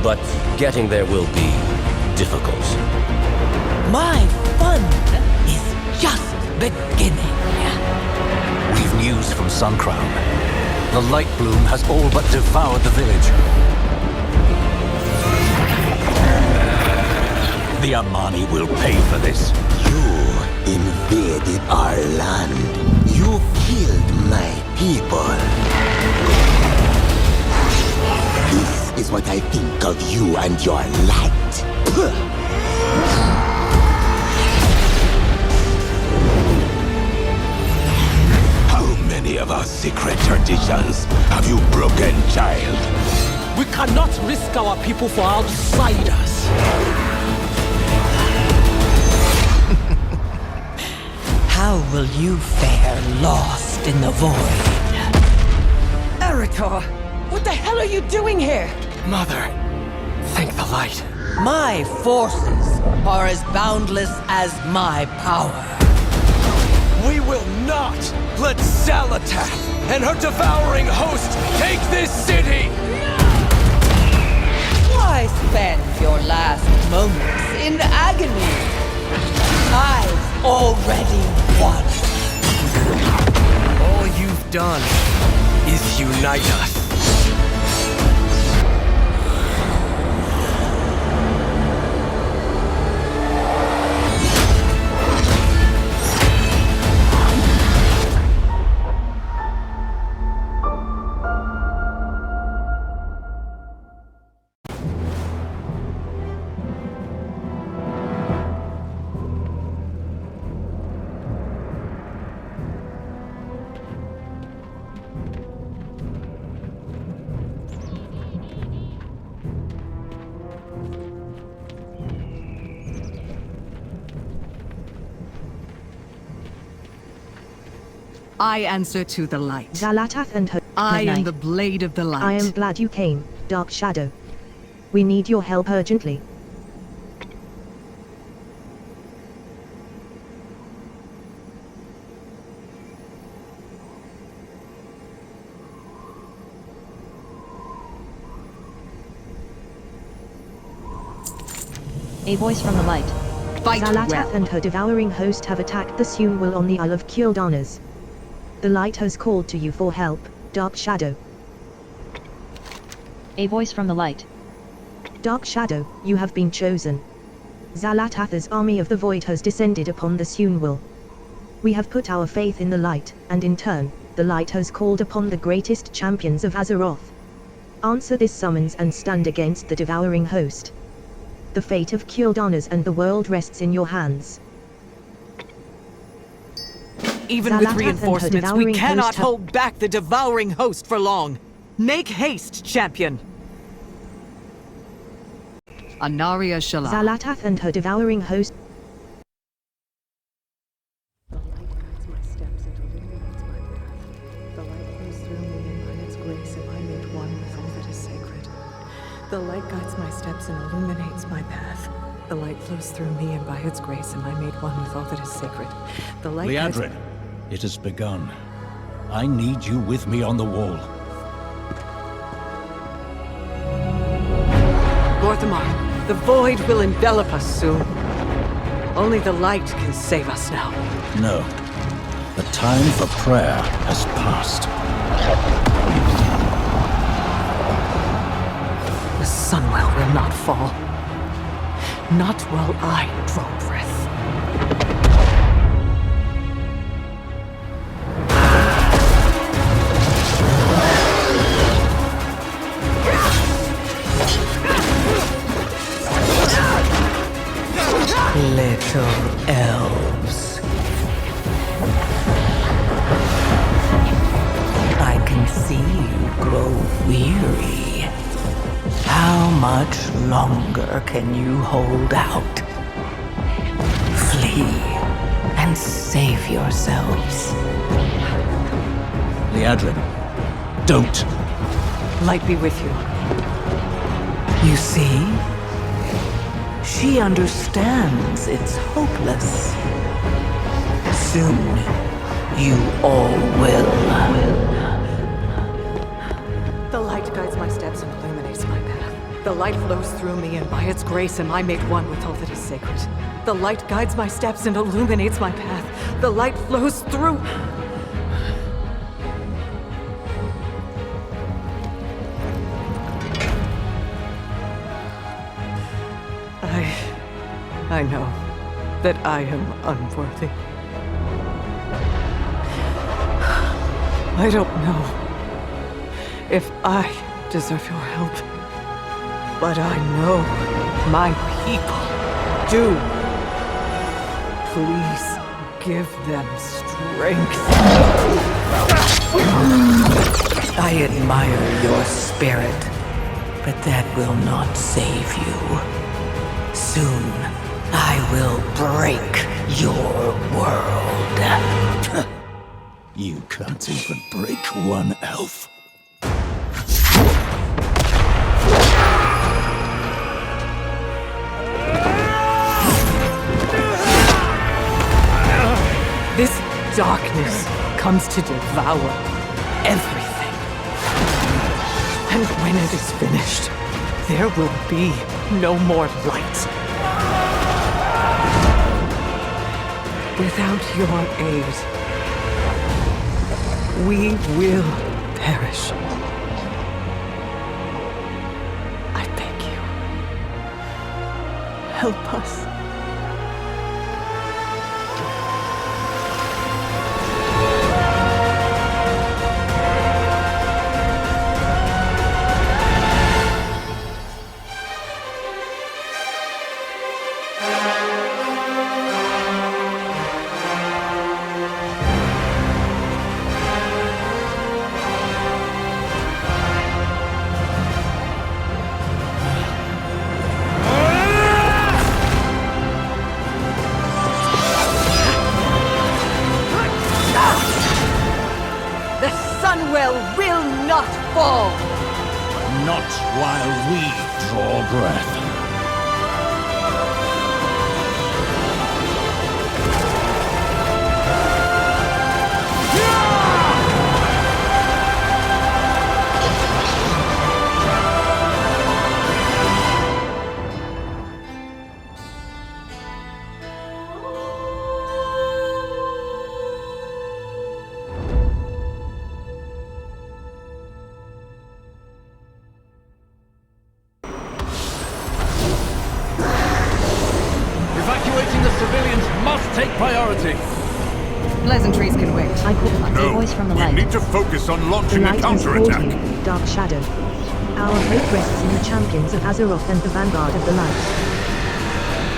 But getting there will be difficult. My fun is just beginning. We've news from Suncrown. The light bloom has all but devoured the village. The Amani will pay for this. You invaded our land. You killed my people. This is what I think of you and your light. How many of our secret traditions have you broken, child? We cannot risk our people for outsiders. How will you fare lost in the void? Erica, what the hell are you doing here? Mother, thank the light. My forces are as boundless as my power. We will not let Xal'Atath and her devouring host take this city! Why spend your last moments in agony? I've already won. All you've done is unite us. I answer to the light. Xal'atath and her. I am the blade of the light. I am glad you came, Dark Shadow. We need your help urgently. A voice from the light. Fight Xal'atath well. and her devouring host have attacked the Sunwell on the Isle of Quel'Thalas. The light has called to you for help, Dark Shadow. A voice from the light. Dark Shadow, you have been chosen. Xal'atath's army of the void has descended upon the Sunwell. We have put our faith in the light, and in turn, the light has called upon the greatest champions of Azeroth. Answer this summons and stand against the devouring host. The fate of Quel'Thalas and the world rests in your hands. Even Xal'atath with and her reinforcements, we devouring cannot host hold back the devouring host for long. Make haste, champion. Anaria Shala. Xal'atath and her devouring host. The light guides my steps and illuminates my path. The light flows through me, and by its grace am I made one with all that is sacred. The light guides my steps and illuminates my path. The light flows through me, and by its grace am I made one with all that is sacred. The light guides... Liadrin, it has begun. I need you with me on the wall. Orthamar, the void will envelop us soon. Only the light can save us now. No. The time for prayer has passed. The Sunwell will not fall. Not while I draw breath. you grow weary. How much longer can you hold out? Flee and save yourselves. Liadrin, don't. Light be with you. You see? She understands it's hopeless. Soon, you all will. The light guides my steps and illuminates my path. The light flows through me, and by its grace am I made one with all that is sacred. The light guides my steps and illuminates my path. The light flows through... I know that I am unworthy. I don't know if I deserve your help, but I know my people do. Please give them strength. I admire your spirit, but that will not save you. Soon, I will break your world. You can't even break one elf. This darkness comes to devour everything. And when it is finished, there will be no more light. Without your aid, we will perish. I beg you, help us. Sunwell will not fall! Not while we draw breath. Evacuating the civilians must take priority. Pleasantries can wait. I call a voice from the light. We need to focus on The launching a light has called counterattack. you, Dark Shadow. Our hope rests in the champions of Azeroth and the vanguard of the light.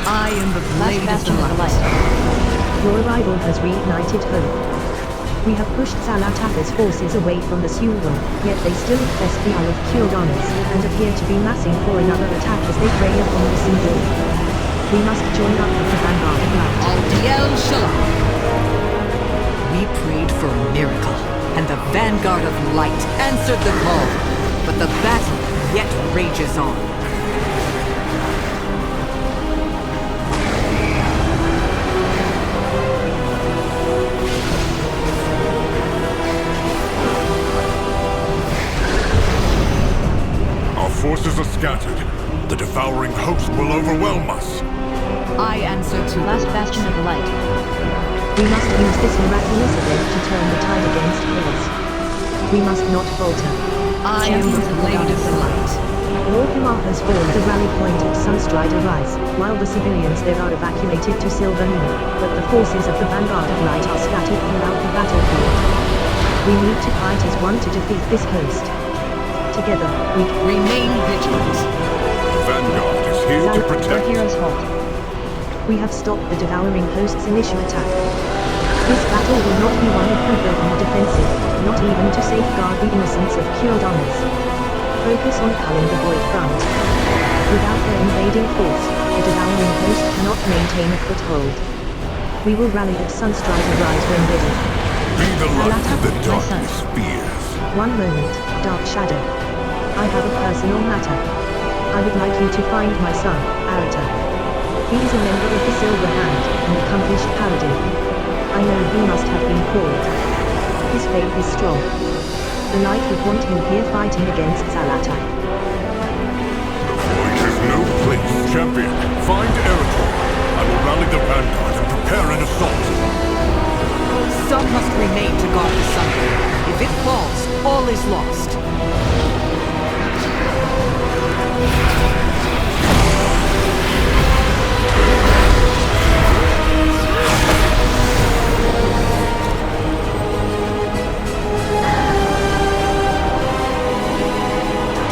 I am the blade of the light. Your arrival has reignited hope. We have pushed Xal'atath's forces away from the Sunwell, yet they still infest the Isle of Quel'Thalas, and appear to be massing for another attack as they prey upon the Sunwell. We must join up with the vanguard of light. Al-Diel Shalom. We prayed for a miracle, and the vanguard of light answered the call. But the battle yet rages on. Our forces are scattered. The devouring host will overwhelm us. I answer to Last bastion of the light. We must use this miraculous event to turn the tide against chaos. We must not falter. I am the blade of the light. Lord Kumar has formed a rally point at Sunstrider Rise, while the civilians there are evacuated to Silvermoon, but the forces of the vanguard of light are scattered throughout the battlefield. We need to fight as one to defeat this host. Together, we Remain vigilant. The vanguard is here to protect. Heroes halt. We have stopped the devouring host's initial attack. This battle will not be one of poker on the defensive, not even to safeguard the innocence of Quel'Thalas. Focus on culling the void front. Without their invading force, the devouring host cannot maintain a foothold. We will rally at Sunstrider Rise when ready. Be the light Xal'atath, the my son. darkness fears. One moment, Dark Shadow. I have a personal matter. I would like you to find my son, Xal'atath. He is a member of the Silver Hand, an accomplished paladin. I know he must have been called. His faith is strong. The light would want him here fighting against Xal'atath. Void has no place. Champion, find Eretor. I will rally the vanguard and prepare an assault. Some must remain to guard the sun. If it falls, all is lost.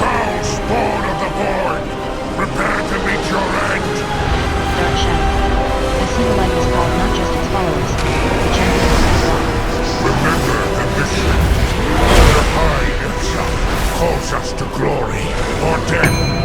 Foul spawn of the void! Prepare to meet your end! Dark Shadow. I see the light has called not just its followers, but the champions as well. Remember the mission. The High Exile calls us to glory or death.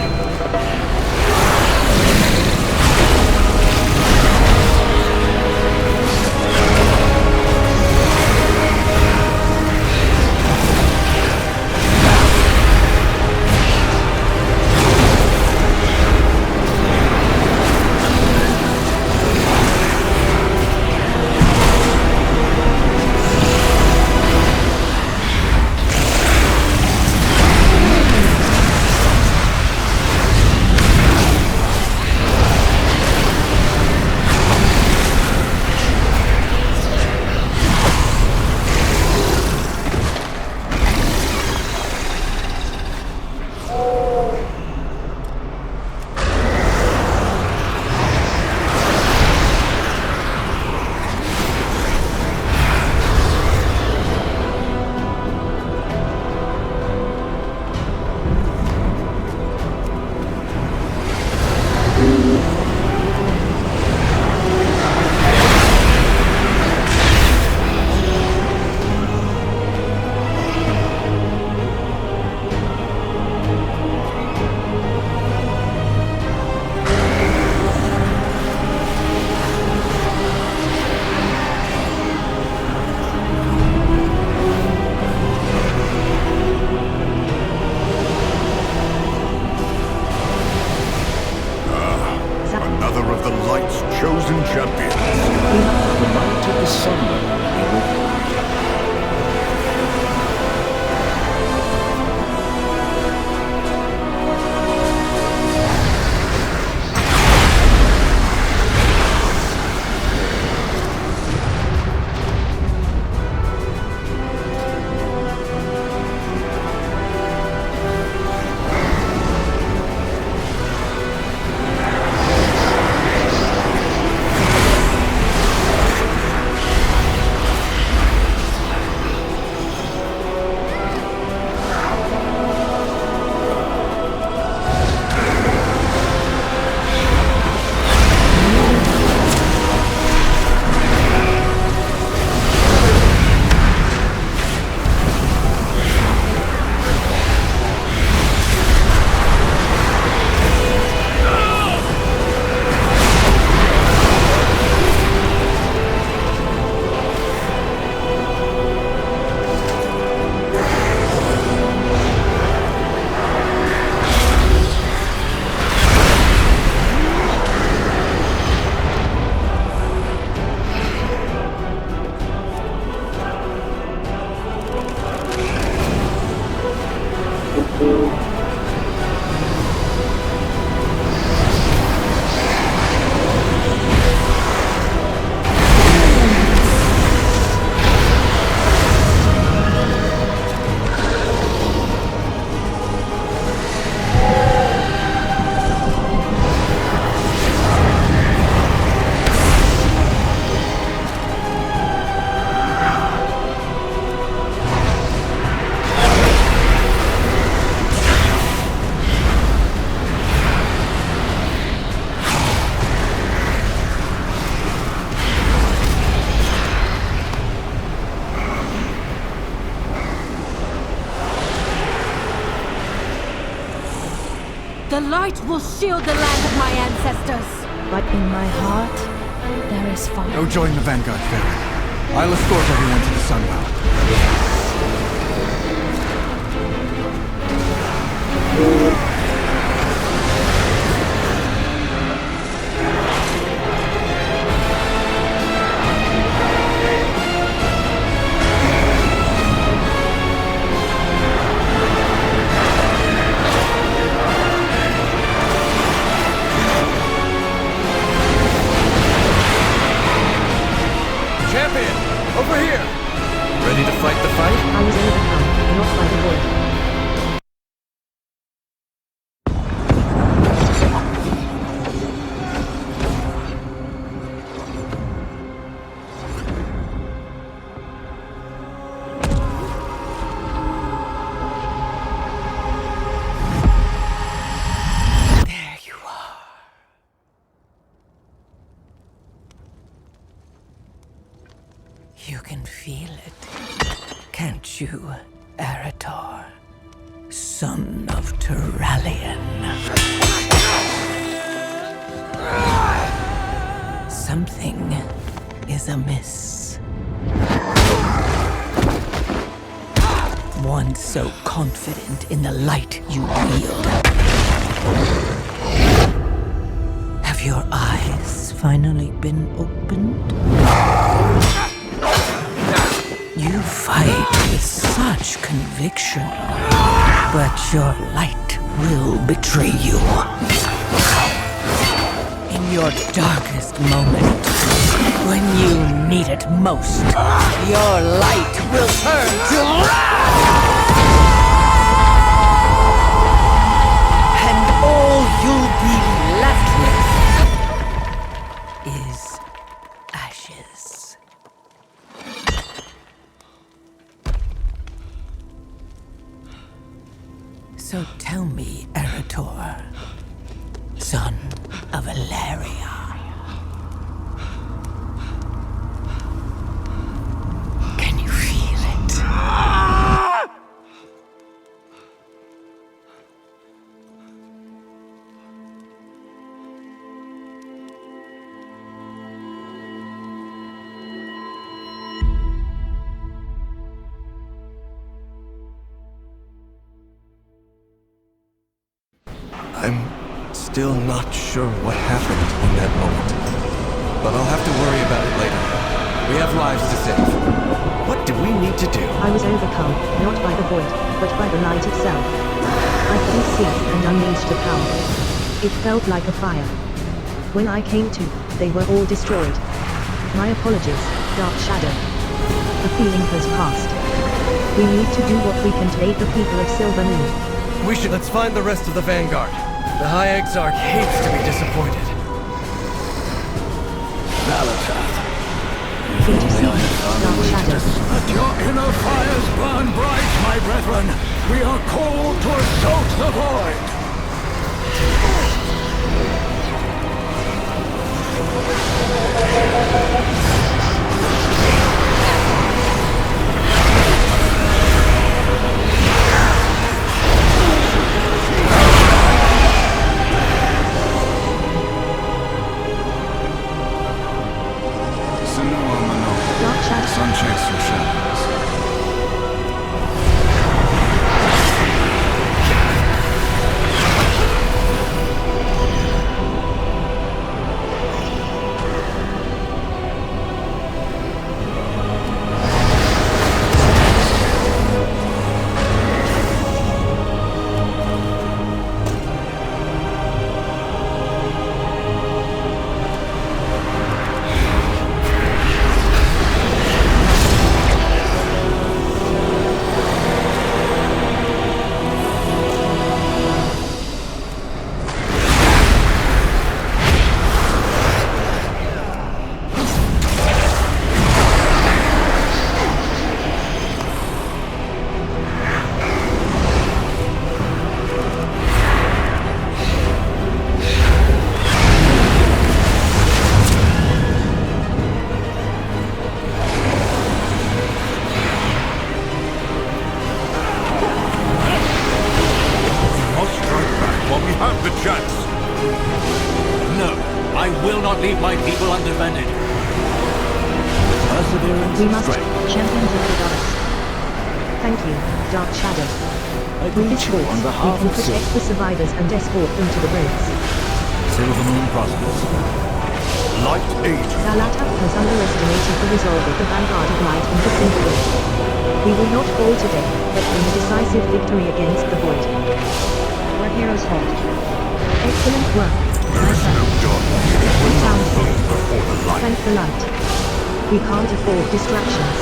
chosen champions. The might of the Sunwell be with you. The light will shield the land of my ancestors. But in my heart, there is fire. Go join the Vanguard family. I'll escort everyone to the Sunwell. Over here! Ready to fight the fight? I was overcome, not by the void. There you are. You can feel it, can't you, Arator? Son of Turalian. Something is amiss. One so confident in the light you wield. Have your eyes finally been opened? You fight with such conviction, but your light will betray you. In your darkest moment, when you need it most, your light will turn to wrath! And all you'll be left with is ashes. So tell me, Arator, son of Valeria. Can you feel it? I'm still not sure what happened in that moment. But I'll have to worry about it later. We have lives to save. What do we need to do? I was overcome, not by the void, but by the light itself. I couldn't see and unleashed the power. It felt like a fire. When I came to, they were all destroyed. My apologies, Dark Shadow. The feeling has passed. We need to do what we can to aid the people of Silver Moon. Let's find the rest of the Vanguard. The High Exarch hates to be disappointed. Xal'atath. Good to see you, Dark Shadow. Let your inner fires burn bright, my brethren. We are called to assault the void. Sun chase your shadows. chance. No, I will not leave my people undefended. Perseverance We and must- strength. Champions of the goddess. Thank you, Dark Shadow. With this force, we can protect the survivors and escort them to the roads. Silvermoon prospers. Light aid. Xal'atath has underestimated the resolve of the vanguard of light in the Sunwell. We will not fall today, but win a decisive victory against the void. Where heroes hold. Excellent work. There's no done. We found Flee before the light. Thank the light. We can't afford distractions.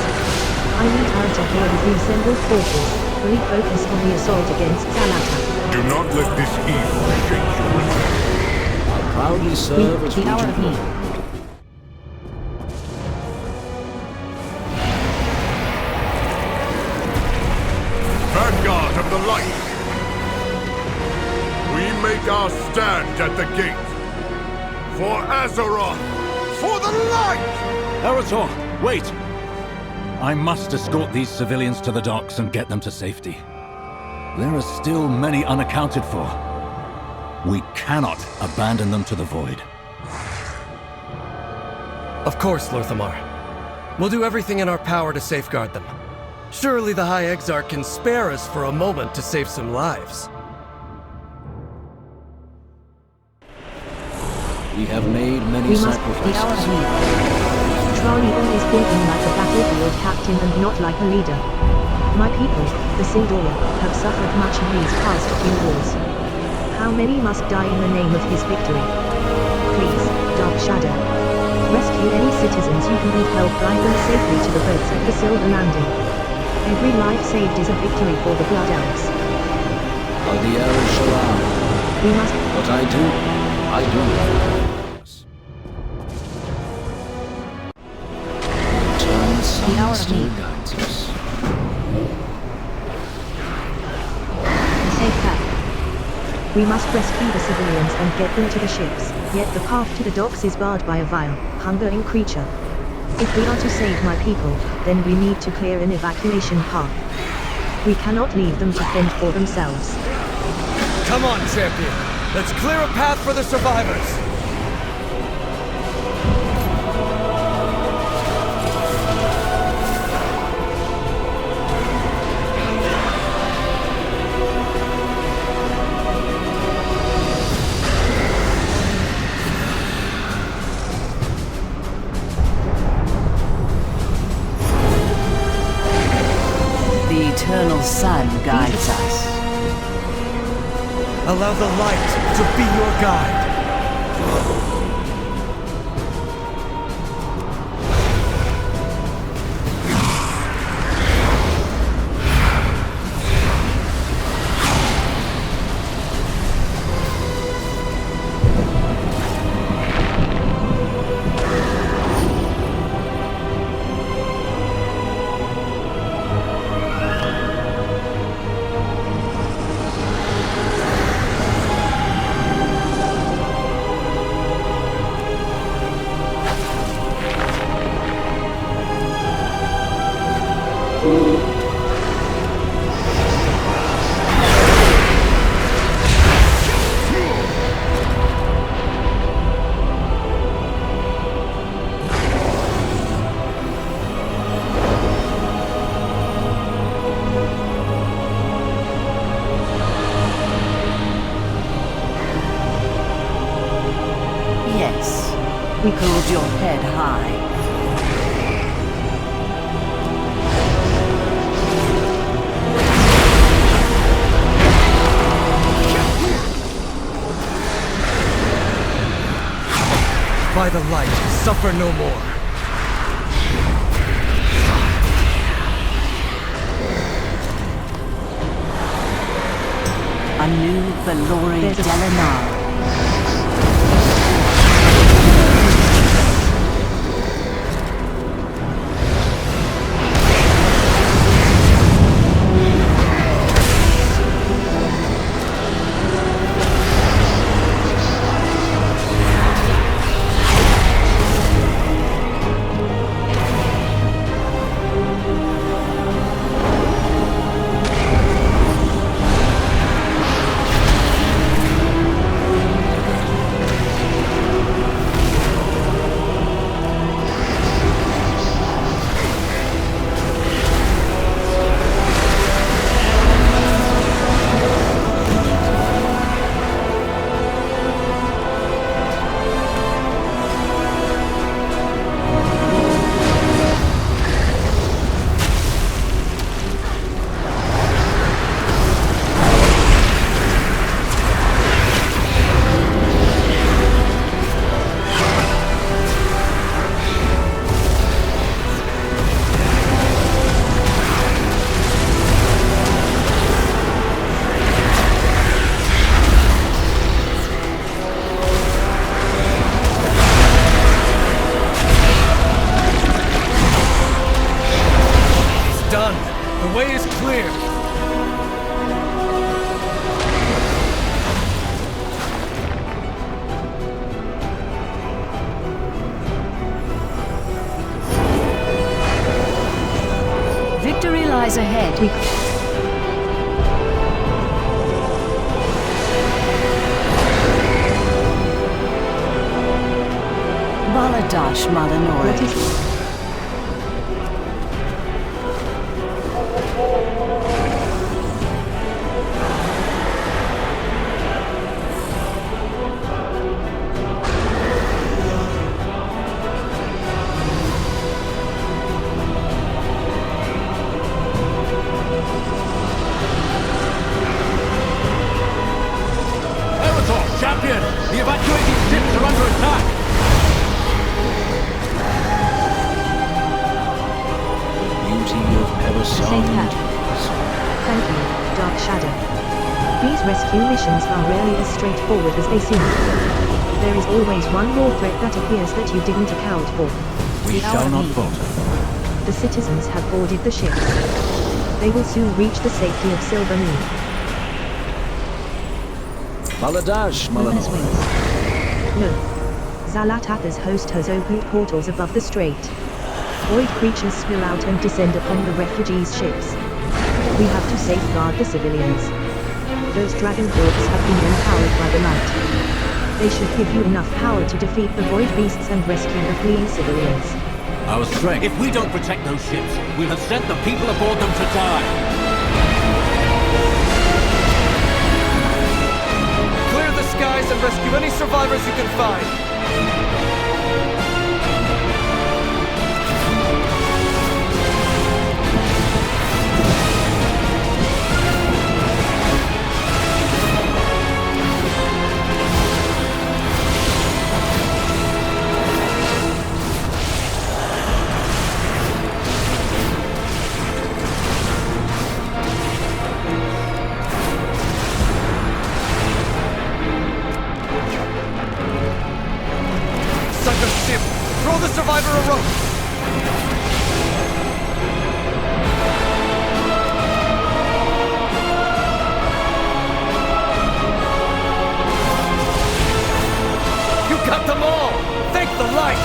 I need Arta here with the assembled forces, fully focused on the assault against Xal'atath. Do not let this evil shake your resolve. Proudly serve as The hour Regent of need. Lord. Vanguard of the light! We make our stand at the gate. For Azeroth! For the light! Eretor, wait! I must escort these civilians to the docks and get them to safety. There are still many unaccounted for. We cannot abandon them to the void. Of course, Lorthamar. We'll do everything in our power to safeguard them. Surely the High Exarch can spare us for a moment to save some lives. We have made many The hour sacrifices. of need. Trali always thinking like a battlefield captain and not like a leader. My people, the Sindora, have suffered much in these past few wars. How many must die in the name of his victory? Please, Dark Shadow. Rescue any citizens you can with help, guide them safely to the boats at the Silver Landing. Every life saved is a victory for the Blood Elves. By the arrow Shalom. We must... What I do yes. Eternal sun hour of still need. guides us. The safe path. We must rescue the civilians and get them to the ships, yet the path to the docks is barred by a vile, hungering creature. If we are to save my people, then we need to clear an evacuation path. We cannot leave them to fend for themselves. Come on, champion! Let's clear a path for the survivors! The eternal sun guides us. Allow the light to be your guide. Yes, we hold your head high. By the light, suffer no more. Anu Valori Delanar. We... Baladash Malanori. What is... Champion! The evacuating ships are under attack! Beauty of Eversong. Thank you, Dark Shadow. These rescue missions are rarely as straightforward as they seem. There is always one more threat that appears that you didn't account for. We shall not falter. The citizens have boarded the ships. They will soon reach the safety of Silver Moon. Baladash, Malanori. No. Xal'atath's host has opened portals above the strait. Void creatures spill out and descend upon the refugees' ships. We have to safeguard the civilians. Those dragon hawks have been empowered by the light. They should give you enough power to defeat the void beasts and rescue the fleeing civilians. Our strength. If we don't protect those ships, we'll have sent the people aboard them to die. Clear the skies and rescue any survivors you can find. Survivor a rope! You got them all! Thank the light!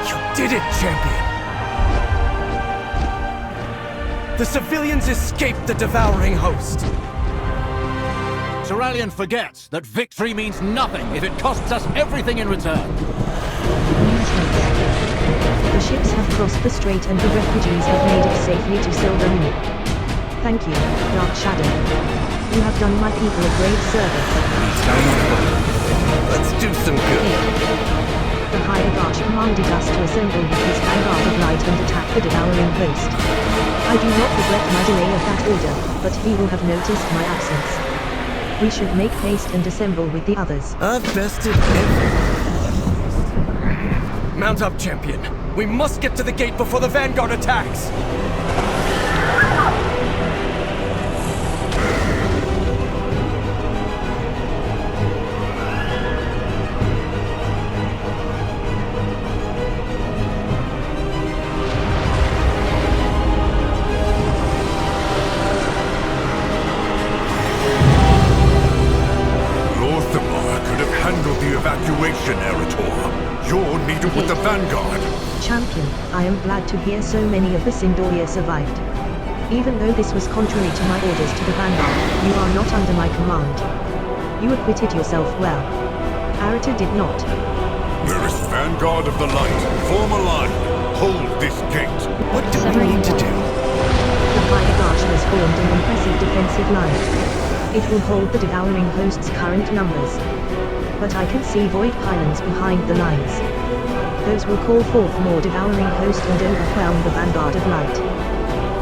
You did it, champion! The civilians escaped the devouring host! Seralian forgets that victory means nothing if it costs us everything in return. The ships have crossed the strait and the refugees have made it safely to Silver Moon. Thank you, Dark Shadow. You have done my people a great service. Let's do some good. The Hierarch commanded us to assemble with his vanguard of light and attack the devouring host. I do not regret my delay of that order, but he will have noticed my absence. We should make haste and assemble with the others. I've bested everyone. Mount up, champion. We must get to the gate before the vanguard attacks! Evacuation, Erator. You're needed with the vanguard. Champion, I am glad to hear so many of the Sindoria survived. Even though this was contrary to my orders to the vanguard, you are not under my command. You acquitted yourself well. Arator did not. Nearest vanguard of the light, form a line. Hold this gate. What do we need to do? The Hierarch has formed an impressive defensive line. It will hold the devouring host's current numbers. But I can see void pylons behind the lines. Those will call forth more devouring host and overwhelm the vanguard of light.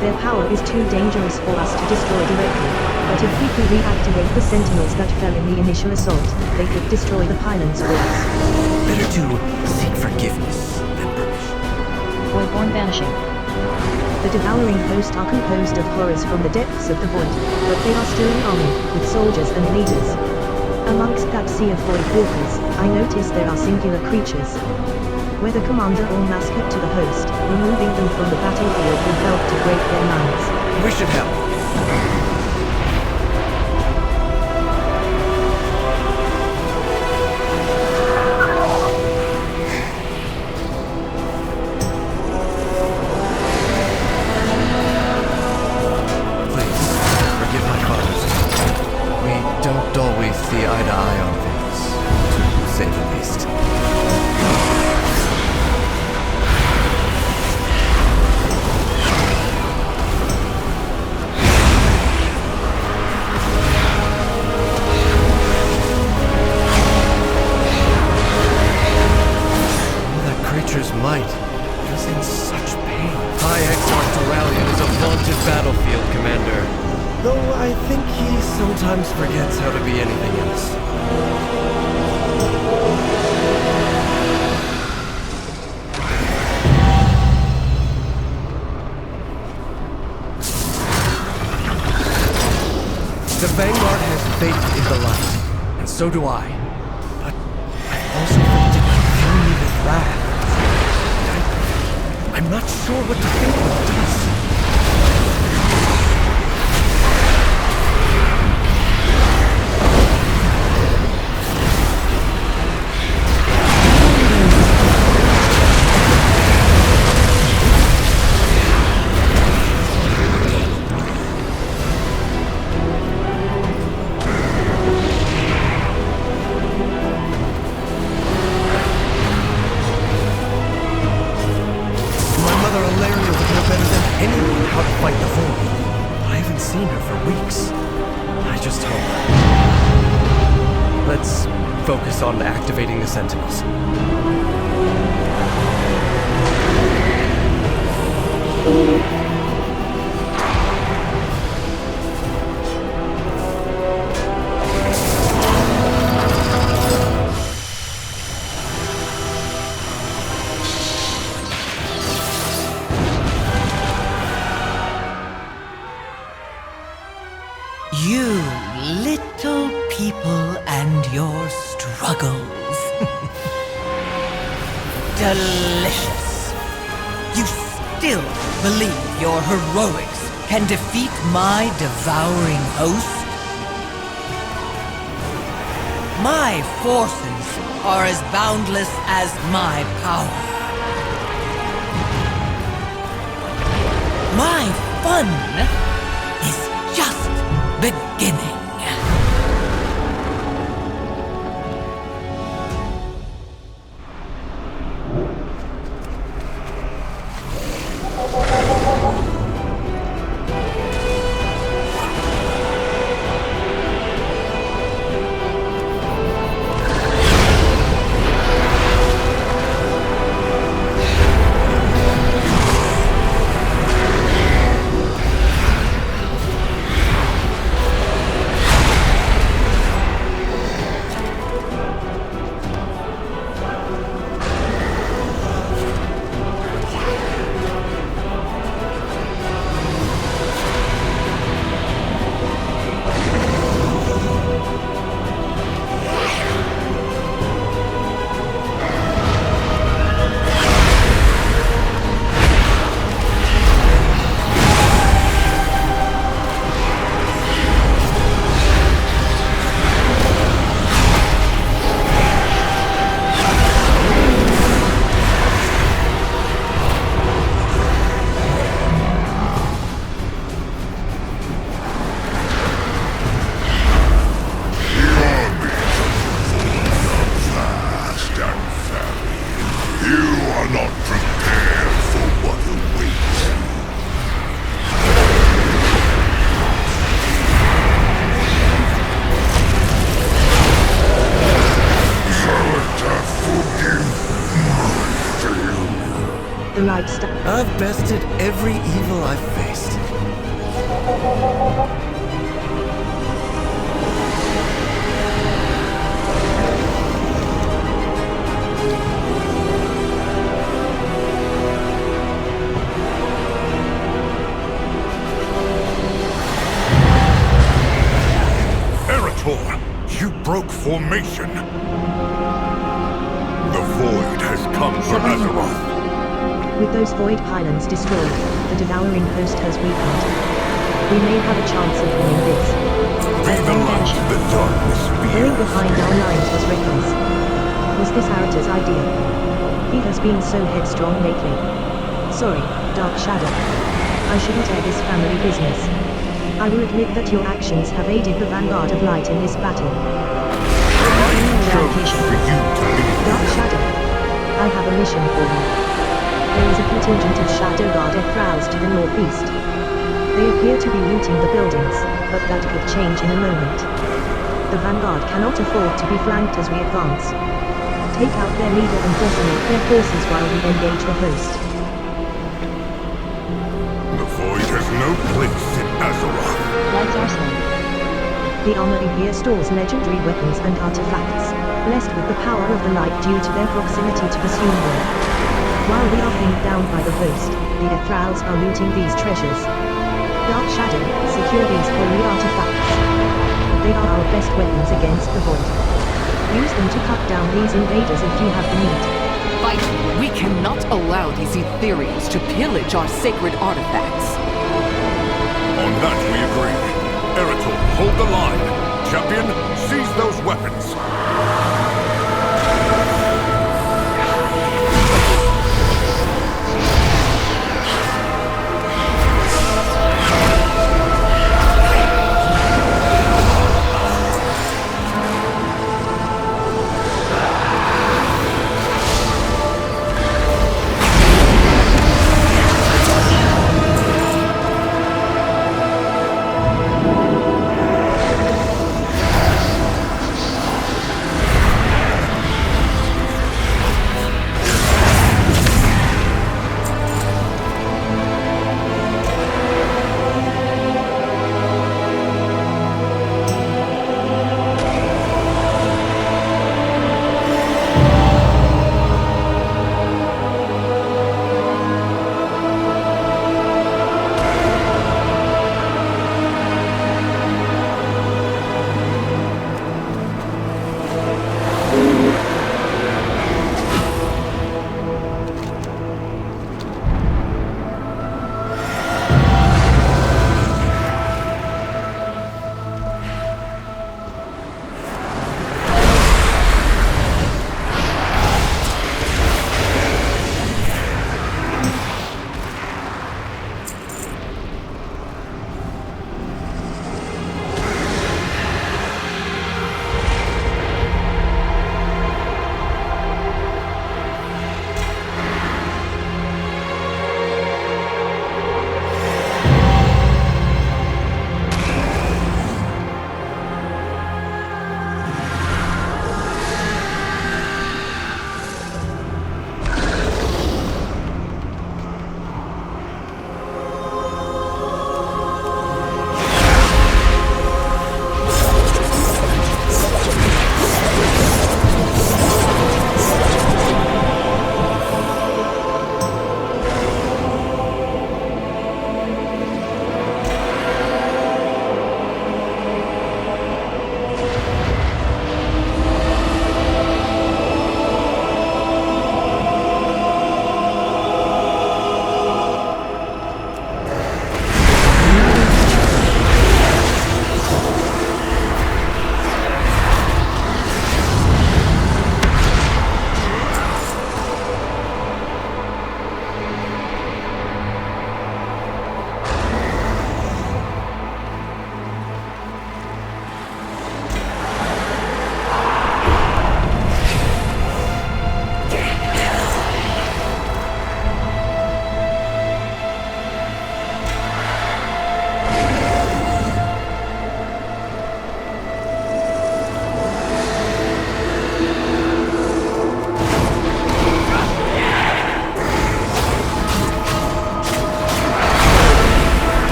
Their power is too dangerous for us to destroy directly, but if we can reactivate the sentinels that fell in the initial assault, they could destroy the pylons for us. Better to seek forgiveness than permission. Voidborn vanishing. The devouring host are composed of horrors from the depths of the void, but they are still an army, with soldiers and leaders. Amongst that sea of void walkers, I notice there are singular creatures. Whether commander or masker to the host, removing them from the battlefield will help to break their lines. We should help. might, is in such pain. High Exarch Duralian is a vaunted battlefield commander, though I think he sometimes forgets how to be anything else. The Vanguard has faith in the light, and so do I. But I also felt it fill me with wrath. I'm not sure what to think when it does. Focus on activating the Sentinels. You little people and your struggles. Delicious. You still believe your heroics can defeat my devouring host? My forces are as boundless as my power. My fun is just beginning. I've bested every evil I've faced. Erator, you broke formation. The Void has come for Azeroth. With those void pylons destroyed, the devouring host has weakened. We may have a chance of winning this. Be the light the darkness Going fears. behind our lines was reckless. Was this Xal'atath's idea? He has been so headstrong lately. Sorry, Dark Shadow. I shouldn't air this family business. I will admit that your actions have aided the Vanguard of Light in this battle. Dark Shadow, I have a mission for you. There is a contingent of Shadow Guard Ephraus to the northeast. They appear to be looting the buildings, but that could change in a moment. The Vanguard cannot afford to be flanked as we advance. Take out their leader and decimate their forces while we engage the host. The Void has no place in Azeroth. Light's arsenal. The armory here stores legendary weapons and artifacts, blessed with the power of the light due to their proximity to the Sunwell. While we are pinned down by the host, the Ethrals are looting these treasures. Dark Shadow, secure these holy artifacts. They are our best weapons against the Void. Use them to cut down these invaders if you have the need. Fight! We cannot allow these Ethereals to pillage our sacred artifacts. On that we agree. Eritol, hold the line. Champion, seize those weapons.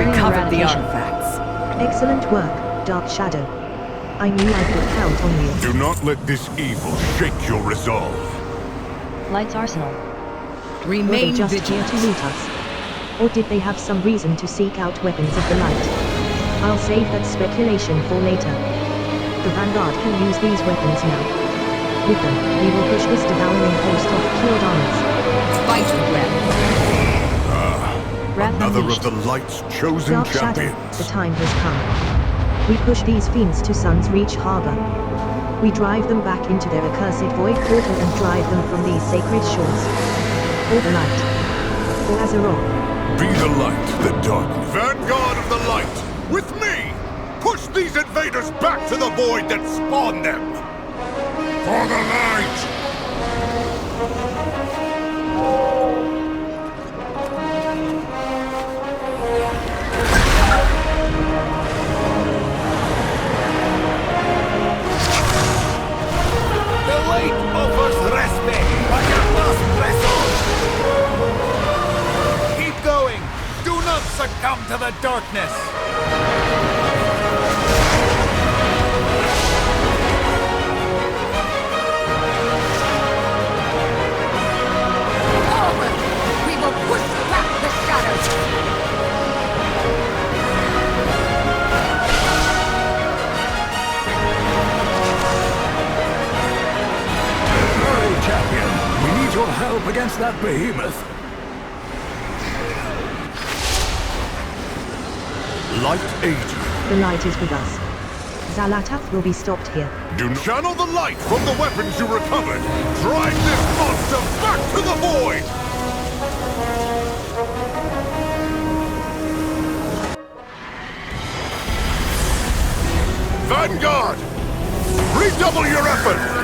recovered the eradication. artifacts. Excellent work, Dark Shadow. I knew I could count on you. Do not let this evil shake your resolve. Light's arsenal. Were they Remain just here vigilant. to loot us? Or did they have some reason to seek out weapons of the light? I'll save that speculation for later. The Vanguard can use these weapons now. With them, we will push this devouring host of Quel'Thalas. Fight well. Wrath Another unleashed. of the Light's chosen Dark Shadow, champions. the time has come. We push these fiends to Sun's Reach Harbor. We drive them back into their accursed void portal and drive them from these sacred shores. For the light. For Azeroth. Be the light, the darkness. Vanguard of the Light, with me! Push these invaders back to the void that spawned them! For the light! The light offers respect, but you must press on. Keep going. Do not succumb to the darkness. Forward! We will push back the shadows! Hurry, champion! We need your help against that behemoth. Light aid you. The light is with us. Xal'atath will be stopped here. Do not channel the light from the weapons you recovered. Drive this monster back to the void! Vanguard! Redouble your effort!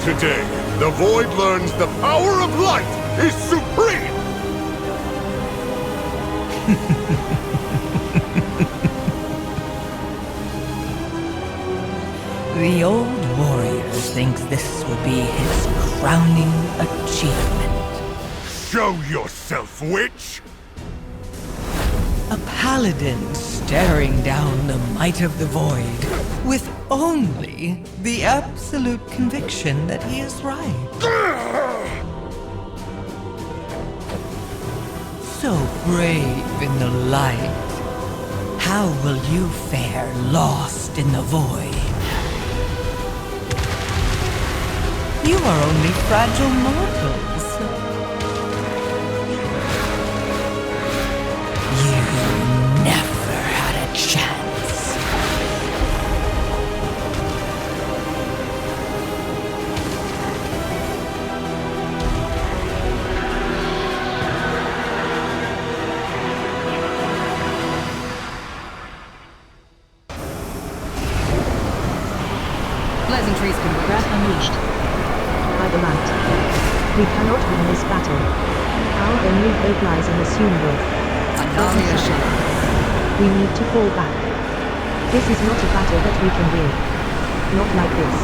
Today, the void learns the power of light is supreme! The old warrior thinks this will be his crowning achievement. Show yourself, witch! A paladin staring down the might of the void with only the absolute conviction that he is right. So brave in the light. How will you fare lost in the void? You are only fragile mortals. You never had a chance. Pleasantries can be Wrath unleashed. By the light. We cannot win this battle. Our only hope lies in the Sunwell. We need to fall back. This is not a battle that we can win. Not like this.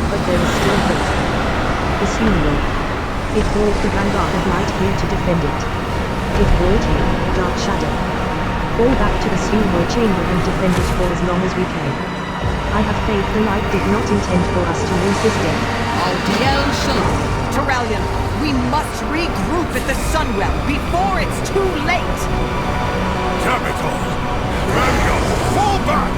But there is still hope. The Sunwell. It brought the vanguard of light here to defend it. It brought you, Dark Shadow. Fall back to the Sunwell chamber and defend it for as long as we can. I have faith the light did not intend for us to lose this day. Aldiel Shalom. Turallion, we must regroup at the Sunwell before it's too late! Capital! Vanguard, fall back!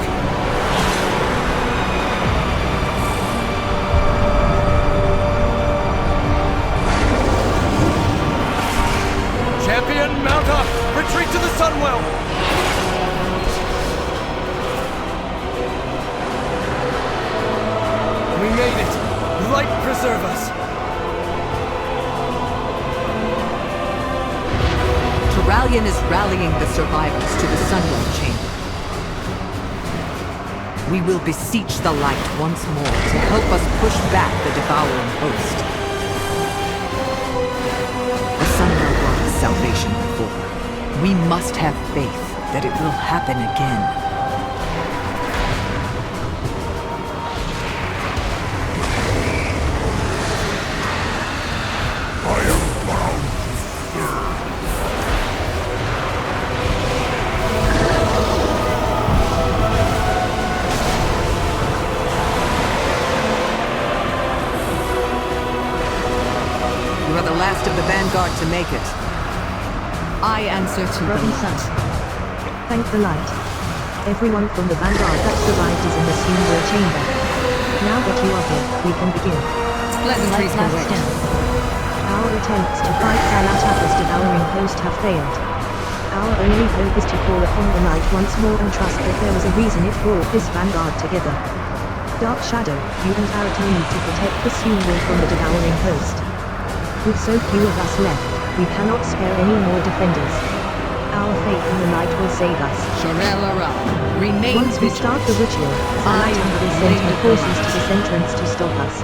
Champion, mount up! Retreat to the Sunwell! We made it! Light preserve us! Turallion is rallying the survivors to the Sunwell chamber. We will beseech the light once more to help us push back the devouring host. The Sunwell brought us salvation before. We must have faith that it will happen again. last of the vanguard to make it. I answer to the light. Thank the light. Everyone from the vanguard that survived is in the Sunwell chamber. Now that you are here, we can begin. Pleasantries can wait. Our attempts to fight Xal'Atath's devouring host have failed. Our only hope is to call upon the light once more and trust that there was a reason it brought this vanguard together. Dark Shadow, you and Haranir need to protect the Sunwell from the devouring host. With so few of us left, we cannot spare any more defenders. Our faith in the light will save us. Once we start the ritual, Xal'atath will send her forces to this entrance to stop us.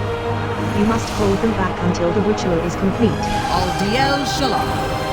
You must hold them back until the ritual is complete. Al-Diel Shalom.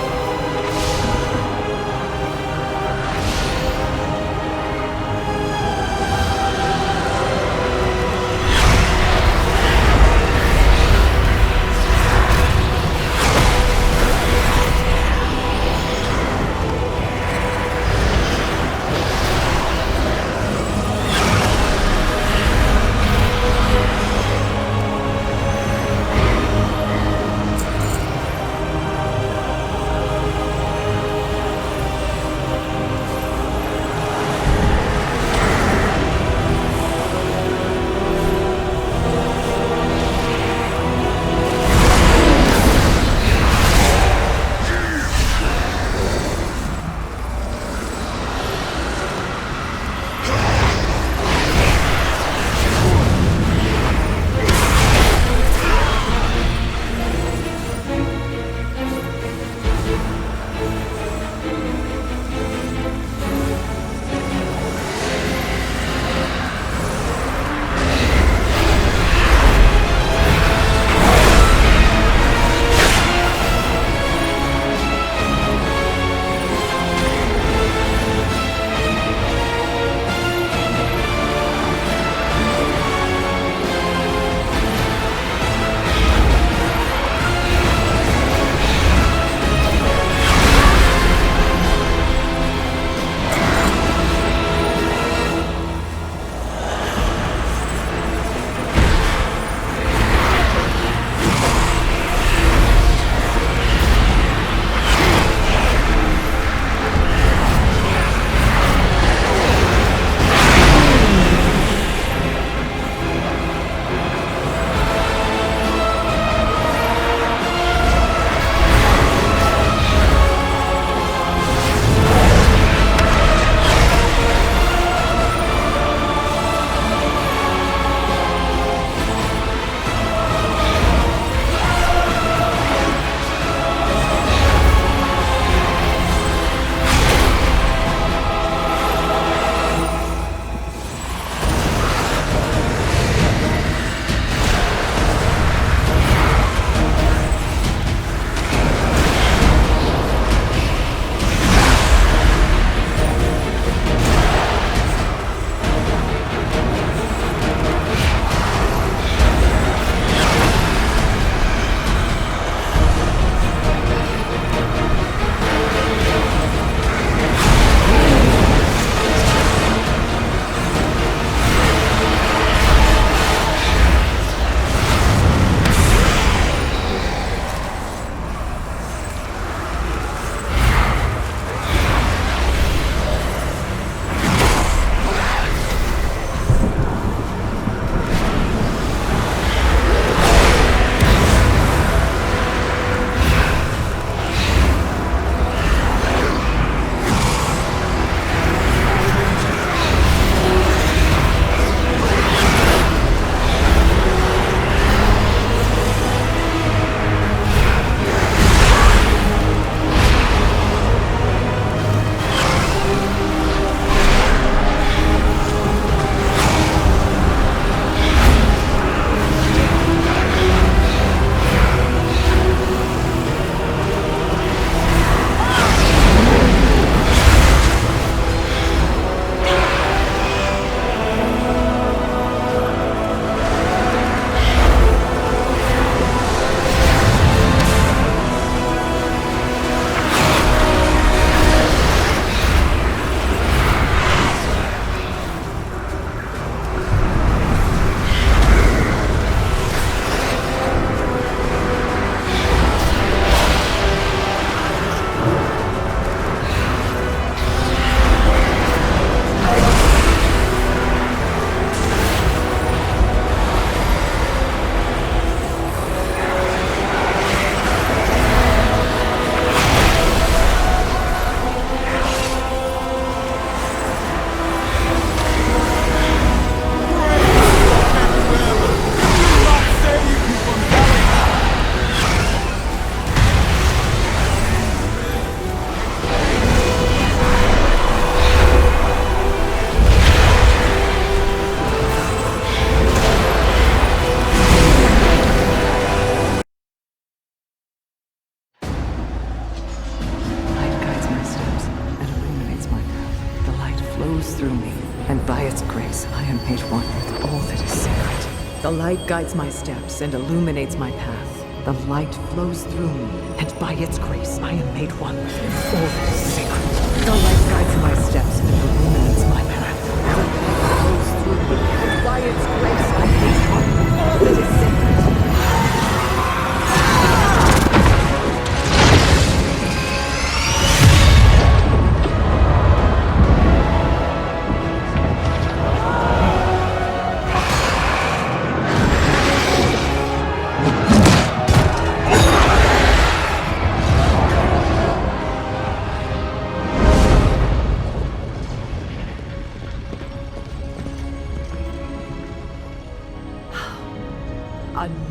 The light guides my steps and illuminates my path. The light flows through me, and by its grace I am made one with all that is sacred. The light guides my steps and illuminates my path. The light flows through me, and by its grace I am made one with all that is sacred.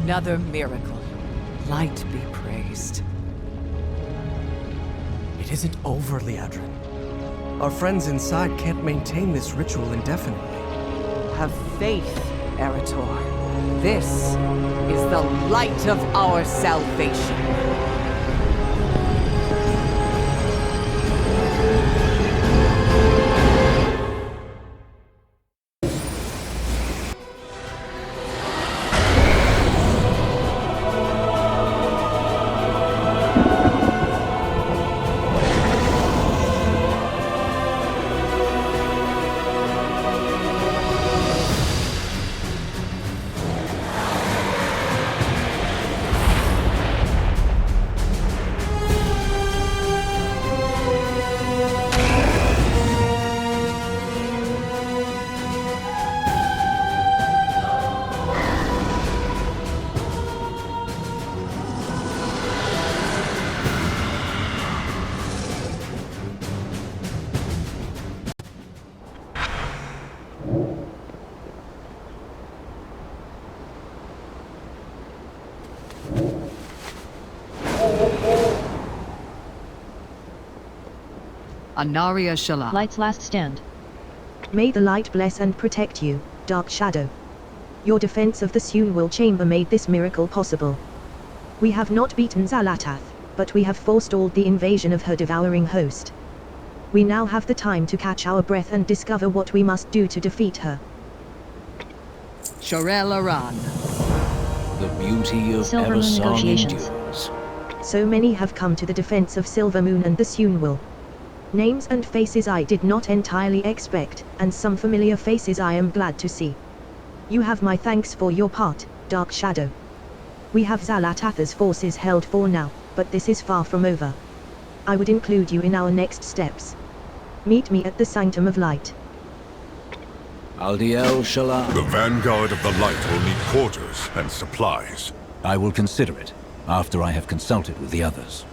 Another miracle. Light be praised. It isn't over, Liadrin. Our friends inside can't maintain this ritual indefinitely. Have faith, Erator. This is the light of our salvation. Anaria Shala. Light's last stand. May the light bless and protect you, Dark Shadow. Your defense of the Sunwell chamber made this miracle possible. We have not beaten Xal'atath, but we have forestalled the invasion of her devouring host. We now have the time to catch our breath and discover what we must do to defeat her. Shorel Aran. The beauty of Silver Moon Eversong negotiations. endures. So many have come to the defense of Silvermoon and the Sunwell. Names and faces I did not entirely expect, and some familiar faces I am glad to see. You have my thanks for your part, Dark Shadow. We have Xal'atath's forces held for now, but this is far from over. I would include you in our next steps. Meet me at the Sanctum of Light. Aldiel Shala. The vanguard of the light will need quarters and supplies. I will consider it, after I have consulted with the others.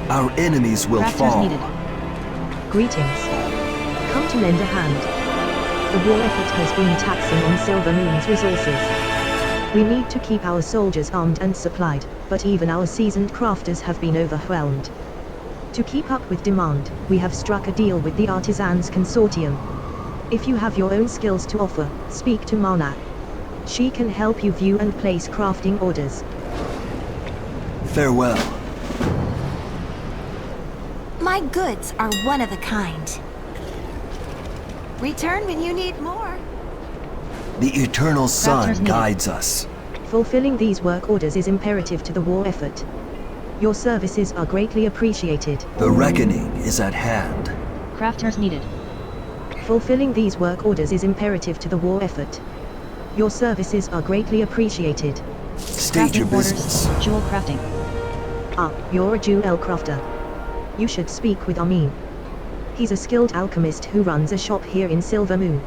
our enemies will Crafters fall. needed. Greetings. Come to lend a hand. The war effort has been taxing on Silver Moon's resources. We need to keep our soldiers armed and supplied, but even our seasoned crafters have been overwhelmed. To keep up with demand, we have struck a deal with the Artisans Consortium. If you have your own skills to offer, speak to Mana. She can help you view and place crafting orders. Farewell. My goods are one of a kind. Return when you need more. The eternal sun Crafters needed. guides us. Fulfilling these work orders is imperative to the war effort. Your services are greatly appreciated. The reckoning is at hand. Crafters needed. Fulfilling these work orders is imperative to the war effort. Your services are greatly appreciated. State your Crafting orders. business. Jewel crafting. Ah, you're a jewel crafter. You should speak with Armin. He's a skilled alchemist who runs a shop here in Silver Moon.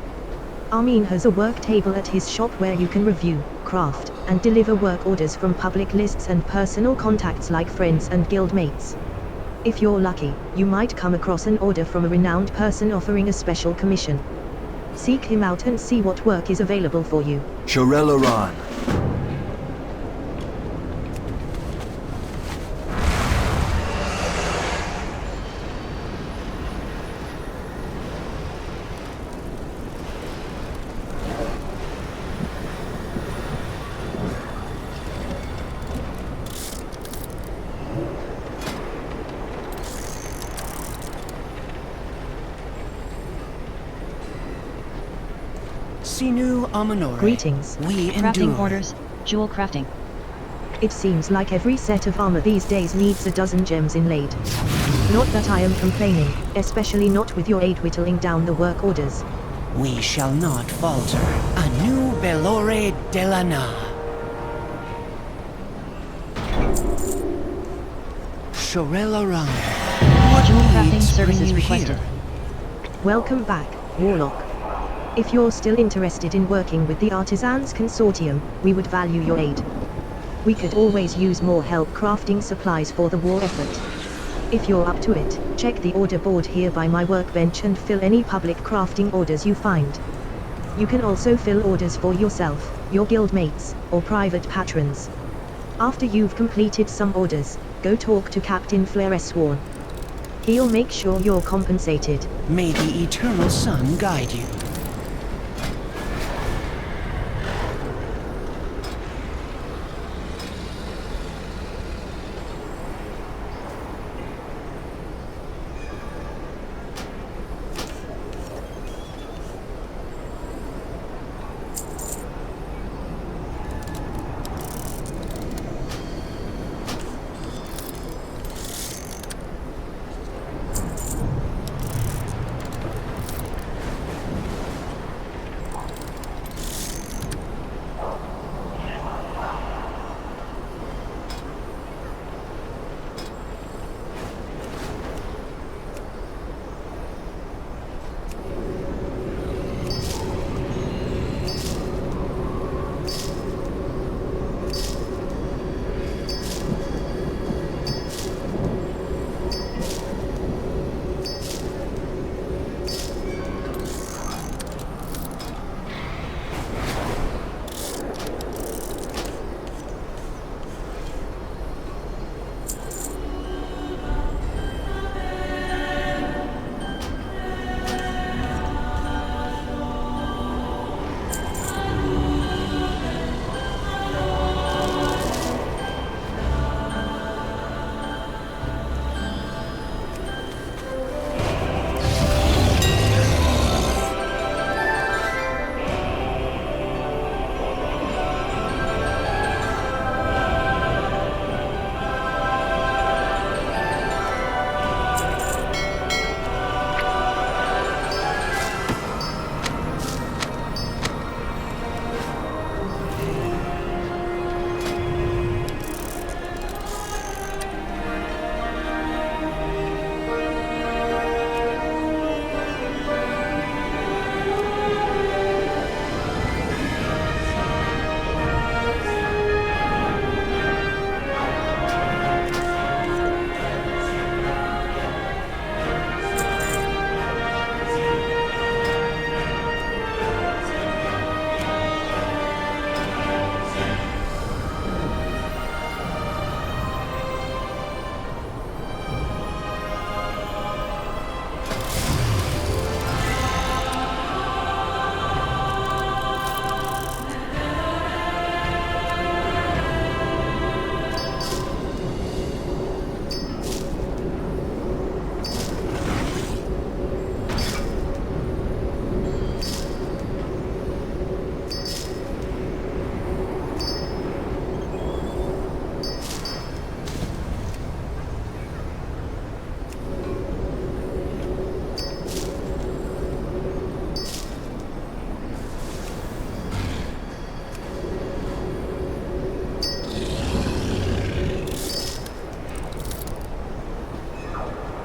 Armin has a work table at his shop where you can review, craft, and deliver work orders from public lists and personal contacts like friends and guildmates. If you're lucky, you might come across an order from a renowned person offering a special commission. Seek him out and see what work is available for you. Shorelaran. Sinu Amanore. Greetings. We Crafting endure. orders. Jewel crafting. It seems like every set of armor these days needs a dozen gems inlaid. Not that I am complaining, especially not with your aid whittling down the work orders. We shall not falter. Anu Belore Delana. Shorelaran. What Jewel crafting needs bring services you requested. here? Welcome back, Warlock. If you're still interested in working with the Artisans Consortium, we would value your aid. We could always use more help crafting supplies for the war effort. If you're up to it, check the order board here by my workbench and fill any public crafting orders you find. You can also fill orders for yourself, your guildmates, or private patrons. After you've completed some orders, go talk to Captain Flaresworn. He'll make sure you're compensated. May the eternal sun guide you.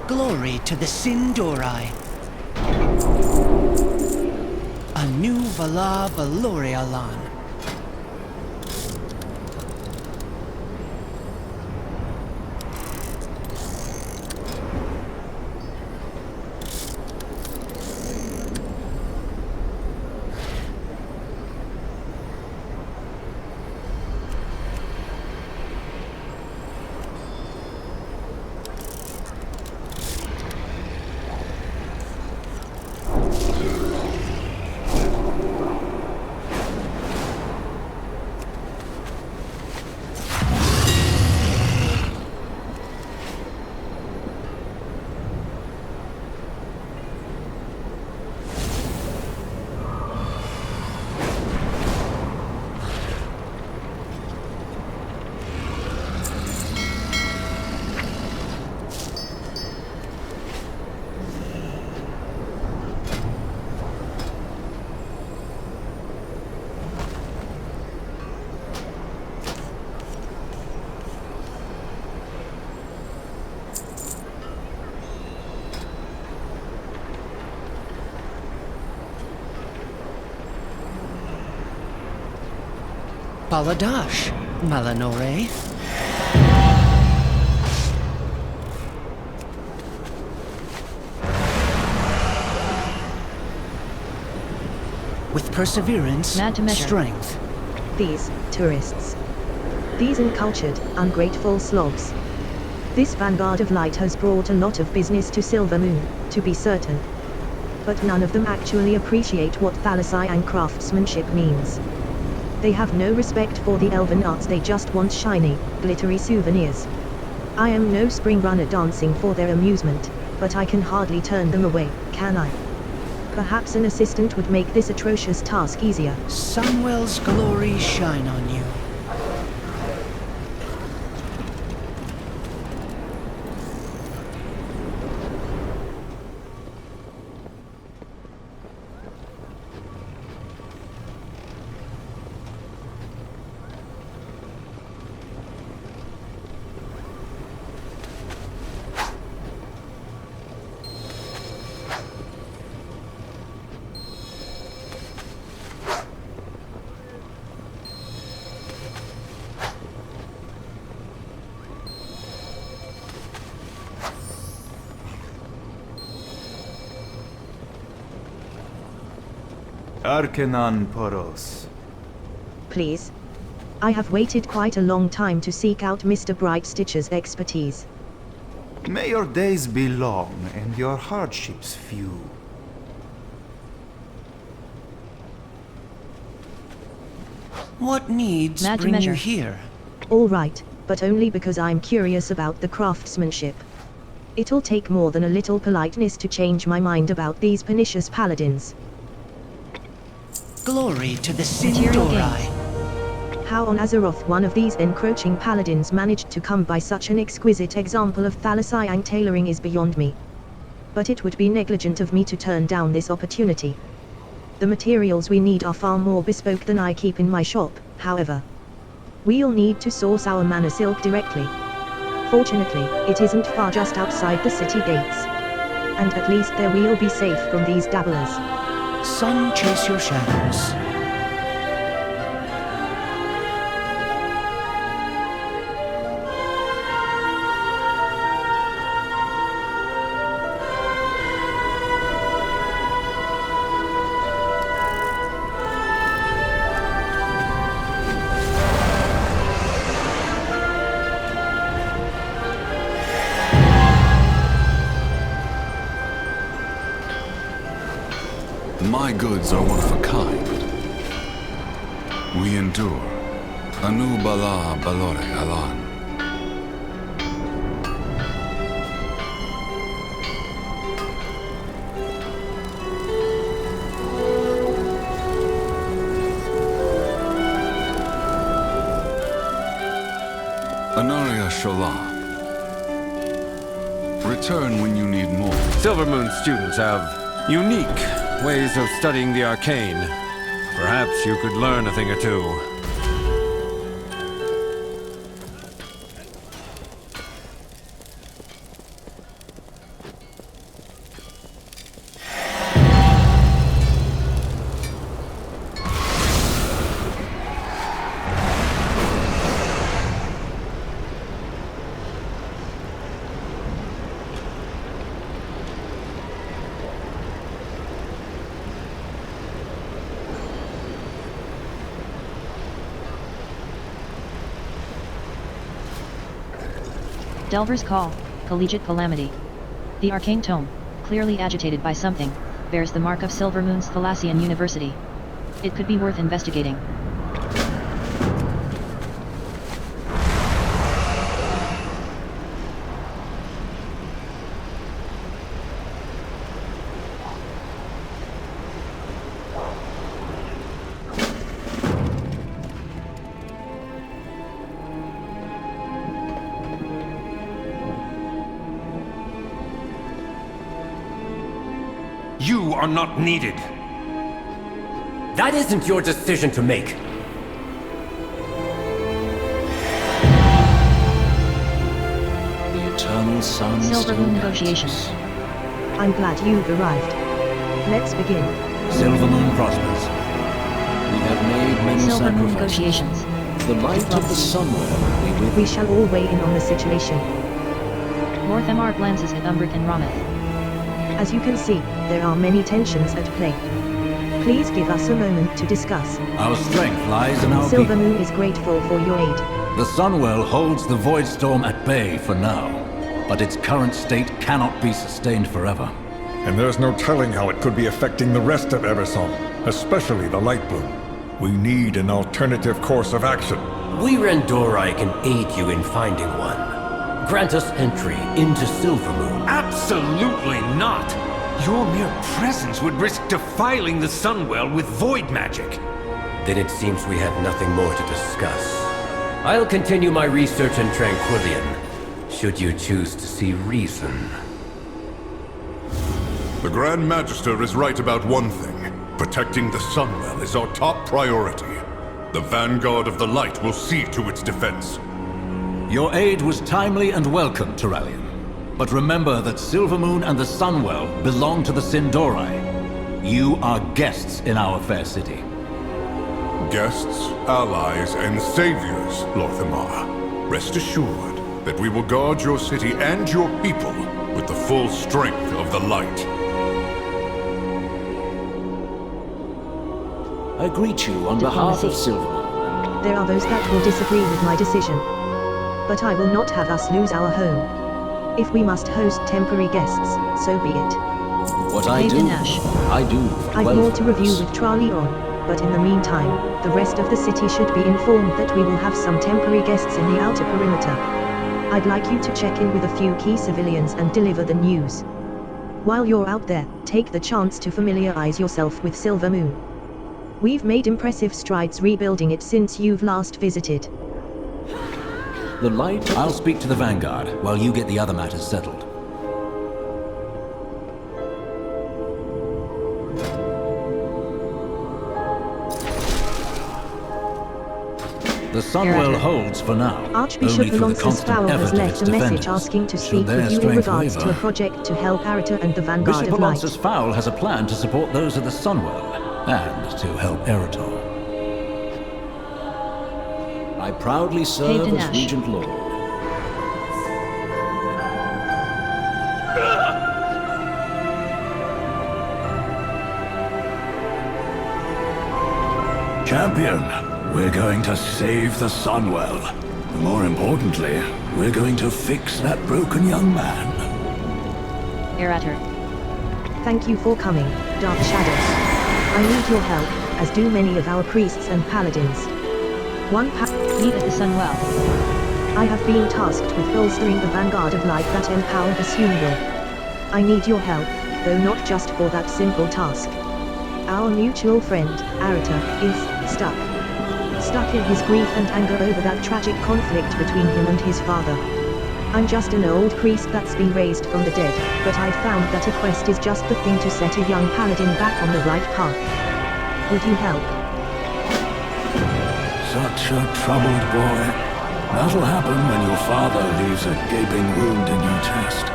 Glory to the Sin'dorei. A new Vala Valorialan. Baladash, Malanore. With perseverance, strength. These tourists. These uncultured, ungrateful slobs. This vanguard of light has brought a lot of business to Silvermoon, to be certain. But none of them actually appreciate what Thalissian craftsmanship means. They have no respect for the elven arts, they just want shiny, glittery souvenirs. I am no spring runner dancing for their amusement, but I can hardly turn them away, can I? Perhaps an assistant would make this atrocious task easier. Sunwell's glory shine on you. Arcanon Poros. Please. I have waited quite a long time to seek out Mr. Brightstitch's expertise. May your days be long and your hardships few. What needs bring you here? All right, but only because I'm curious about the craftsmanship. It'll take more than a little politeness to change my mind about these pernicious paladins. Glory to the Sin'dorei. How on Azeroth one of these encroaching paladins managed to come by such an exquisite example of Thalissian tailoring is beyond me. But it would be negligent of me to turn down this opportunity. The materials we need are far more bespoke than I keep in my shop, however. We'll need to source our mana silk directly. Fortunately, it isn't far just outside the city gates. And at least there we'll be safe from these dabblers. Sun, chase your shadows. My goods are one of a kind. We endure. Anu Bala Balore Alan. Anaria Sholah. Return when you need more. Silvermoon students have unique ways of studying the arcane. Perhaps you could learn a thing or two. Delver's Call, Collegiate Calamity. The arcane tome, clearly agitated by something, bears the mark of Silvermoon's Thalassian University. It could be worth investigating. You are not needed. That isn't your decision to make. The eternal sun Silvermoon negotiations. I'm glad you've arrived. Let's begin. Silvermoon prospers. We have made many Silvermoon sacrifices. negotiations. The light of the Sunwell be with We shall all weigh in on the situation. Morthamar glances at Umbric and Rameth. As you can see, there are many tensions at play. Please give us a moment to discuss. Our strength lies in our people. Silvermoon is grateful for your aid. The Sunwell holds the Voidstorm at bay for now, but its current state cannot be sustained forever. And there's no telling how it could be affecting the rest of Eversong, especially the Lightbloom. We need an alternative course of action. We Randori can aid you in finding one. Grant us entry into Silvermoon. Absolutely not! Your mere presence would risk defiling the Sunwell with void magic. Then it seems we have nothing more to discuss. I'll continue my research in Tranquillion, should you choose to see reason. The Grand Magister is right about one thing. Protecting the Sunwell is our top priority. The Vanguard of the Light will see to its defense. Your aid was timely and welcome, Turallion. But remember that Silvermoon and the Sunwell belong to the Sin'dorei. You are guests in our fair city. Guests, allies, and saviors, Lorthamar. Rest assured that we will guard your city and your people with the full strength of the light. I greet you on behalf of Silvermoon. There are those that will disagree with my decision. But I will not have us lose our home. If we must host temporary guests, so be it. What I do, I do. I've more to review with Tralion, but in the meantime, the rest of the city should be informed that we will have some temporary guests in the outer perimeter. I'd like you to check in with a few key civilians and deliver the news. While you're out there, take the chance to familiarize yourself with Silvermoon. We've made impressive strides rebuilding it since you've last visited. The light... I'll speak to the Vanguard, while you get the other matters settled. The Sunwell holds for now. Archbishop Alonso Fowl has left a message asking to speak with you in regards to a project to help Arita and the Vanguard Bishop of Light. Alonso Fowl has a plan to support those of the Sunwell, and to help Eritol. I proudly serve as Regent Lord. Champion, we're going to save the Sunwell. More importantly, we're going to fix that broken young man. Erater. Thank you for coming, Dark Shadows. I need your help, as do many of our priests and paladins. Meet at the Sunwell. I have been tasked with bolstering the Vanguard of Light that empower the Sunwell. I need your help, though not just for that simple task. Our mutual friend, Arita, is stuck. Stuck in his grief and anger over that tragic conflict between him and his father. I'm just an old priest that's been raised from the dead, but I found that a quest is just the thing to set a young paladin back on the right path. Would you help? Such a troubled boy. That'll happen when your father leaves a gaping wound in your chest.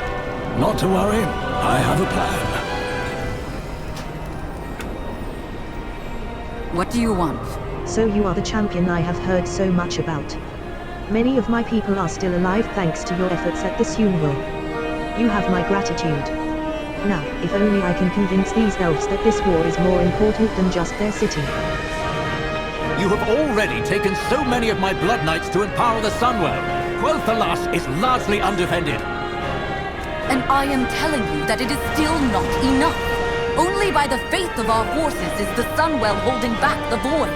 Not to worry, I have a plan. What do you want? So you are the champion I have heard so much about. Many of my people are still alive thanks to your efforts at the Sunwell. You have my gratitude. Now, if only I can convince these elves that this war is more important than just their city. You have already taken so many of my Blood Knights to empower the Sunwell. Quel'Thalas is largely undefended. And I am telling you that it is still not enough. Only by the faith of our forces is the Sunwell holding back the void.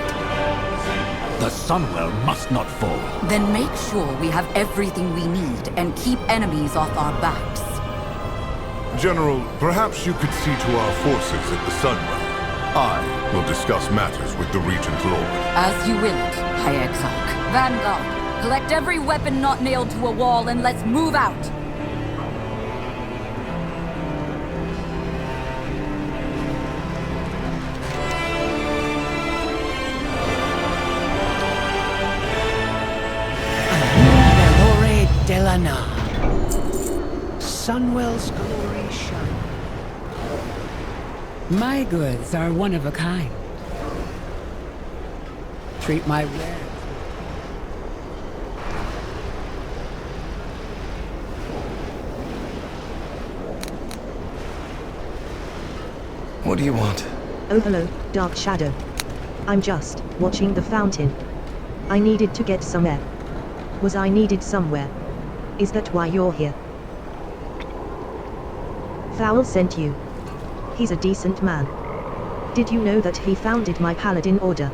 The Sunwell must not fall. Then make sure we have everything we need and keep enemies off our backs. General, perhaps you could see to our forces at the Sunwell. I will discuss matters with the Regent Lord. As you will it, High Exarch. Vanguard, collect every weapon not nailed to a wall and let's move out. Sunwell's glory shine. My goods are one of a kind. Treat my wares. What do you want? Oh hello, Dark Shadow. I'm just watching the fountain. I needed to get some air. Was I needed somewhere? Is that why you're here? Fowl sent you. He's a decent man. Did you know that he founded my paladin order?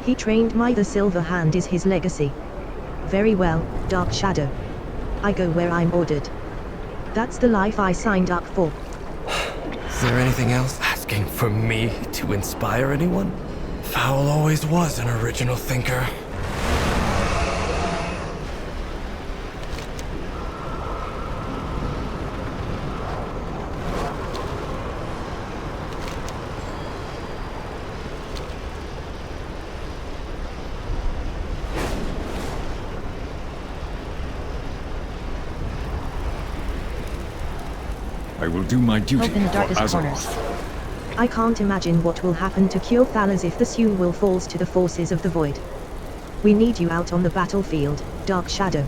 He trained my the Silver Hand is his legacy. Very well, Dark Shadow. I go where I'm ordered. That's the life I signed up for. Is there anything else? Asking for me to inspire anyone? Fowl always was an original thinker. I will do my duty Hope in the darkest for corners. Azeroth. I can't imagine what will happen to Quel'Thalas if the Sunwell falls to the forces of the Void. We need you out on the battlefield, Dark Shadow.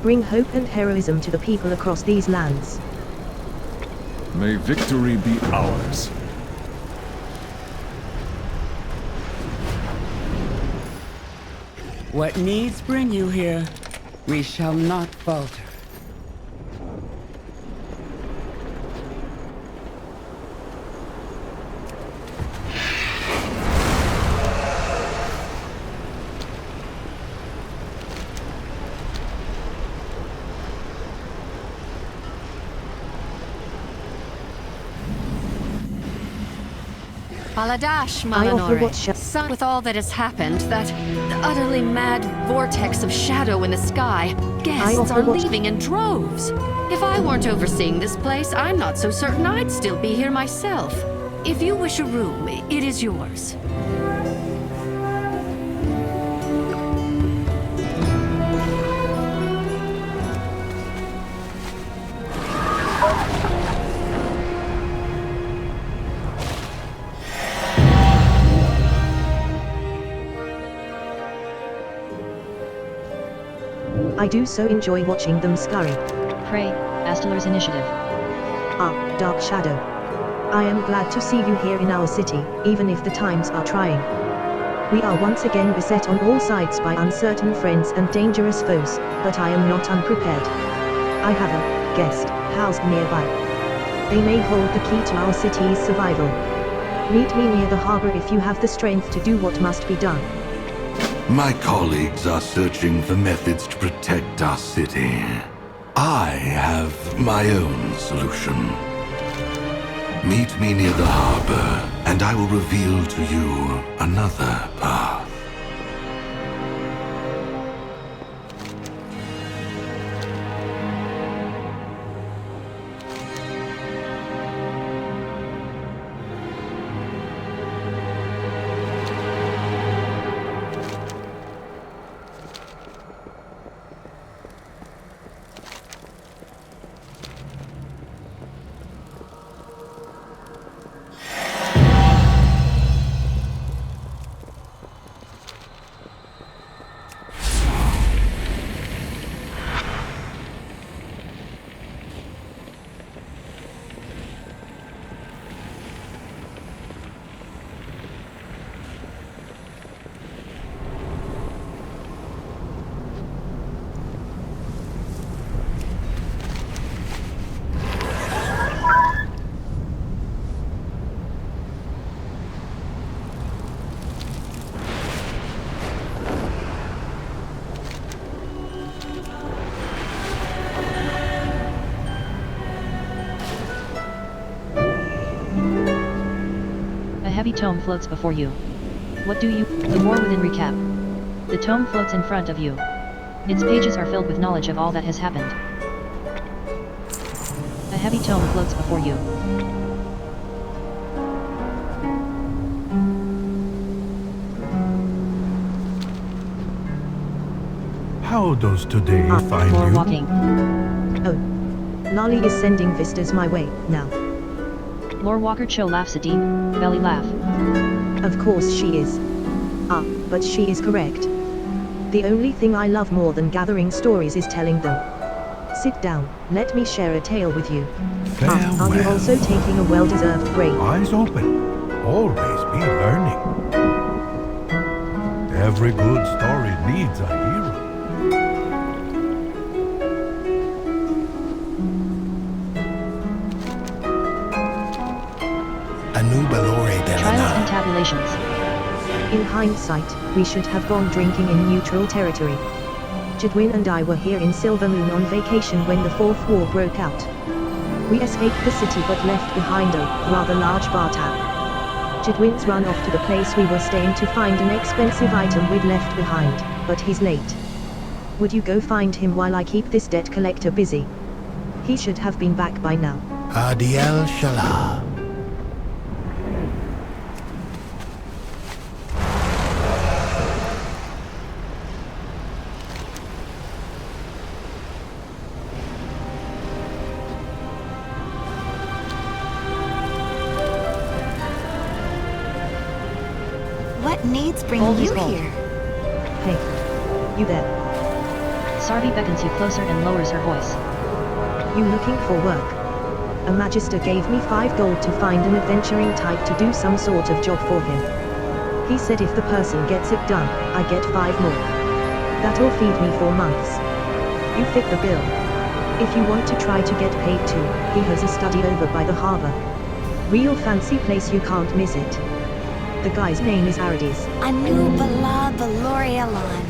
Bring hope and heroism to the people across these lands. May victory be ours. What needs bring you here? We shall not falter. Baladash, I offer what Son, with all that has happened, that utterly mad vortex of shadow in the sky, guests are leaving in droves. If I weren't overseeing this place, I'm not so certain I'd still be here myself. If you wish a room, it is yours. I do so enjoy watching them scurry. Pray, Astalar's initiative. Ah, Dark Shadow. I am glad to see you here in our city, even if the times are trying. We are once again beset on all sides by uncertain friends and dangerous foes, but I am not unprepared. I have a guest housed nearby. They may hold the key to our city's survival. Meet me near the harbor if you have the strength to do what must be done. My colleagues are searching for methods to protect our city. I have my own solution. Meet me near the harbor, and I will reveal to you another path. heavy tome floats before you. What do you... The War Within recap. The tome floats in front of you. Its pages are filled with knowledge of all that has happened. A heavy tome floats before you. How does today find More you? walking. Oh. Lolly is sending vistas my way, now. Lore Walker Cho laughs a deep, belly laugh. Of course she is. Ah, but she is correct. The only thing I love more than gathering stories is telling them. Sit down, let me share a tale with you. Are you also taking a well-deserved break? Eyes open. Always be learning. Every good story needs a hero. Trials and tabulations. In hindsight, we should have gone drinking in neutral territory. Jadwin and I were here in Silvermoon on vacation when the Fourth War broke out. We escaped the city but left behind a rather large bar tab. Jadwin's run off to the place we were staying to find an expensive item we'd left behind, but he's late. Would you go find him while I keep this debt collector busy? He should have been back by now. Adiel Shalah. What needs bring Gold is you gold. here? Hey. You there? Sarvi beckons you closer and lowers her voice. You looking for work? A magister gave me 5 gold to find an adventuring type to do some sort of job for him. He said if the person gets it done, I get 5 more. That'll feed me for months. You fit the bill. If you want to try to get paid too, he has a study over by the harbor. Real fancy place, you can't miss it. The guy's name is Aradis. Anu Bala Balorialan.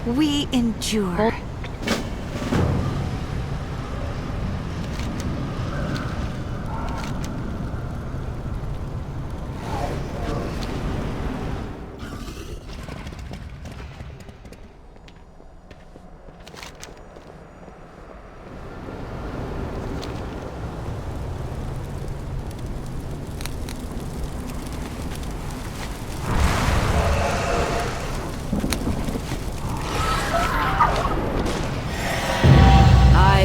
We endure.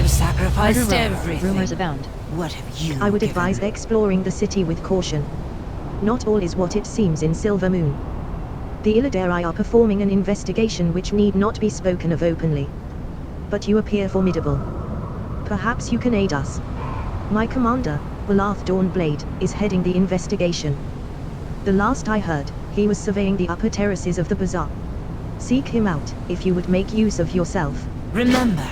Sacrificed everything. Rumors abound. What have you I would advise exploring the city with caution. Not all is what it seems in Silvermoon. The Illidari are performing an investigation which need not be spoken of openly. But you appear formidable. Perhaps you can aid us. My commander, Walath Dawnblade, is heading the investigation. The last I heard, he was surveying the upper terraces of the bazaar. Seek him out, if you would make use of yourself. Remember.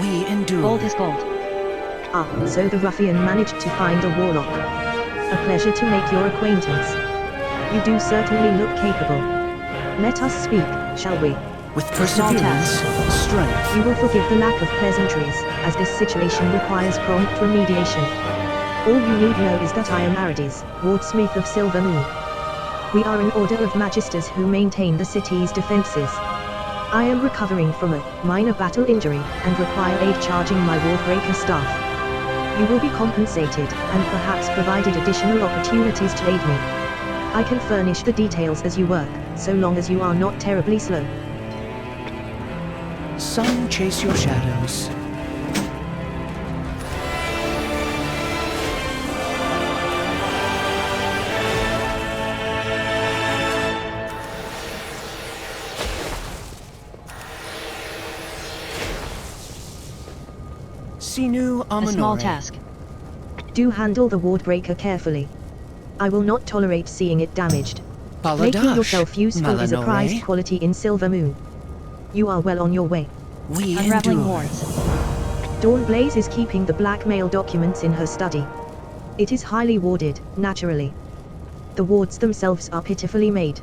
We endure. Gold is gold. Ah, so the ruffian managed to find a warlock. A pleasure to make your acquaintance. You do certainly look capable. Let us speak, shall we? With perseverance, strength. You will forgive the lack of pleasantries, as this situation requires prompt remediation. All you need know is that I am Arides, wardsmith of Silver Moon. We are an order of magisters who maintain the city's defenses. I am recovering from a minor battle injury and require aid charging my Wardbreaker staff. You will be compensated and perhaps provided additional opportunities to aid me. I can furnish the details as you work, so long as you are not terribly slow. Sun, chase your shadows. Sinu Amanore. A small task. Do handle the Wardbreaker carefully. I will not tolerate seeing it damaged. Baladash, Making yourself useful is a Malanore. prized quality in Silver Moon. You are well on your way. We Unraveling endure. wards. Dawnblaze is keeping the blackmail documents in her study. It is highly warded, naturally. The wards themselves are pitifully made.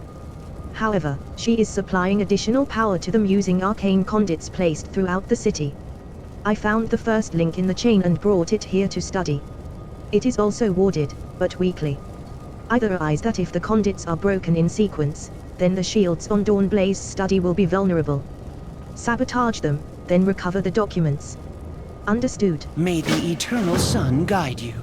However, she is supplying additional power to them using arcane conduits placed throughout the city. I found the first link in the chain and brought it here to study. It is also warded, but weakly. I theorize that if the conduits are broken in sequence, then the shields on Dawnblaze's study will be vulnerable. Sabotage them, then recover the documents. Understood. May the eternal sun guide you.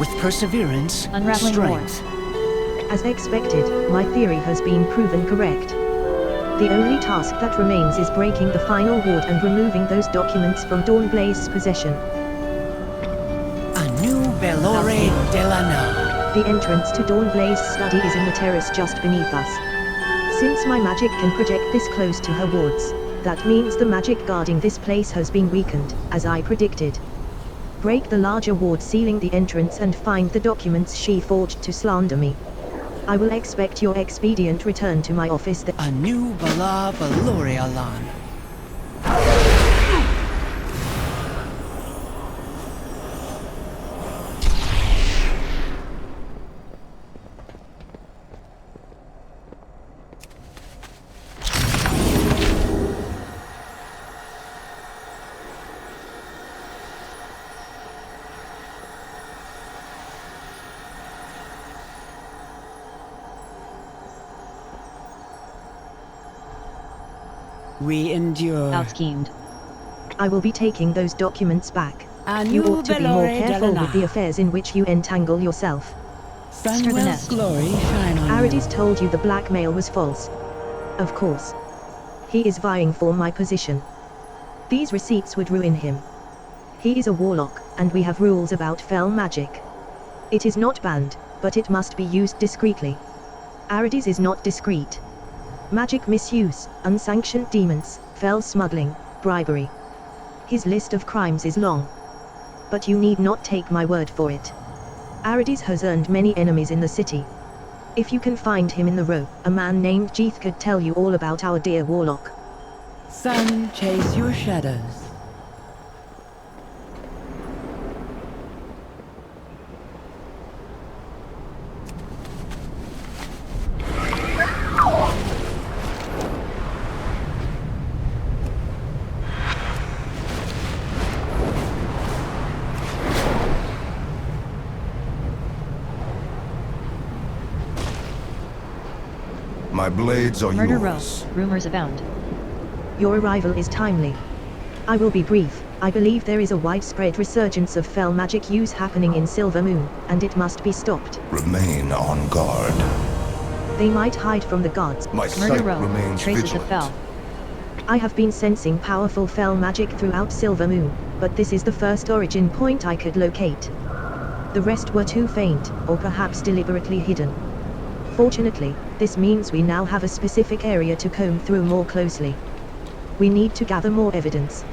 With perseverance, Unraveling strength. As expected, my theory has been proven correct. The only task that remains is breaking the final ward and removing those documents from Dawnblaze's possession. A new Belore Delano. The entrance to Dawnblaze's study is in the terrace just beneath us. Since my magic can project this close to her wards, that means the magic guarding this place has been weakened, as I predicted. break the larger ward sealing the entrance and find the documents she forged to slander me. I will expect your expedient return to my office. A new Bala Balorialan. We endure. Outschemed. I will be taking those documents back. A You new ought to be more Belore careful Delana. with the affairs in which you entangle yourself. Sunwell's glory shine on Aridis you. told you the blackmail was false. Of course. He is vying for my position. These receipts would ruin him. He is a warlock, and we have rules about fell magic. It is not banned, but it must be used discreetly. Aridis is not discreet. Magic misuse, unsanctioned demons, fell smuggling, bribery. His list of crimes is long. But you need not take my word for it. Aridis has earned many enemies in the city. If you can find him in the row, a man named Jeeth could tell you all about our dear warlock. Sun, chase your shadows. My blades are Murder yours. Row. Rumors abound. Your arrival is timely. I will be brief. I believe there is a widespread resurgence of fell magic use happening in Silvermoon, and it must be stopped. Remain on guard. They might hide from the gods. My Murder sight Row. remains Traces vigilant. of fell. I have been sensing powerful fell magic throughout Silvermoon, but this is the first origin point I could locate. The rest were too faint, or perhaps deliberately hidden. Fortunately, this means we now have a specific area to comb through more closely. We need to gather more evidence.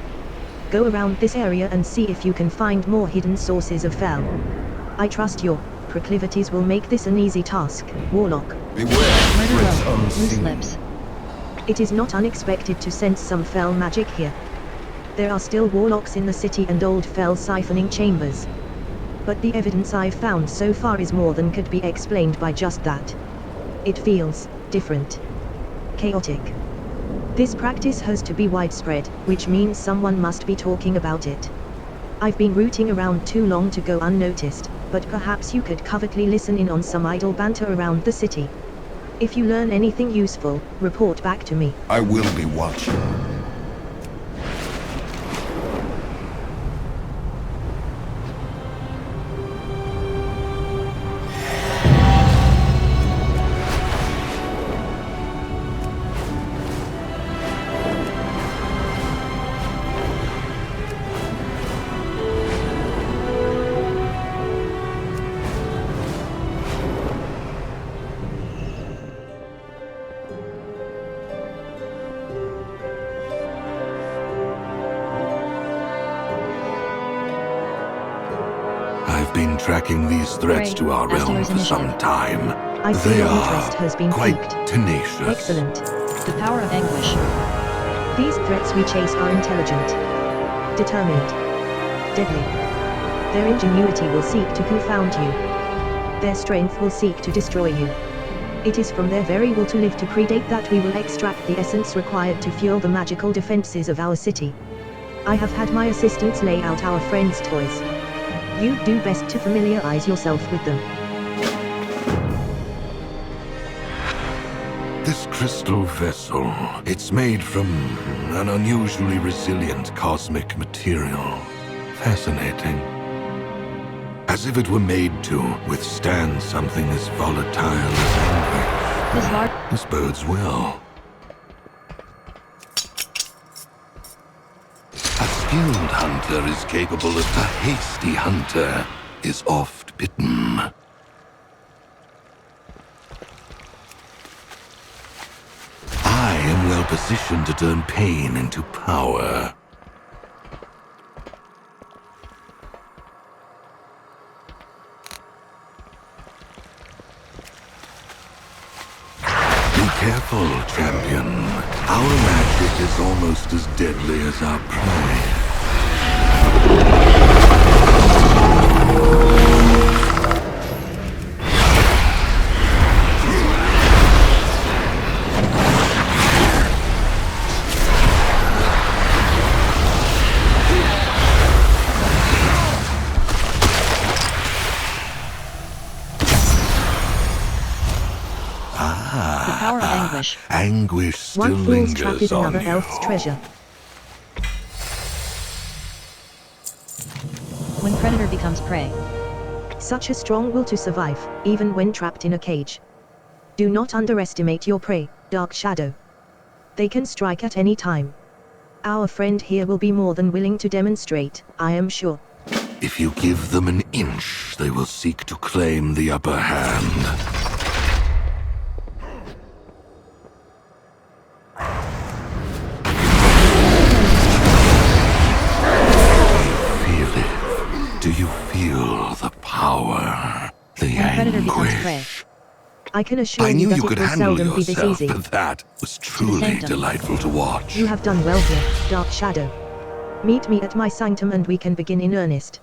Go around this area and see if you can find more hidden sources of fell. I trust your proclivities will make this an easy task, Warlock. Beware, Murder threats Row. Loose unseen. lips. It is not unexpected to sense some fell magic here. There are still warlocks in the city and old fell siphoning chambers. But the evidence I've found so far is more than could be explained by just that. It feels different. Chaotic. This practice has to be widespread, which means someone must be talking about it. I've been rooting around too long to go unnoticed, but perhaps you could covertly listen in on some idle banter around the city. If you learn anything useful, report back to me. I will be watching. I've been tracking these threats to our realm for some time. I see They your are interest has been quite piqued. tenacious. Excellent. The power of anguish. These threats we chase are intelligent, determined, deadly. Their ingenuity will seek to confound you. Their strength will seek to destroy you. It is from their very will to live to predate that we will extract the essence required to fuel the magical defenses of our city. I have had my assistants lay out our friends' toys. You do best to familiarize yourself with them. This crystal vessel, it's made from an unusually resilient cosmic material. Fascinating. As if it were made to withstand something as volatile as anguish. This bodes well. A skilled hunter is capable of a hasty hunter is oft bitten. I am well positioned to turn pain into power. Careful, champion. Our magic is almost as deadly as our prey. The power of anguish. Anguish still One fool's trap lingers is on another you. elf's treasure. When predator becomes prey. Such a strong will to survive, even when trapped in a cage. Do not underestimate your prey, Dark Shadow. They can strike at any time. Our friend here will be more than willing to demonstrate, I am sure. If you give them an inch, they will seek to claim the upper hand. Do you feel the power? The anguish? I can assure I knew you you that could it will handle seldom be this yourself, easy. but that was truly delightful to watch. You have done well here, Dark Shadow. Meet me at my sanctum and we can begin in earnest.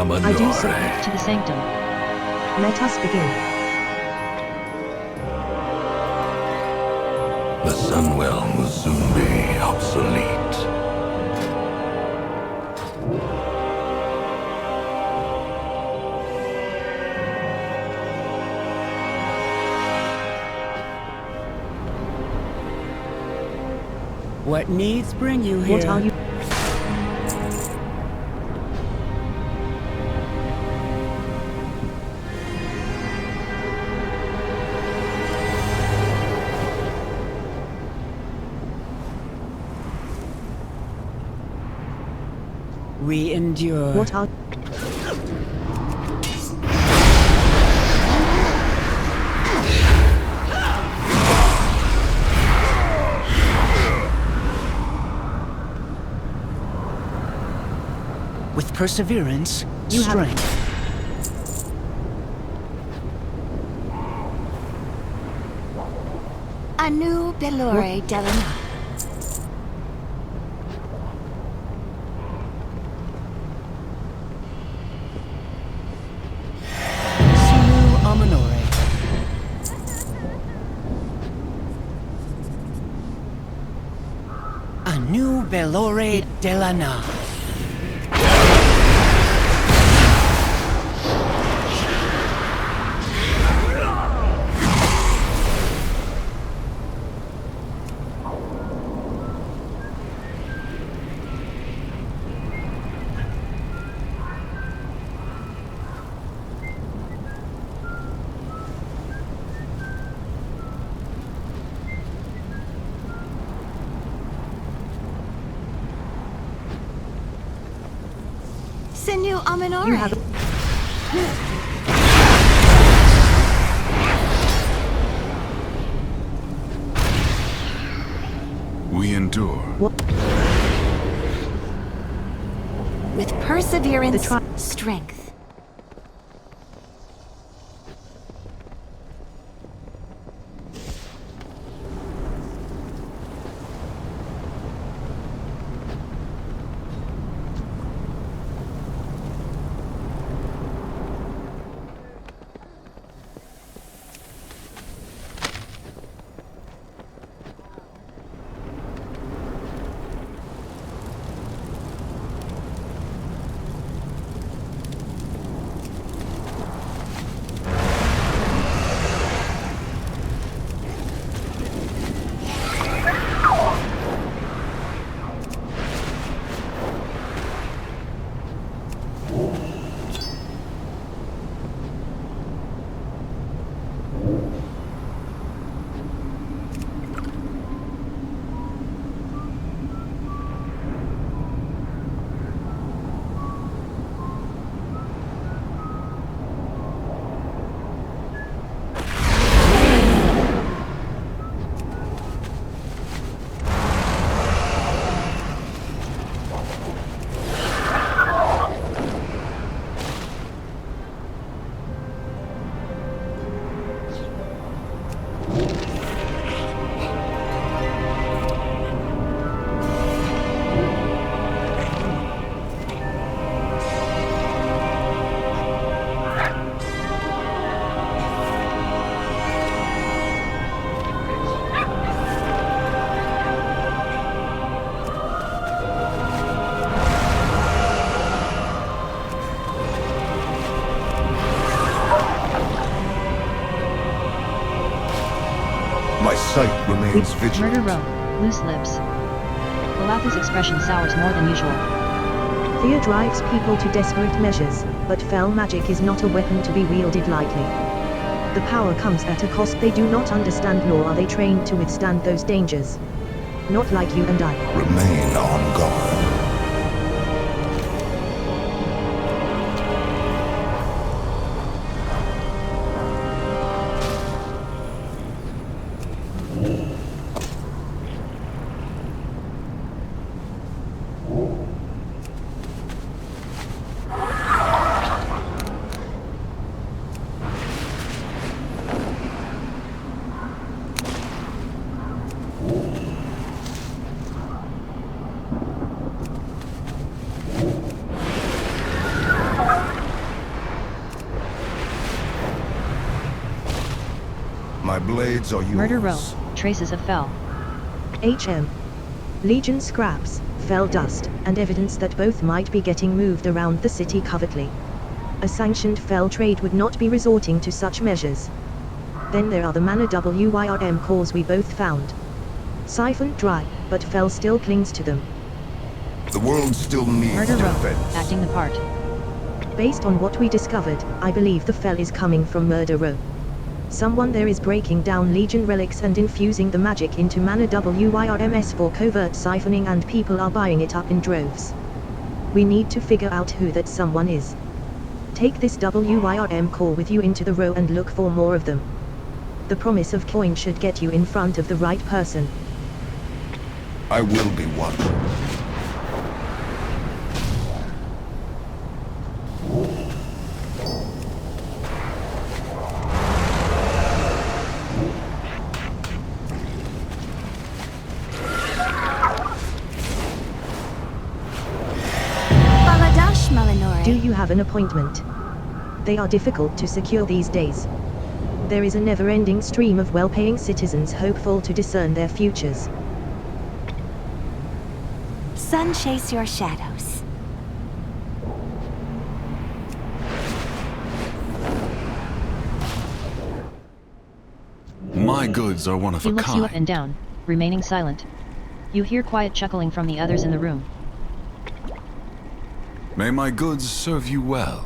I do so. To the sanctum. Let us begin. The Sunwell will soon be obsolete. What needs bring you here? What are you? We endure. What are... With perseverance, You strength. Anu Belore Delana. Anu Belore Delana. Sinu Aminore. You have... endure. With perseverance, strength. My sight remains vigilant. Murder Row. Loose lips. Quel'Thalas' expression sours more than usual. Fear drives people to desperate measures, but fell magic is not a weapon to be wielded lightly. The power comes at a cost they do not understand, nor are they trained to withstand those dangers. Not like you and I. Remain on guard. My blades are yours. Murder Row. Traces of Fel. HM. Legion scraps, fell dust, and evidence that both might be getting moved around the city covertly. A sanctioned fell trade would not be resorting to such measures. Then there are the mana WYRM cores we both found. Siphoned dry, but fell still clings to them. The world still needs Murder Row. defense. Acting the part. Based on what we discovered, I believe the fell is coming from Murder Row. Someone there is breaking down Legion relics and infusing the magic into mana WYRMS for covert siphoning, and people are buying it up in droves. We need to figure out who that someone is. Take this WYRM core with you into the row and look for more of them. The promise of coin should get you in front of the right person. I will be one. Do you have an appointment? They are difficult to secure these days. There is a never-ending stream of well-paying citizens hopeful to discern their futures. Sun chase your shadows. My goods are one of He a looks you up kind. and down, remaining silent. You hear quiet chuckling from the others in the room. May my goods serve you well.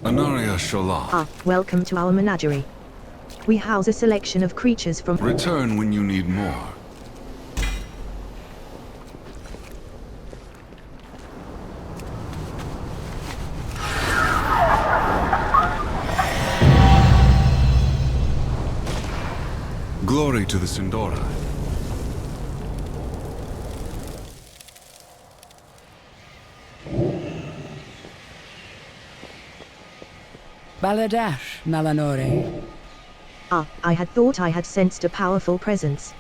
Anaria Shola. Welcome to our menagerie. We house a selection of creatures from... Return when you need more. Glory to the Sindora. Baladash, Malanore. Ah, I had thought I had sensed a powerful presence.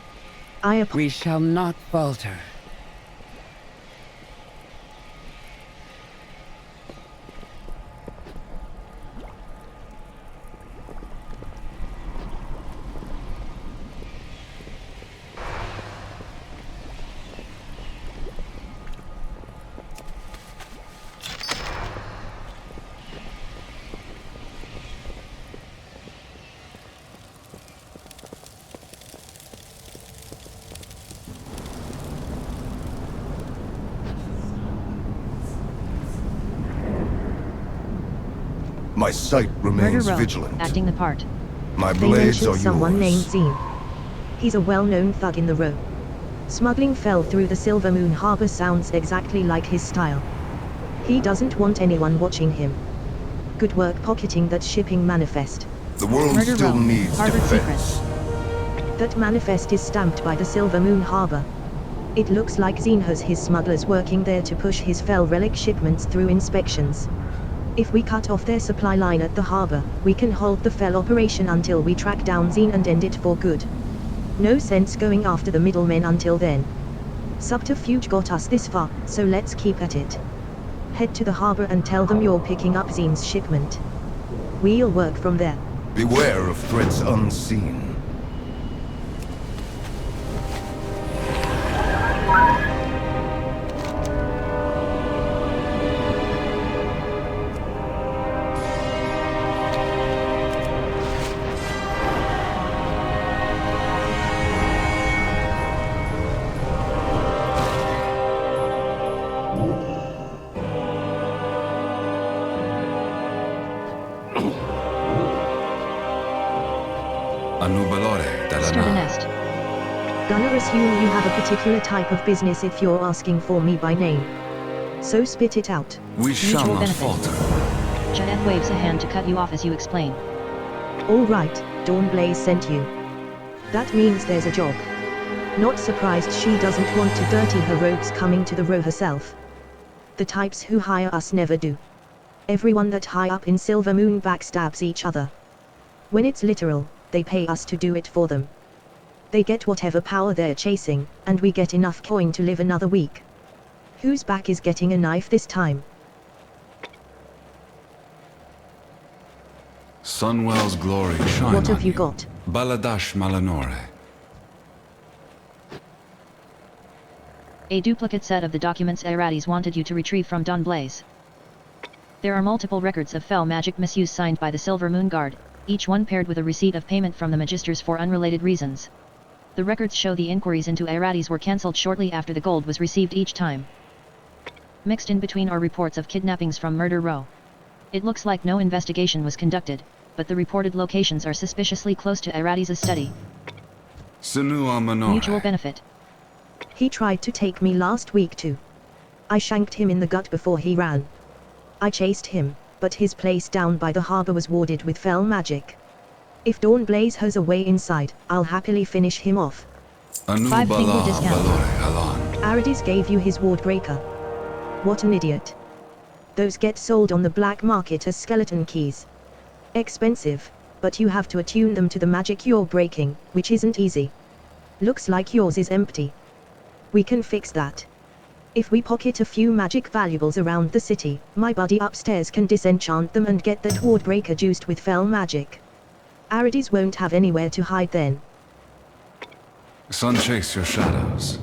We shall not falter. My sight remains Murder Row, vigilant. acting the part. My They blades are mentioned someone named yours. Zine. He's a well-known thug in the row. Smuggling fell through the Silver Moon Harbor sounds exactly like his style. He doesn't want anyone watching him. Good work pocketing that shipping manifest. The world Murder still Row, needs Harvard defense. That manifest is stamped by the Silver Moon Harbor. It looks like Zine has his smugglers working there to push his fell relic shipments through inspections. If we cut off their supply line at the harbor, we can halt the fell operation until we track down Zine and end it for good. No sense going after the middlemen until then. Subterfuge got us this far, so let's keep at it. Head to the harbor and tell them you're picking up Zine's shipment. We'll work from there. Beware of threats unseen. Stir the nest. Gonna assume you have a particular type of business if you're asking for me by name. So spit it out. We shall Mutual not benefit. falter. Xal'atath waves a hand to cut you off as you explain. Alright, Dawnblaze sent you. That means there's a job. Not surprised she doesn't want to dirty her robes coming to the row herself. The types who hire us never do. Everyone that high up in Silver Moon backstabs each other. When it's literal, they pay us to do it for them. They get whatever power they're chasing, and we get enough coin to live another week. Whose back is getting a knife this time? Sunwell's glory shine What have on you got? Baladash Malanore. A duplicate set of the documents Eratis wanted you to retrieve from Dawnblaze. There are multiple records of fell magic misuse signed by the Silver Moon Guard, each one paired with a receipt of payment from the Magisters for unrelated reasons. The records show the inquiries into Eratis were cancelled shortly after the gold was received each time. Mixed in between are reports of kidnappings from Murder Row. It looks like no investigation was conducted, but the reported locations are suspiciously close to Eratis' study. Mutual benefit. He tried to take me last week too. I shanked him in the gut before he ran. I chased him, but his place down by the harbor was warded with fell magic. If Dawnblaze has a way inside, I'll happily finish him off. 5-finger discount. Aradis gave you his ward breaker. What an idiot. Those get sold on the black market as skeleton keys. Expensive, but you have to attune them to the magic you're breaking, which isn't easy. Looks like yours is empty. We can fix that. If we pocket a few magic valuables around the city, my buddy upstairs can disenchant them and get that ward breaker juiced with fell magic. Aradis won't have anywhere to hide then. Sun chase your shadows.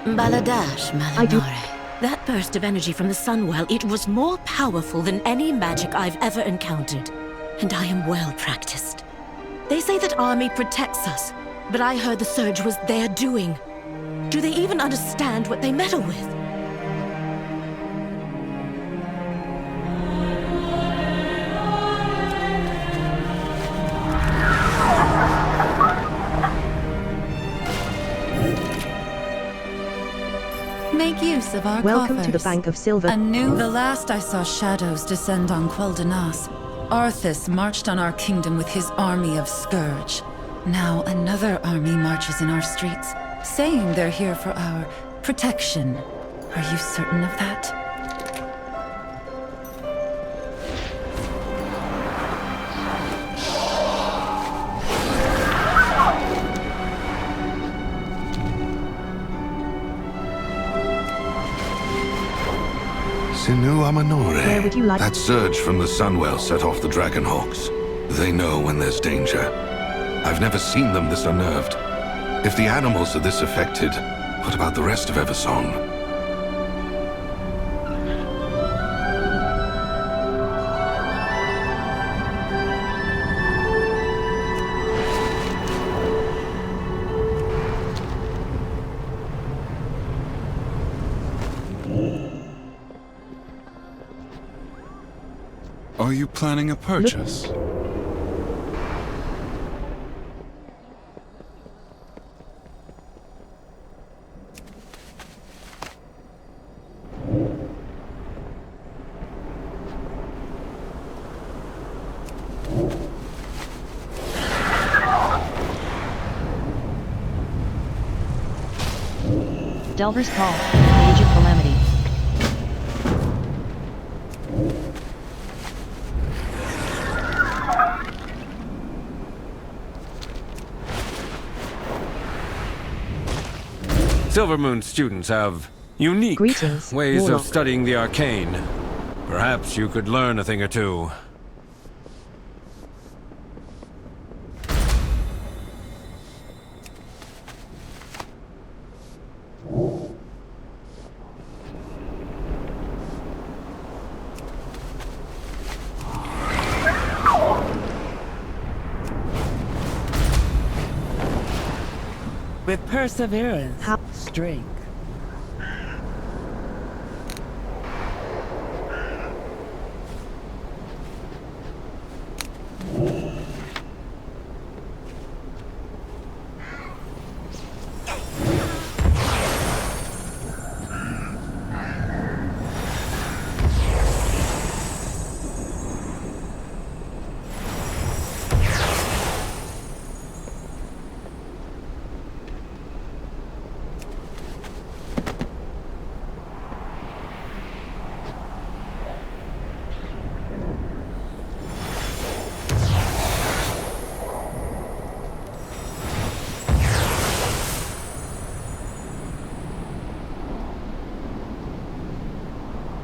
Baladash, Malanore. That burst of energy from the Sunwell, it was more powerful than any magic I've ever encountered. And I am well practiced. They say that army protects us, but I heard the surge was their doing. Do they even understand what they meddle with? Make use of our Welcome coffers. to the Bank of Silver. The last I saw shadows descend on Quel'Thalas, Arthas marched on our kingdom with his army of Scourge. Now another army marches in our streets, saying they're here for our protection. Are you certain of that? Amanore. Would you like That surge from the Sunwell set off the Dragonhawks. They know when there's danger. I've never seen them this unnerved. If the animals are this affected, what about the rest of Eversong? Are you planning a purchase? Delver's Call, Age of Calamity. Silvermoon students have unique ways Warlock. of studying the arcane. Perhaps you could learn a thing or two. With perseverance, strength.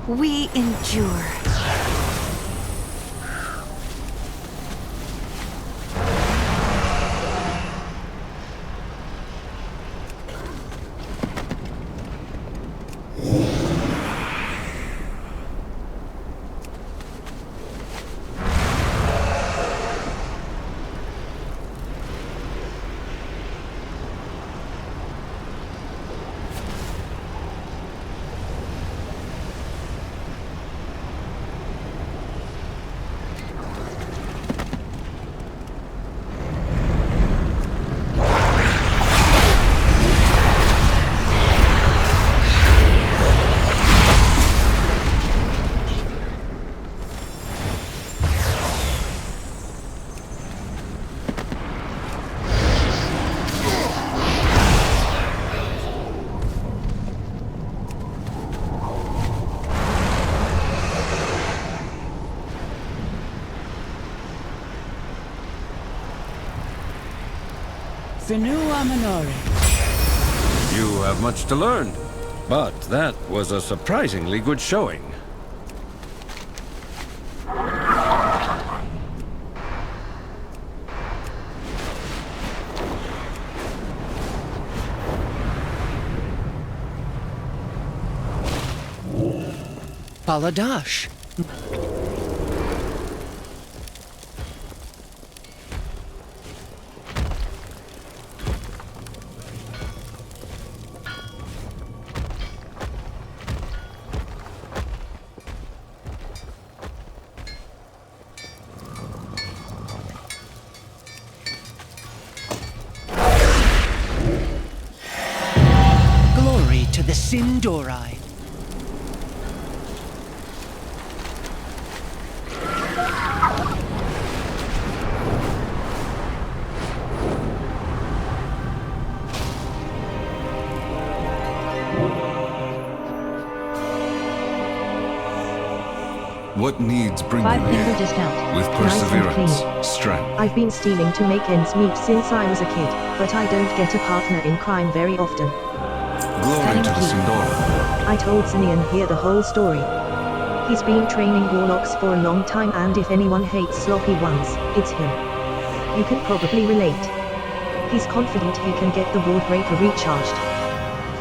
We endure. You have much to learn, but that was a surprisingly good showing. Baladash. Sindori. What needs bring you 5-finger here? discount. With Nice and perseverance, clean. strength. I've been stealing to make ends meet since I was a kid, but I don't get a partner in crime very often. Glory to the Sindora. I told Xanian here the whole story. He's been training warlocks for a long time, and if anyone hates sloppy ones, it's him. You can probably relate. He's confident he can get the Wardbreaker recharged.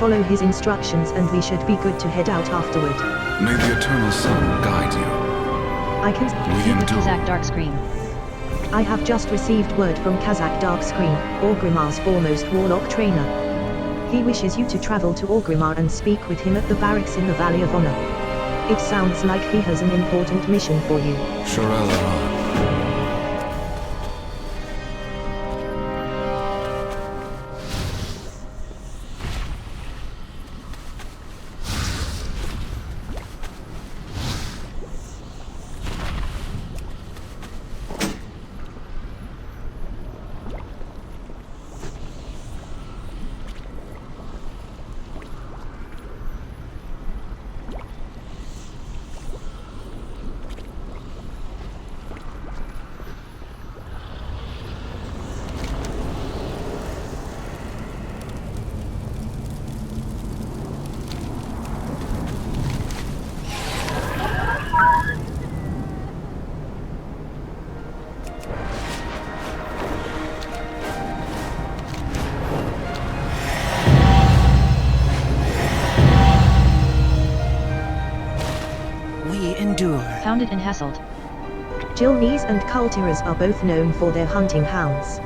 Follow his instructions and we should be good to head out afterward. May the Eternal Sun guide you. I can We endure. Kazakh Darkscream. I have just received word from Kazakh Darkscream, Orgrimmar's foremost warlock trainer. He wishes you to travel to Orgrimmar and speak with him at the barracks in the Valley of Honor. It sounds like he has an important mission for you. Xal'atath. Hounded and hassled. Gilneas and Quel'Thalas are both known for their hunting hounds.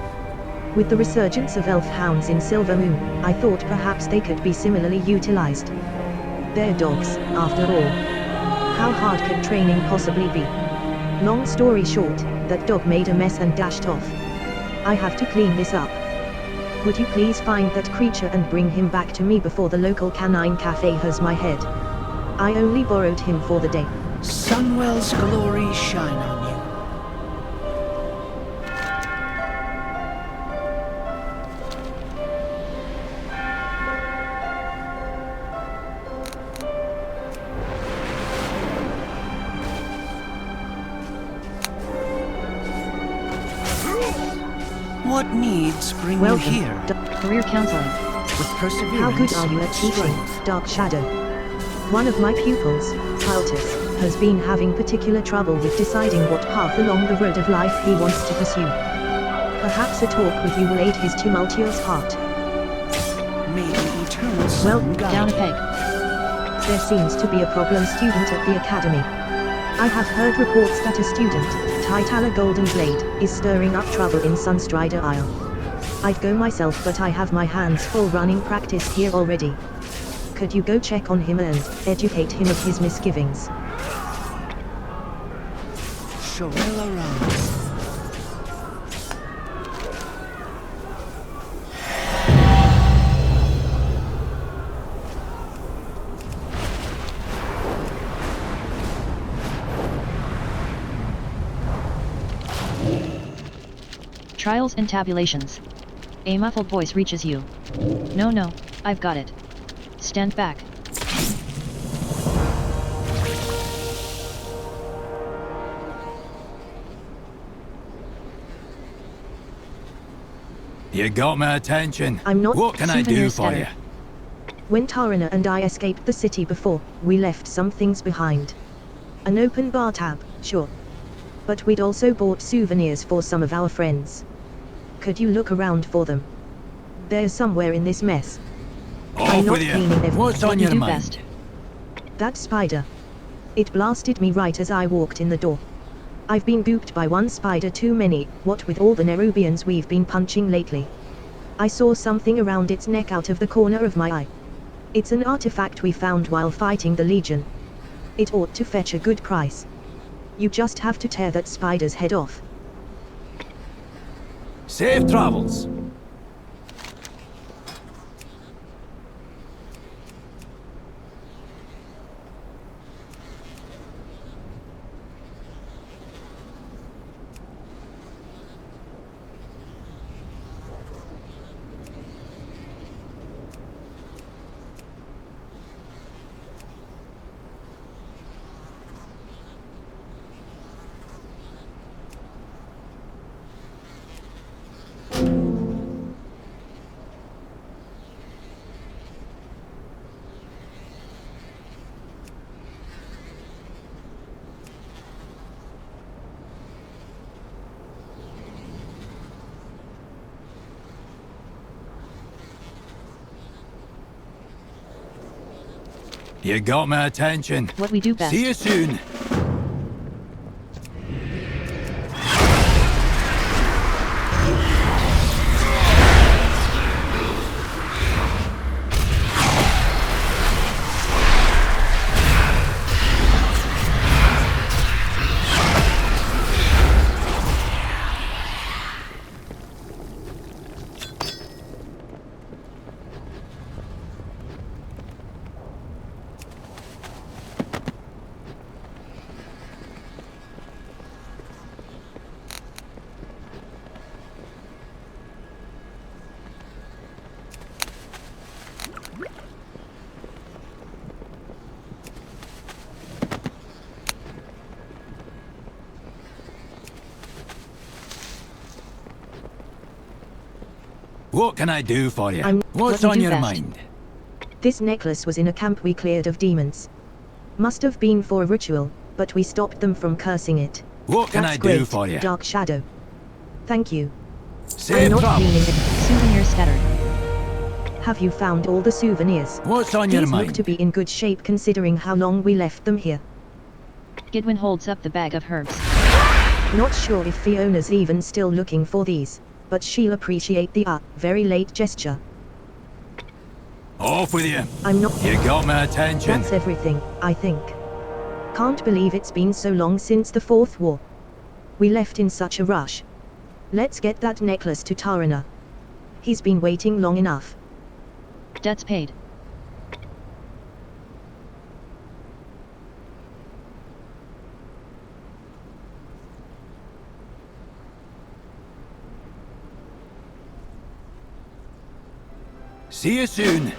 With the resurgence of elf hounds in Silvermoon, I thought perhaps they could be similarly utilized. They're dogs, after all. How hard could training possibly be? Long story short, that dog made a mess and dashed off. I have to clean this up. Would you please find that creature and bring him back to me before the local canine cafe has my head? I only borrowed him for the day. Sunwell's glory shine on you. What needs bring you here? Career counseling. With perseverance. How good are you at teaching, strength. Dark Shadow? One of my pupils, Quel'Thalas, has been having particular trouble with deciding what path along the road of life he wants to pursue. Perhaps a talk with you will aid his tumultuous heart. May the eternal sun guide down a you. peg. There seems to be a problem student at the academy. I have heard reports that a student, Tytala Goldenblade, is stirring up trouble in Sunstrider Isle. I'd go myself, but I have my hands full running practice here already. Could you go check on him and educate him of his misgivings? Shorella around. Trials and tabulations. A muffled voice reaches you. No, I've got it. Stand back. You got my attention. I'm not. What can I do Souvenir for you? scanner. When Haranir and I escaped the city before, we left some things behind. An open bar tab, sure. But we'd also bought souvenirs for some of our friends. Could you look around for them? They're somewhere in this mess. I'm Off not with you. cleaning everything. What's on your do mind? best. That spider. It blasted me right as I walked in the door. I've been gooped by one spider too many, what with all the Nerubians we've been punching lately. I saw something around its neck out of the corner of my eye. It's an artifact we found while fighting the Legion. It ought to fetch a good price. You just have to tear that spider's head off. Safe travels. You got my attention. What we do best. See you soon. What can I do for you? What's what on you your best. mind? This necklace was in a camp we cleared of demons. Must have been for a ritual, but we stopped them from cursing it. What can That's I great, do for you? Dark Shadow. Thank you. Safe I'm not travels. meaning it. Souvenirs scattered. Have you found all the souvenirs? What's on your These mind? look to be in good shape considering how long we left them here. Gidwin holds up the bag of herbs. Not sure if Fiona's even still looking for these, but she'll appreciate the very late gesture. Off with you. I'm not. You got my attention. That's everything, I think. Can't believe it's been so long since the Fourth War. We left in such a rush. Let's get that necklace to Haranir. He's been waiting long enough. Debts paid. See you soon.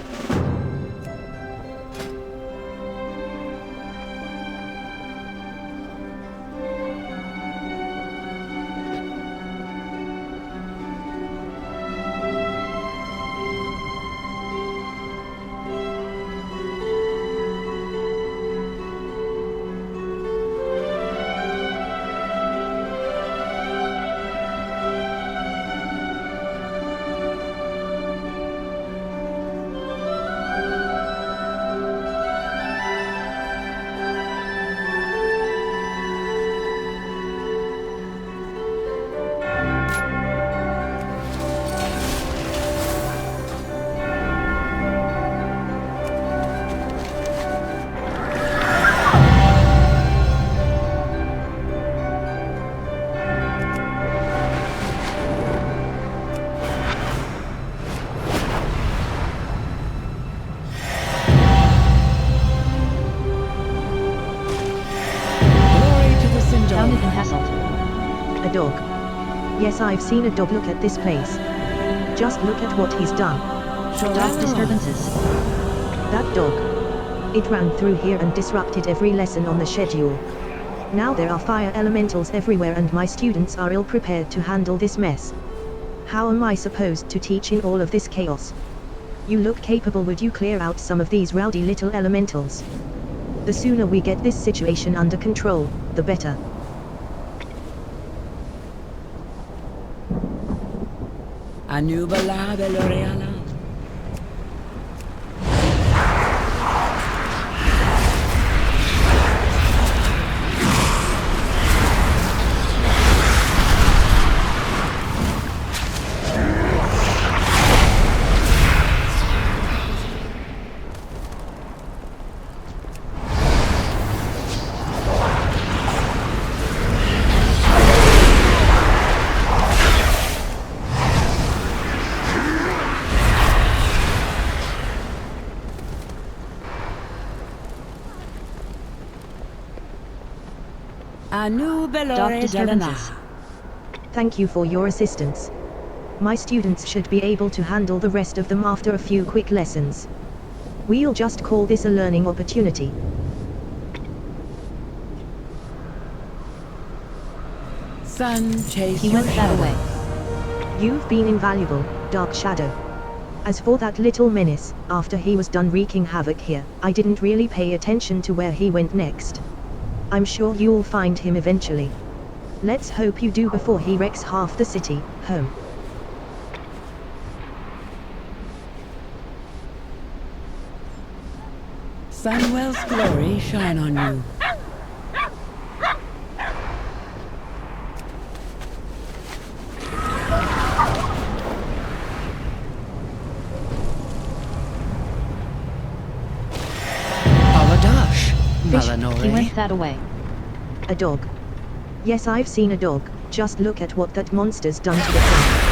Founded and hassled. A dog. Yes, I've seen a dog. Look at this place. Just look at what he's done. Dog disturbances. That dog. It ran through here and disrupted every lesson on the schedule. Now there are fire elementals everywhere and my students are ill-prepared to handle this mess. How am I supposed to teach in all of this chaos? You look capable. Would you clear out some of these rowdy little elementals? The sooner we get this situation under control, the better. Anubala Beloreala. Dog disturbances. Thank you for your assistance. My students should be able to handle the rest of them after a few quick lessons. We'll just call this a learning opportunity. Sun chase. He went that way. You've been invaluable, Dark Shadow. As for that little menace, after he was done wreaking havoc here, I didn't really pay attention to where he went next. I'm sure you'll find him eventually. Let's hope you do before he wrecks half the city, home. Sunwell's glory shine on you. He went that away. A dog. Yes, I've seen a dog. Just look at what that monster's done to the plant.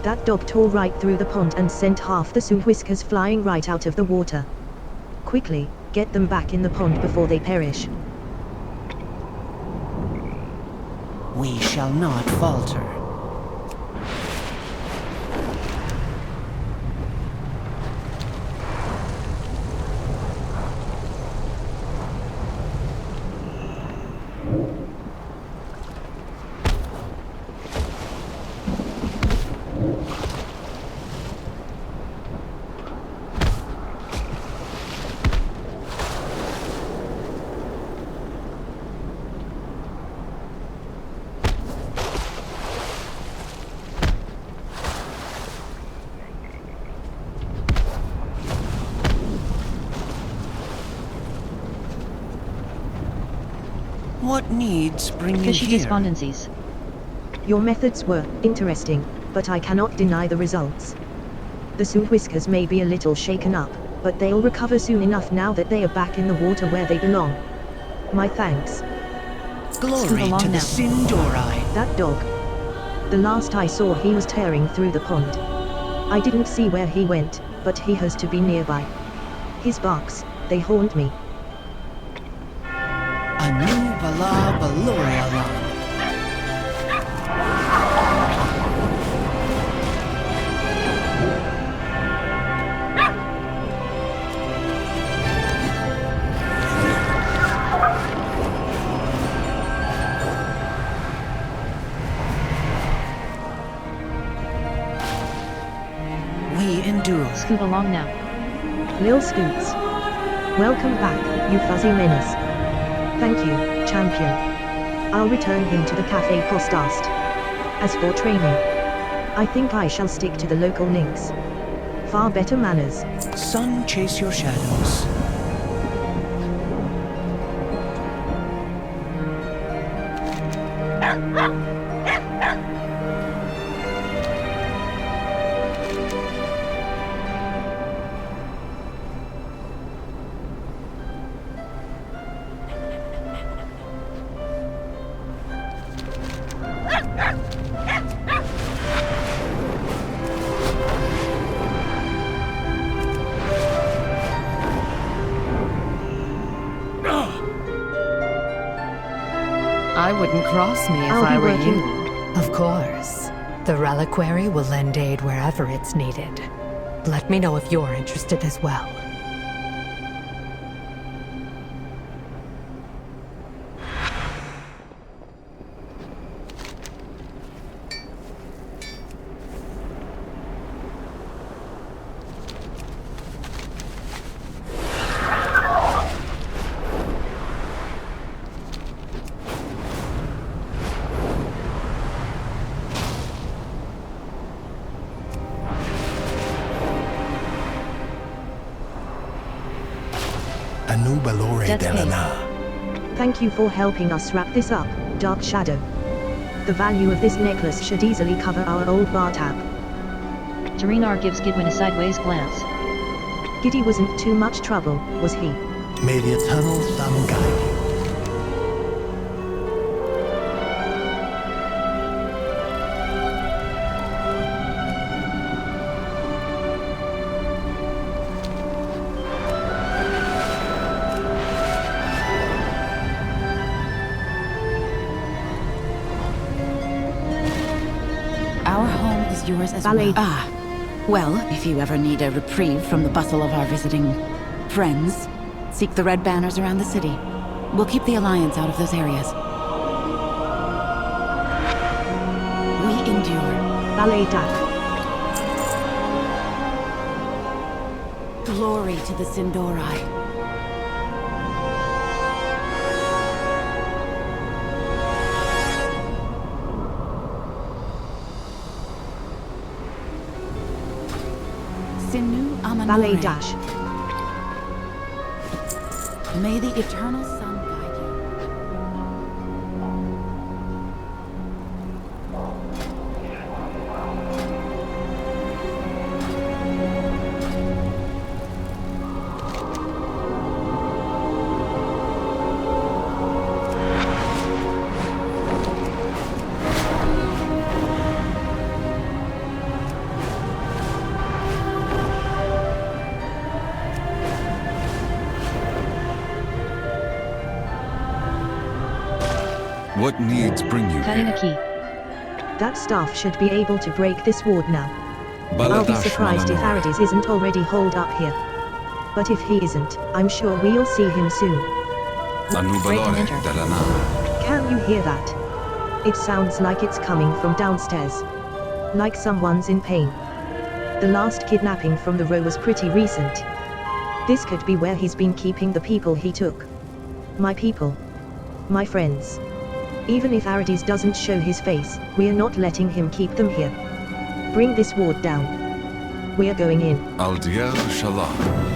That dog tore right through the pond and sent half the whiskers flying right out of the water. Quickly, get them back in the pond before they perish. We shall not falter. What needs bring you Fishy here? despondencies. Your methods were interesting, but I cannot deny the results. The whiskers may be a little shaken up, but they'll recover soon enough now that they are back in the water where they belong. My thanks. Glory to the Sin'dorei. That dog. The last I saw he was tearing through the pond. I didn't see where he went, but he has to be nearby. His barks, they haunt me. Anu Bala Balorialan. We endure. Scoot along now. Lil Scoots. Welcome back, you fuzzy menace. Thank you, champion. I'll return him to the Café Postast. As for training, I think I shall stick to the local links. Far better manners. Sun, chase your shadows. I wouldn't cross me if I were you. Of course. The reliquary will lend aid wherever it's needed. Let me know if you're interested as well. Thank you for helping us wrap this up, Dark Shadow. The value of this necklace should easily cover our old bar tab. Haranir gives Gidwin a sideways glance. Giddy wasn't too much trouble, was he? May the eternal sun guide you. Yours as well. Ah, well, if you ever need a reprieve from the bustle of our visiting friends, seek the red banners around the city. We'll keep the Alliance out of those areas. We endure. Ballet Dak. Glory to the Sin'dorei. Lamanore. Dash. May the eternal sun guide you. What needs bring you Cutting here? a key. That staff should be able to break this ward now. I'll be Baladash surprised if Malanore. Aradis isn't already holed up here. But if he isn't, I'm sure we'll see him soon. Anubalore Delana. Can you hear that? It sounds like it's coming from downstairs. Like someone's in pain. The last kidnapping from the row was pretty recent. This could be where he's been keeping the people he took. My people. My friends. Even if Aradis doesn't show his face, we're not letting him keep them here. Bring this ward down. We're going in. Aldiel Shalom.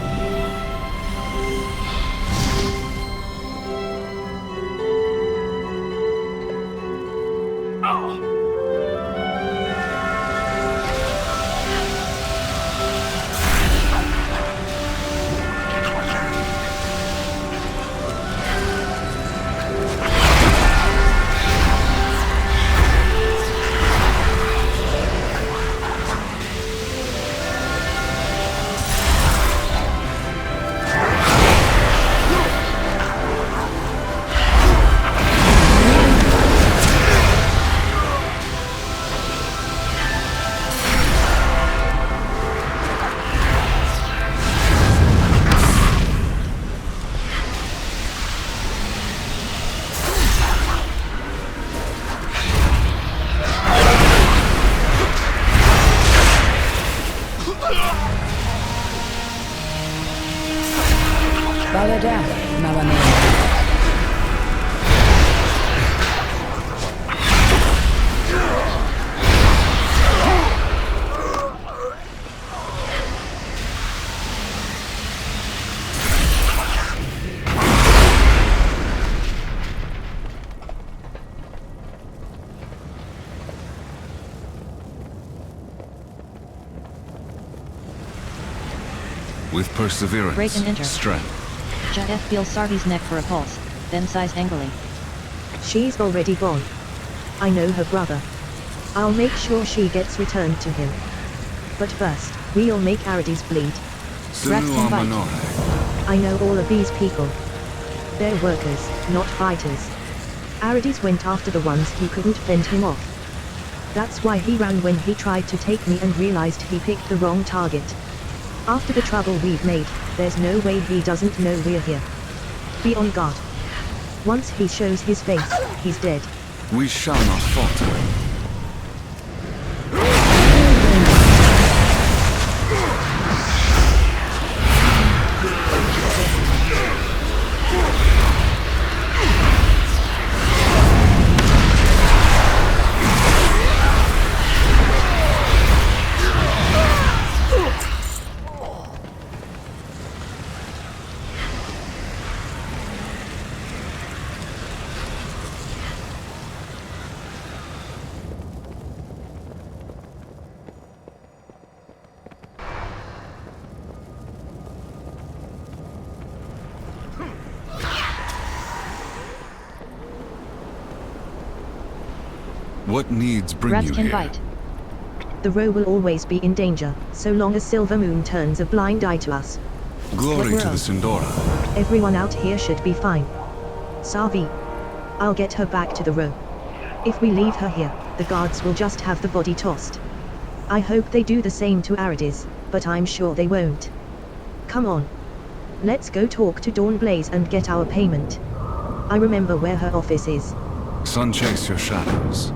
Baladash Malanore. With perseverance, Break and enter. strength. Xal'atath feels Sarvi's neck for a pulse, then sighs angrily. She's already gone. I know her brother. I'll make sure she gets returned to him. But first, we'll make Aradis bleed. Zul'Aman. I know all of these people. They're workers, not fighters. Aradis went after the ones who couldn't fend him off. That's why he ran when he tried to take me and realized he picked the wrong target. After the trouble we've made, there's no way he doesn't know we're here. Be on guard. Once he shows his face, he's dead. We shall not falter. What needs bring you here? Bite. The row will always be in danger, so long as Silver Moon turns a blind eye to us. Glory to the Sindora. Everyone out here should be fine. Sarvi. I'll get her back to the row. If we leave her here, the guards will just have the body tossed. I hope they do the same to Aradis, but I'm sure they won't. Come on. Let's go talk to Dawnblaze and get our payment. I remember where her office is. Sun chase your shadows.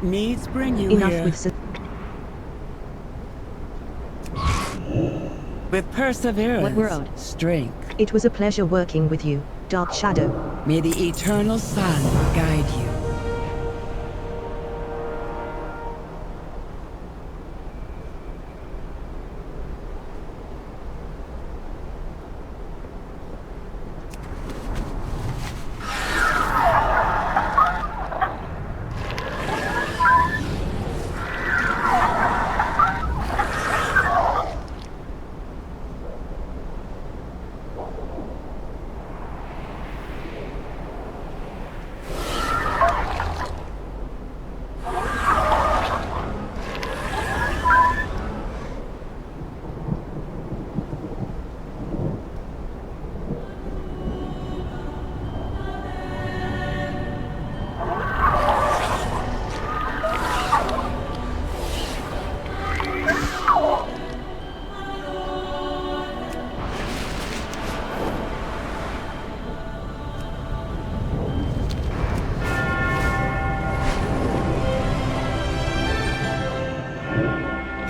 Let needs bring you Enough here. With perseverance, strength. It was a pleasure working with you, Dark Shadow. May the eternal sun guide you.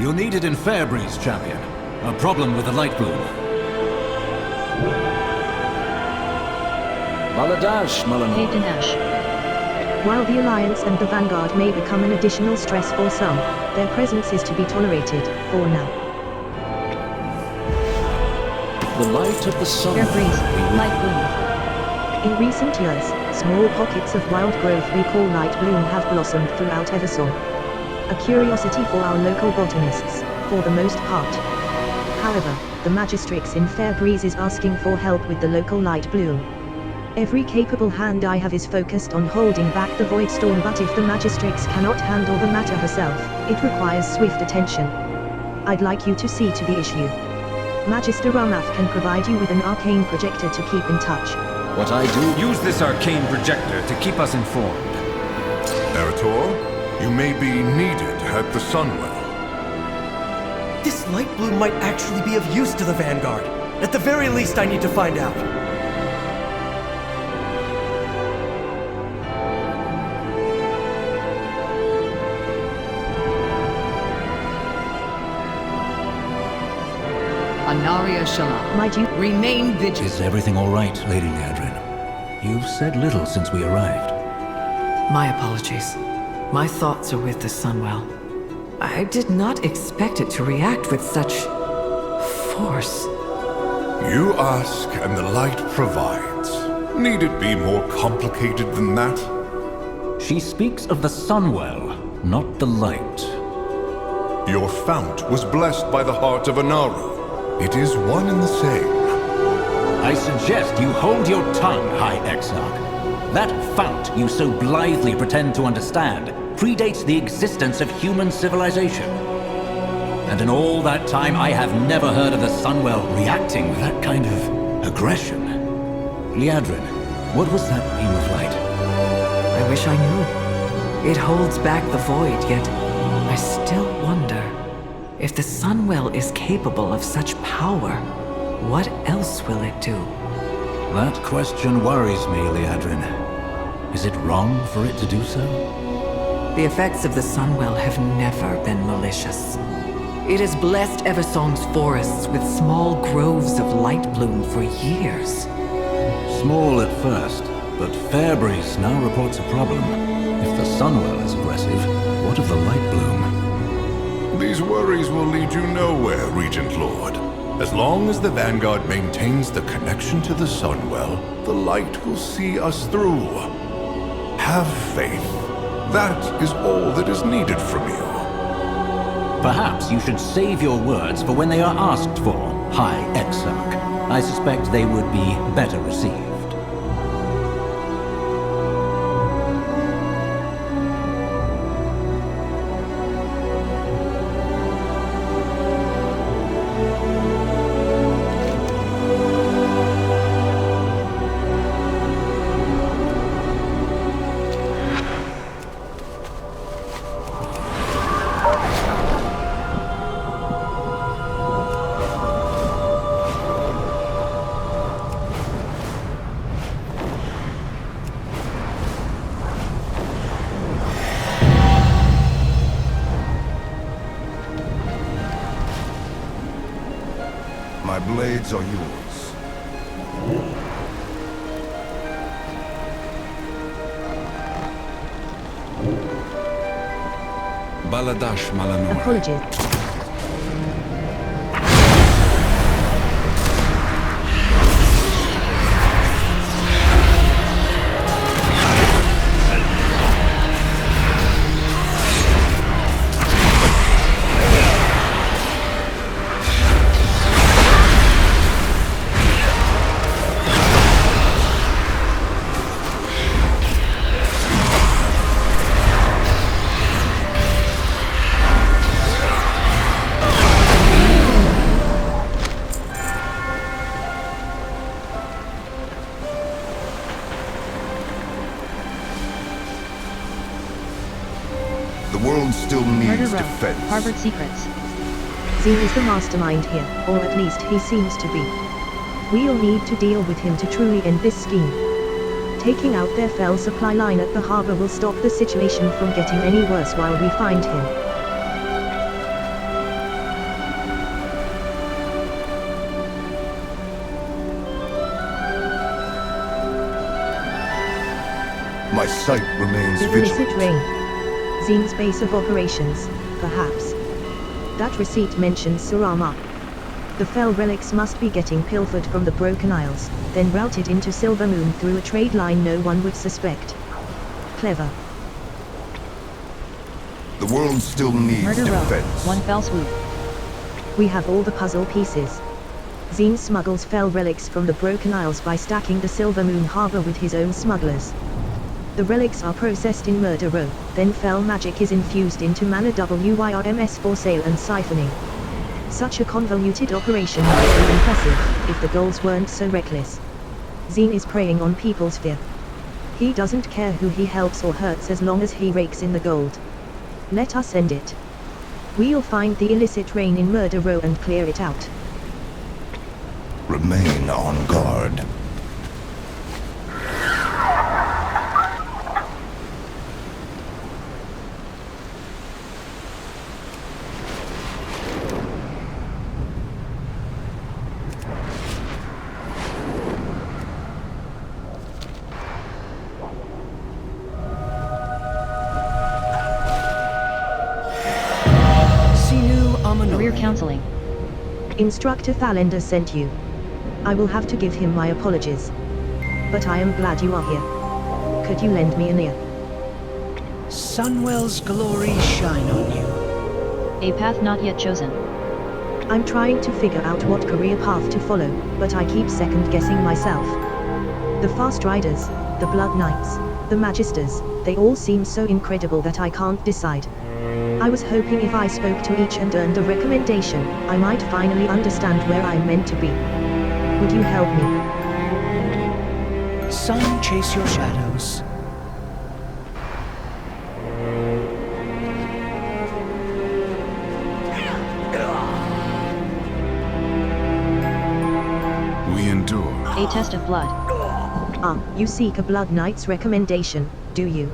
You're needed in Fairbreeze, champion. A problem with the light bloom. Baladash, While the Alliance and the Vanguard may become an additional stress for some, their presence is to be tolerated, for now. The light of the sun. Light bloom. In recent years, small pockets of wild growth we call light bloom have blossomed throughout Eversong. A curiosity for our local botanists, for the most part. However, the Magistrix in Fairbreeze is asking for help with the local light bloom. Every capable hand I have is focused on holding back the Voidstorm, but if the Magistrix cannot handle the matter herself, it requires swift attention. I'd like you to see to the issue. Magister Ramath can provide you with an arcane projector to keep in touch. What I do? Use this arcane projector to keep us informed. Eritor, you may be needed at the Sunwell. This light bloom might actually be of use to the Vanguard. At the very least, I need to find out. Anaria Shala. Might you remain vigilant? Is everything all right, Lady Liadrin? You've said little since we arrived. My apologies. My thoughts are with the Sunwell. I did not expect it to react with such force. You ask, and the light provides. Need it be more complicated than that? She speaks of the Sunwell, not the light. Your fount was blessed by the heart of Anaru. It is one and the same. I suggest you hold your tongue, High Exarch. That fount you so blithely pretend to understand predates the existence of human civilization. And in all that time, I have never heard of the Sunwell reacting with that kind of aggression. Liadrin, what was that beam of light? I wish I knew. It holds back the void, yet I still wonder if the Sunwell is capable of such power. What else will it do? That question worries me, Liadrin. Is it wrong for it to do so? The effects of the Sunwell have never been malicious. It has blessed Eversong's forests with small groves of light bloom for years. Small at first, but Fairbreeze now reports a problem. If the Sunwell is aggressive, what of the light bloom? These worries will lead you nowhere, Regent Lord. As long as the Vanguard maintains the connection to the Sunwell, the light will see us through. Have faith. That is all that is needed from you. Perhaps you should save your words for when they are asked for, High Exarch. I suspect they would be better received. My blades are yours. Baladash Malanur. Apologies. Still needs defense. Harbored secrets. Zine is the mastermind here, or at least he seems to be. We'll need to deal with him to truly end this scheme. Taking out their fell supply line at the harbor will stop the situation from getting any worse while we find him. My sight remains The vigilant. illicit rain. Zine's base of operations, perhaps. That receipt mentions Surama. The fell relics must be getting pilfered from the Broken Isles, then routed into Silvermoon through a trade line no one would suspect. Clever. The world still needs Murder defense. Row. One fell swoop. We have all the puzzle pieces. Zine smuggles fell relics from the Broken Isles by stacking the Silvermoon harbor with his own smugglers. The relics are processed in Murder Row, then fell magic is infused into mana WYRMS for sale and siphoning. Such a convoluted operation might be impressive, if the goals weren't so reckless. Zine is preying on people's fear. He doesn't care who he helps or hurts as long as he rakes in the gold. Let us end it. We'll find the illicit rain in Murder Row and clear it out. Remain on guard. Career counseling. Instructor Thalender sent you. I will have to give him my apologies. But I am glad you are here. Could you lend me an ear? Sunwell's glory shine on you. A path not yet chosen. I'm trying to figure out what career path to follow, but I keep second-guessing myself. The Fast Riders, the Blood Knights, the Magisters, they all seem so incredible that I can't decide. I was hoping if I spoke to each and earned a recommendation, I might finally understand where I'm meant to be. Would you help me? Sun, chase your shadows. We endure. A test of blood. You seek a Blood Knight's recommendation, do you?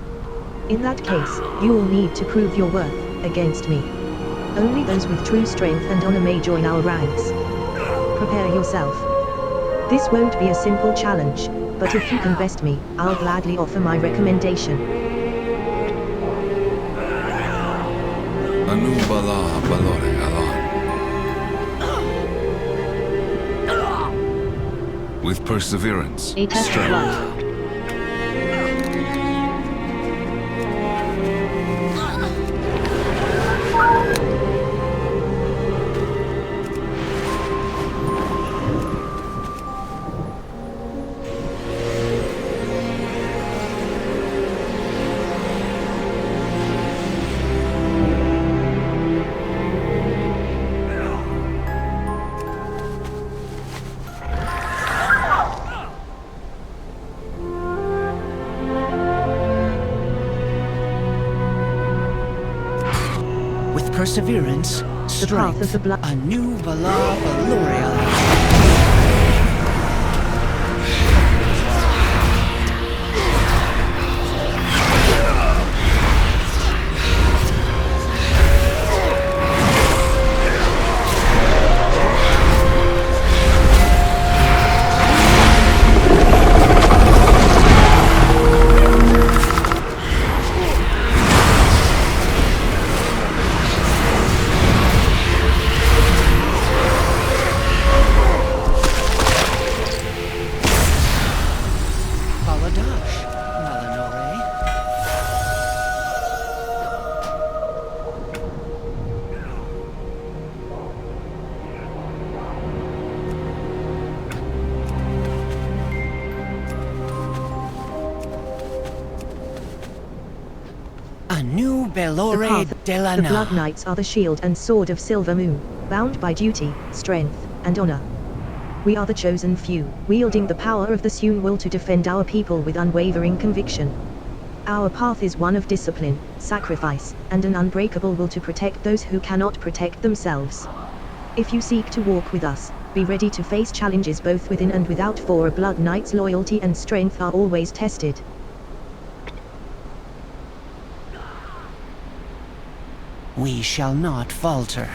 In that case, you will need to prove your worth against me. Only those with true strength and honor may join our ranks. Prepare yourself. This won't be a simple challenge, but if you can best me, I'll gladly offer my recommendation. Anu Bala Balore Alan. With perseverance. A test of blood. Perseverance, strength, of the blood. A new Vala Valoria. Bellore Delana. The Blood Knights are the shield and sword of Silver Moon, bound by duty, strength, and honor. We are the chosen few, wielding the power of the Sunwell to defend our people with unwavering conviction. Our path is one of discipline, sacrifice, and an unbreakable will to protect those who cannot protect themselves. If you seek to walk with us, be ready to face challenges both within and without, for a Blood Knight's loyalty and strength are always tested. We shall not falter.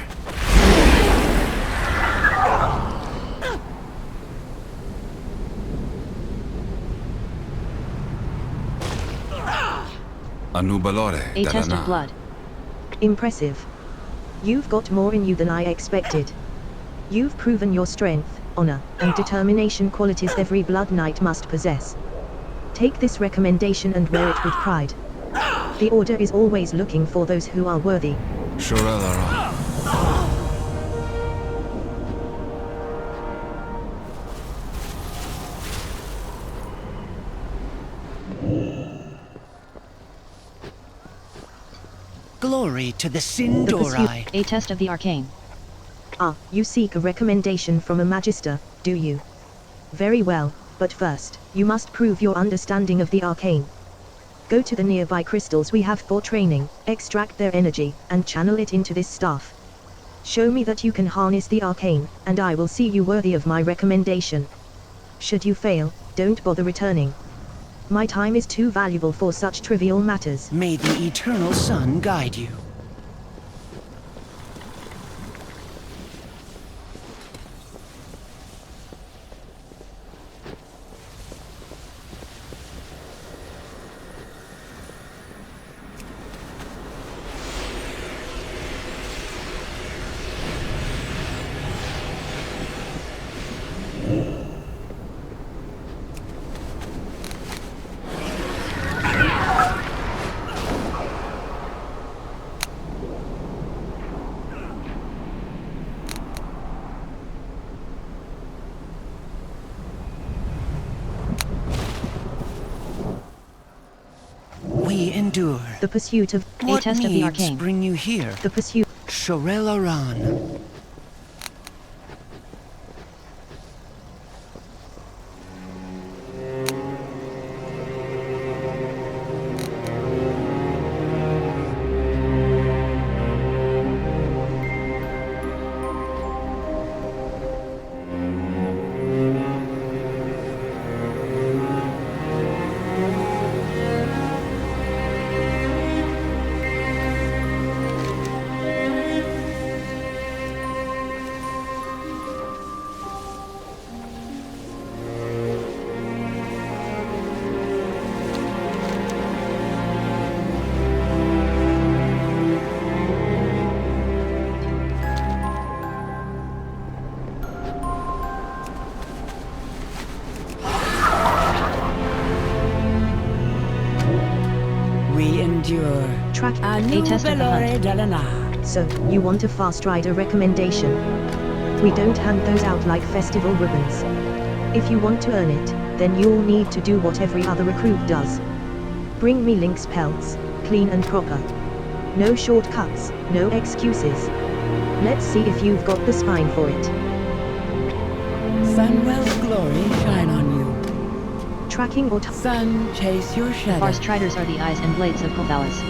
A test of blood. Impressive. You've got more in you than I expected. You've proven your strength, honor, and determination, qualities every Blood Knight must possess. Take this recommendation and wear it with pride. The Order is always looking for those who are worthy. Glory to the Sindorai. A test of the arcane. Ah, you seek a recommendation from a magister, do you? Very well, but first, you must prove your understanding of the arcane. Go to the nearby crystals we have for training, extract their energy, and channel it into this staff. Show me that you can harness the arcane, and I will see you worthy of my recommendation. Should you fail, don't bother returning. My time is too valuable for such trivial matters. May the eternal sun guide you. Endure. The pursuit of what test of the arcane bring you here? The pursuit. Xal'atath. A test of the hunt. So, you want a fast rider recommendation? We don't hand those out like festival ribbons. If you want to earn it, then you'll need to do what every other recruit does. Bring me Link's pelts, clean and proper. No shortcuts, no excuses. Let's see if you've got the spine for it. Sunwell's glory shine on you. Tracking or sun chase your shadow. Our striders are the eyes and blades of Quel'Thalas.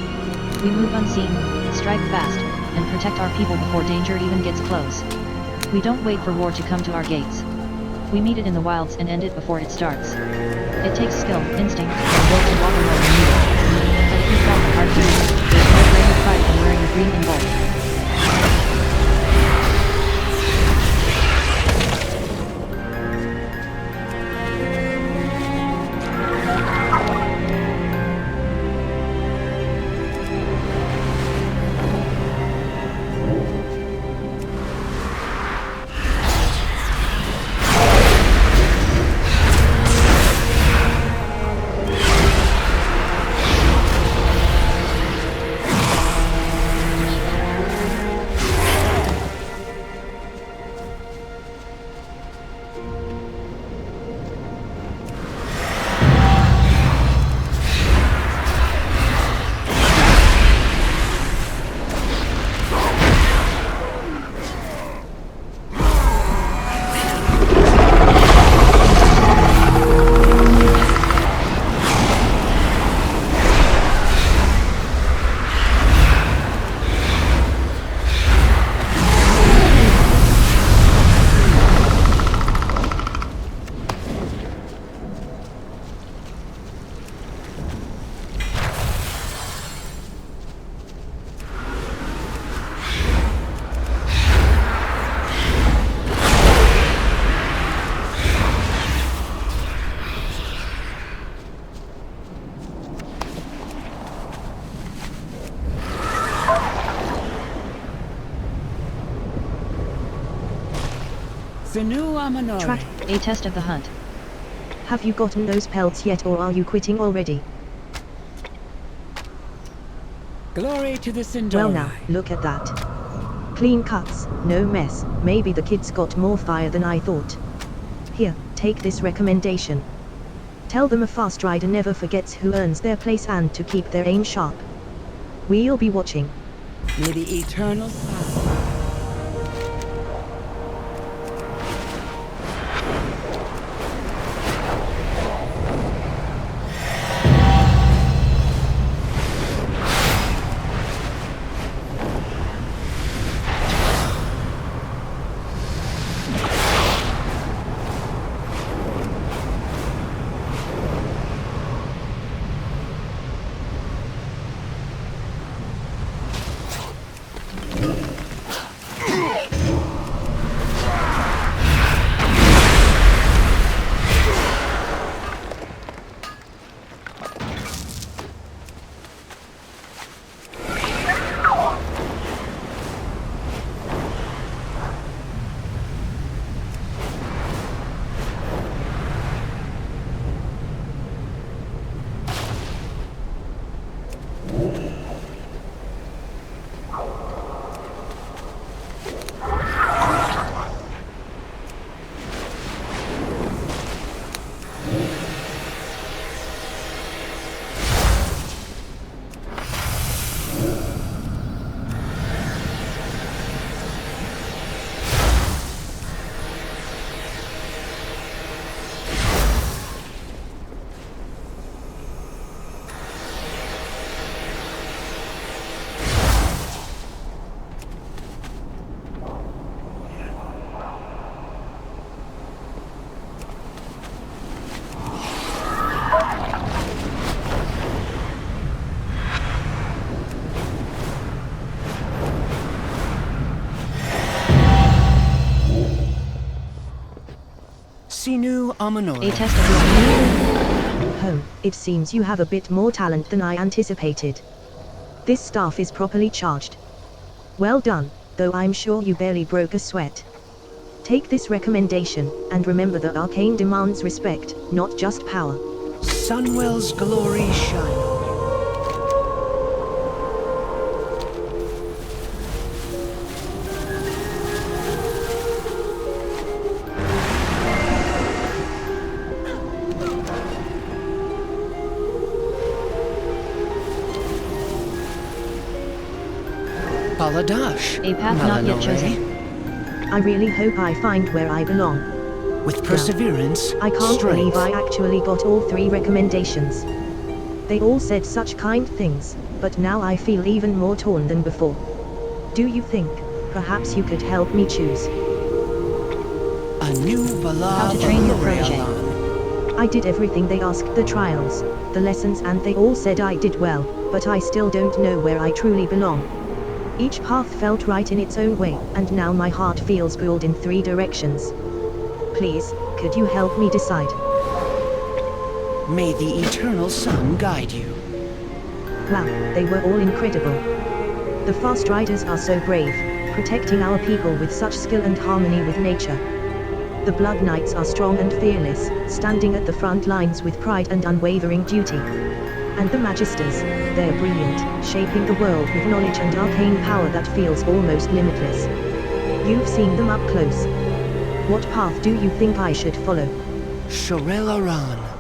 We move unseen, strike fast, and protect our people before danger even gets close. We don't wait for war to come to our gates. We meet it in the wilds and end it before it starts. It takes skill, instinct, and will to walk alone when needed. But if you felt the hard duty, there's no greater pride than wearing the green and gold. Sin'uamanore. A test of the hunt. Have you gotten those pelts yet, or are you quitting already? Glory to the Sindori. Well now, look at that. Clean cuts, no mess. Maybe the kids got more fire than I thought. Here, take this recommendation. Tell them a fast rider never forgets who earns their place and to keep their aim sharp. We'll be watching. May the eternal power. Sin'uamanore. A test of the Home, it seems you have a bit more talent than I anticipated. This staff is properly charged. Well done, though I'm sure you barely broke a sweat. Take this recommendation, and remember the arcane demands respect, not just power. Sunwell's glory shine. Baladash. A path not yet chosen. I really hope I find where I belong. With perseverance, I can't strength. believe I actually got all 3 recommendations. They all said such kind things, but now I feel even more torn than before. Do you think, perhaps you could help me choose? A new How to train your protege. I did everything they asked, the trials, the lessons, and they all said I did well, but I still don't know where I truly belong. Each path felt right in its own way, and now my heart feels pulled in 3 directions. Please, could you help me decide? May the eternal sun guide you. Wow, they were all incredible. The fast riders are so brave, protecting our people with such skill and harmony with nature. The Blood Knights are strong and fearless, standing at the front lines with pride and unwavering duty. And the Magisters, they're brilliant, shaping the world with knowledge and arcane power that feels almost limitless. You've seen them up close. What path do you think I should follow? Shorel-Aran.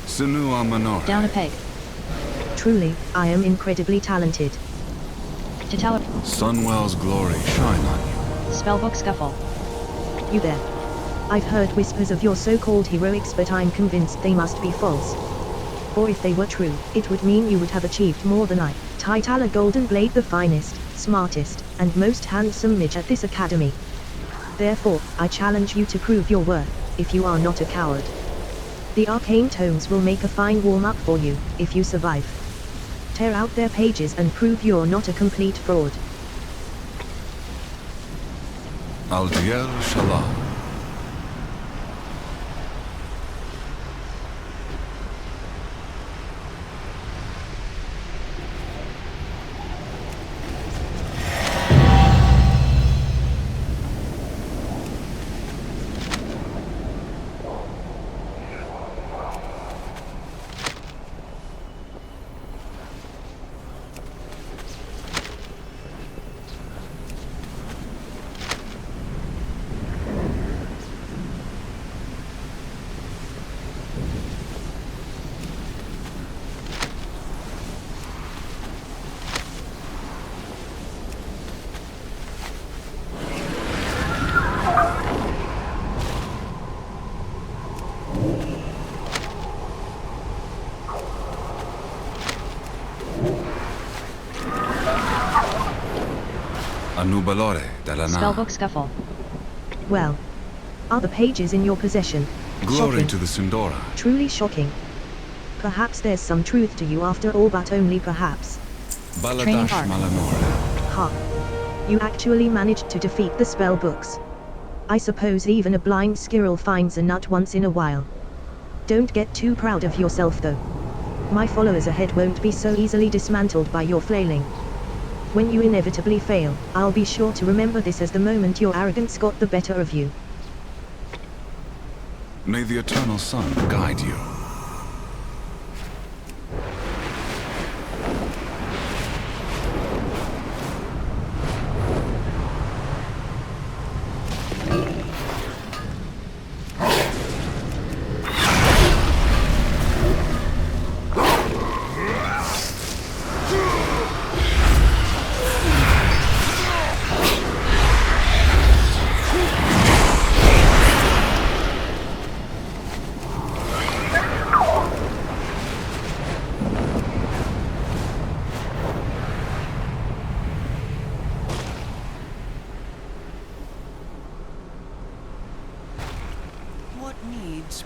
Sin'uamanore. Down a peg. Truly, I am incredibly talented. To tower. Sunwell's glory shine on you. Spellbook scuffle. You there? I've heard whispers of your so-called heroics, but I'm convinced they must be false. Or if they were true, it would mean you would have achieved more than I. Titala Golden Blade, the finest, smartest, and most handsome mage at this academy. Therefore, I challenge you to prove your worth, if you are not a coward. The arcane tomes will make a fine warm-up for you, if you survive. Tear out their pages and prove you're not a complete fraud. Al-Diel Shalom. Nubalore della Spellbook Scuffle. Well, are the pages in your possession? Glory Shocking. to the Sindora. Truly shocking. Perhaps there's some truth to you after all, but only perhaps. Baladash Malanore. Ha. You actually managed to defeat the spell books. I suppose even a blind squirrel finds a nut once in a while. Don't get too proud of yourself though. My followers ahead won't be so easily dismantled by your flailing. When you inevitably fail, I'll be sure to remember this as the moment your arrogance got the better of you. May the eternal sun guide you.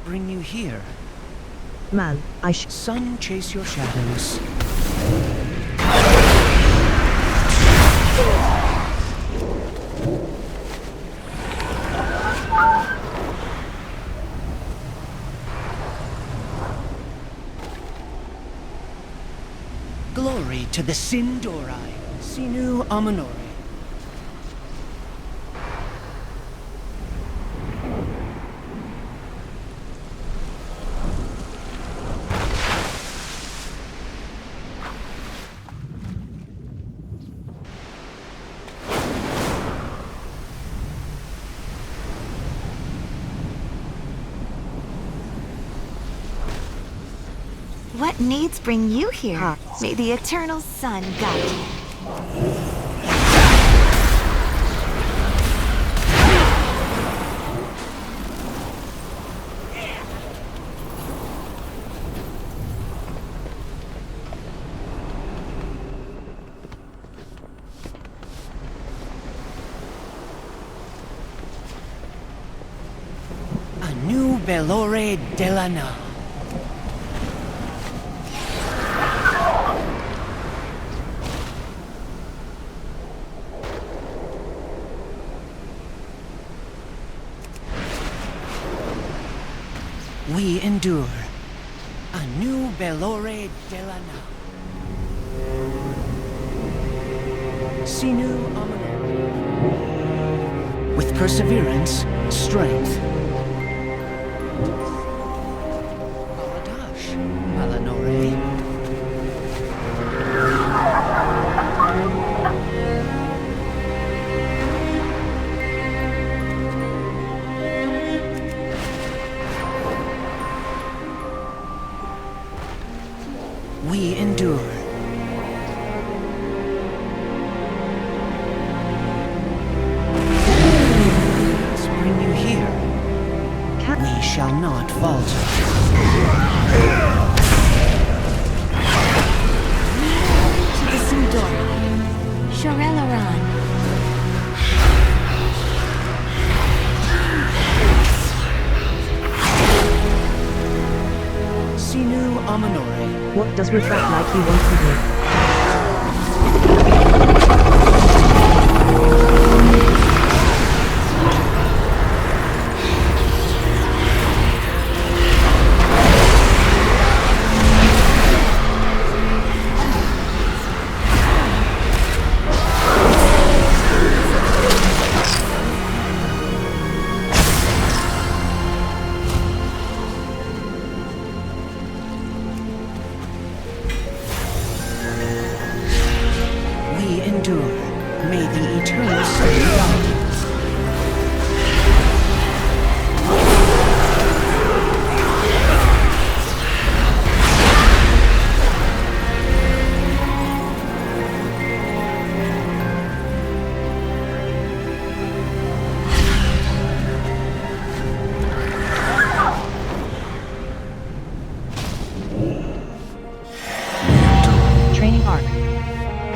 Bring you here. Man, Sun, chase your shadows. Glory to the Sindorai, Sinu Amanore. What needs bring you here? May the eternal sun guide you. A new Bellore Delana. We endure. A new Bellore Delana. Sinu Amanore. With perseverance, strength. Baladash Malanore. We endure. Let's bring you here. We shall not falter. To the Sindora. Shorelaran. What does refract like you want with me?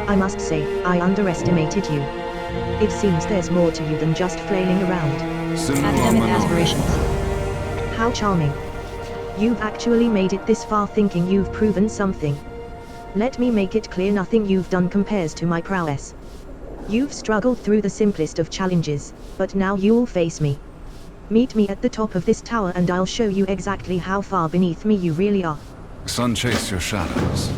I must say, I underestimated you. It seems there's more to you than just flailing around. Academic aspirations. How charming. You've actually made it this far, thinking you've proven something. Let me make it clear, nothing you've done compares to my prowess. You've struggled through the simplest of challenges, but now you'll face me. Meet me at the top of this tower and I'll show you exactly how far beneath me you really are. Sun, chase your shadows.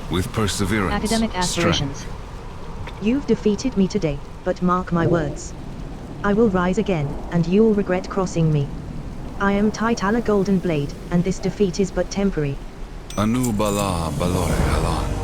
With perseverance. Academic aspirations. Strength. You've defeated me today, but mark my words. I will rise again, and you'll regret crossing me. I am Quel'Thalas Golden Blade, and this defeat is but temporary. Anu Bala Balore Alan.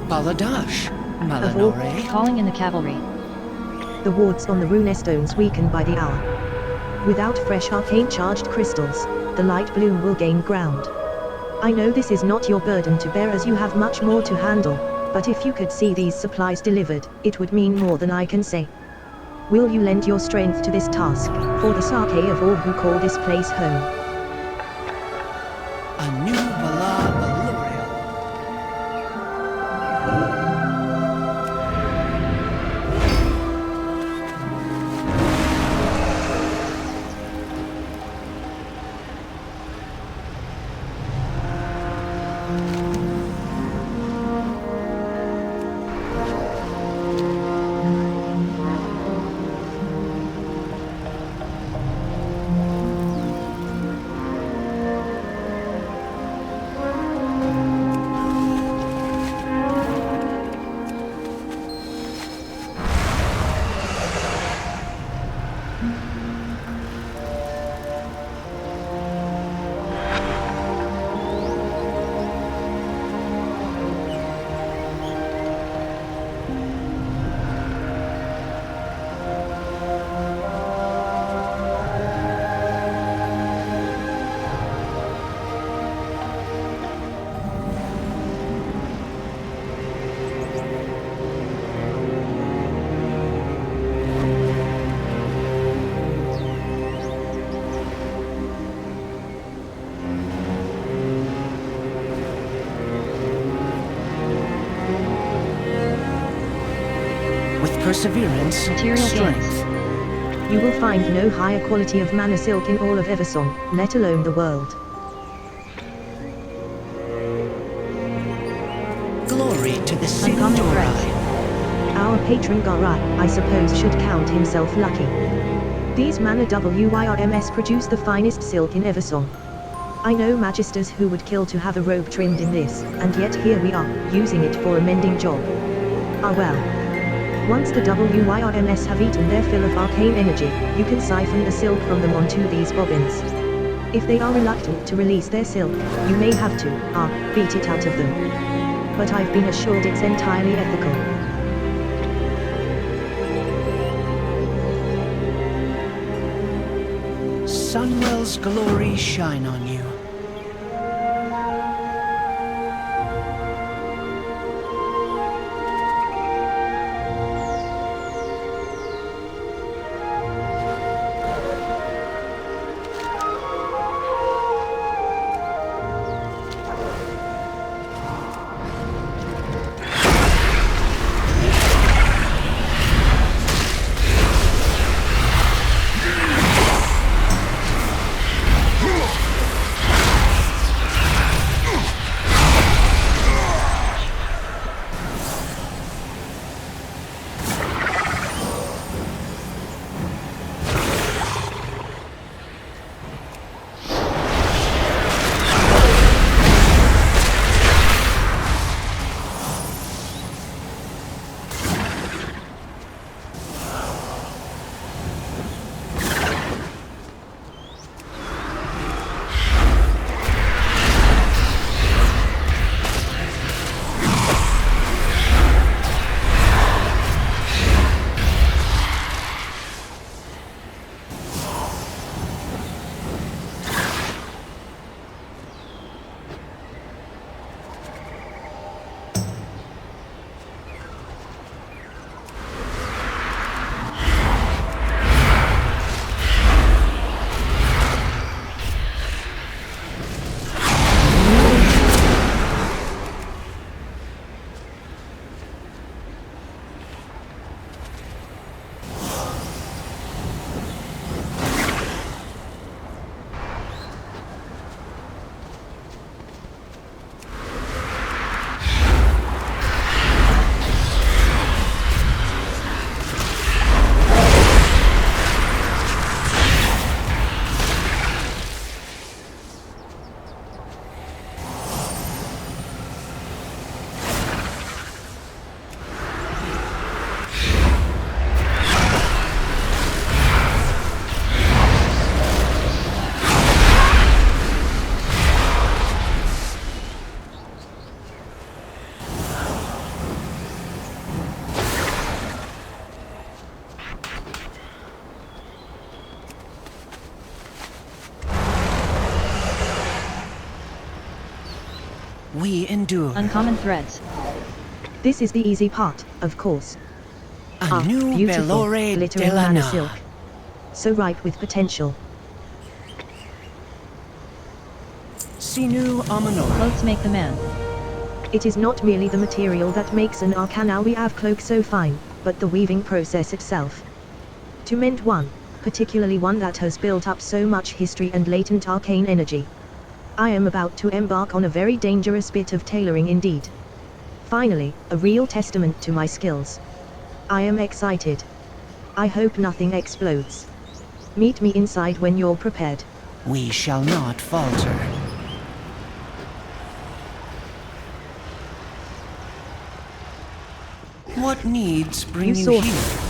Baladash, Malanore. Calling in the cavalry. The wards on the runestones weaken by the hour. Without fresh arcane charged crystals, the light bloom will gain ground. I know this is not your burden to bear as you have much more to handle, but if you could see these supplies delivered, it would mean more than I can say. Will you lend your strength to this task, for the sake of all who call this place home? Perseverance, material strength. You will find no higher quality of mana silk in all of Eversong, let alone the world. Glory to the Signorai. Our patron Garai, I suppose, should count himself lucky. These mana WYRMS produce the finest silk in Eversong. I know magisters who would kill to have a robe trimmed in this, and yet here we are, using it for a mending job. Ah well. Once the WYRMS have eaten their fill of arcane energy, you can siphon the silk from them onto these bobbins. If they are reluctant to release their silk, you may have to, beat it out of them. But I've been assured it's entirely ethical. Sunwell's glory shine on you. We endure. Uncommon threads. This is the easy part, of course. A new beautiful, Belore glittering Delana. mana silk. So ripe with potential. Sinu Amanor. Clothes make the man. It is not merely the material that makes an arcana weave cloak so fine, but the weaving process itself. To mend one, particularly one that has built up so much history and latent arcane energy, I am about to embark on a very dangerous bit of tailoring indeed. Finally, a real testament to my skills. I am excited. I hope nothing explodes. Meet me inside when you're prepared. We shall not falter. What needs bring you here?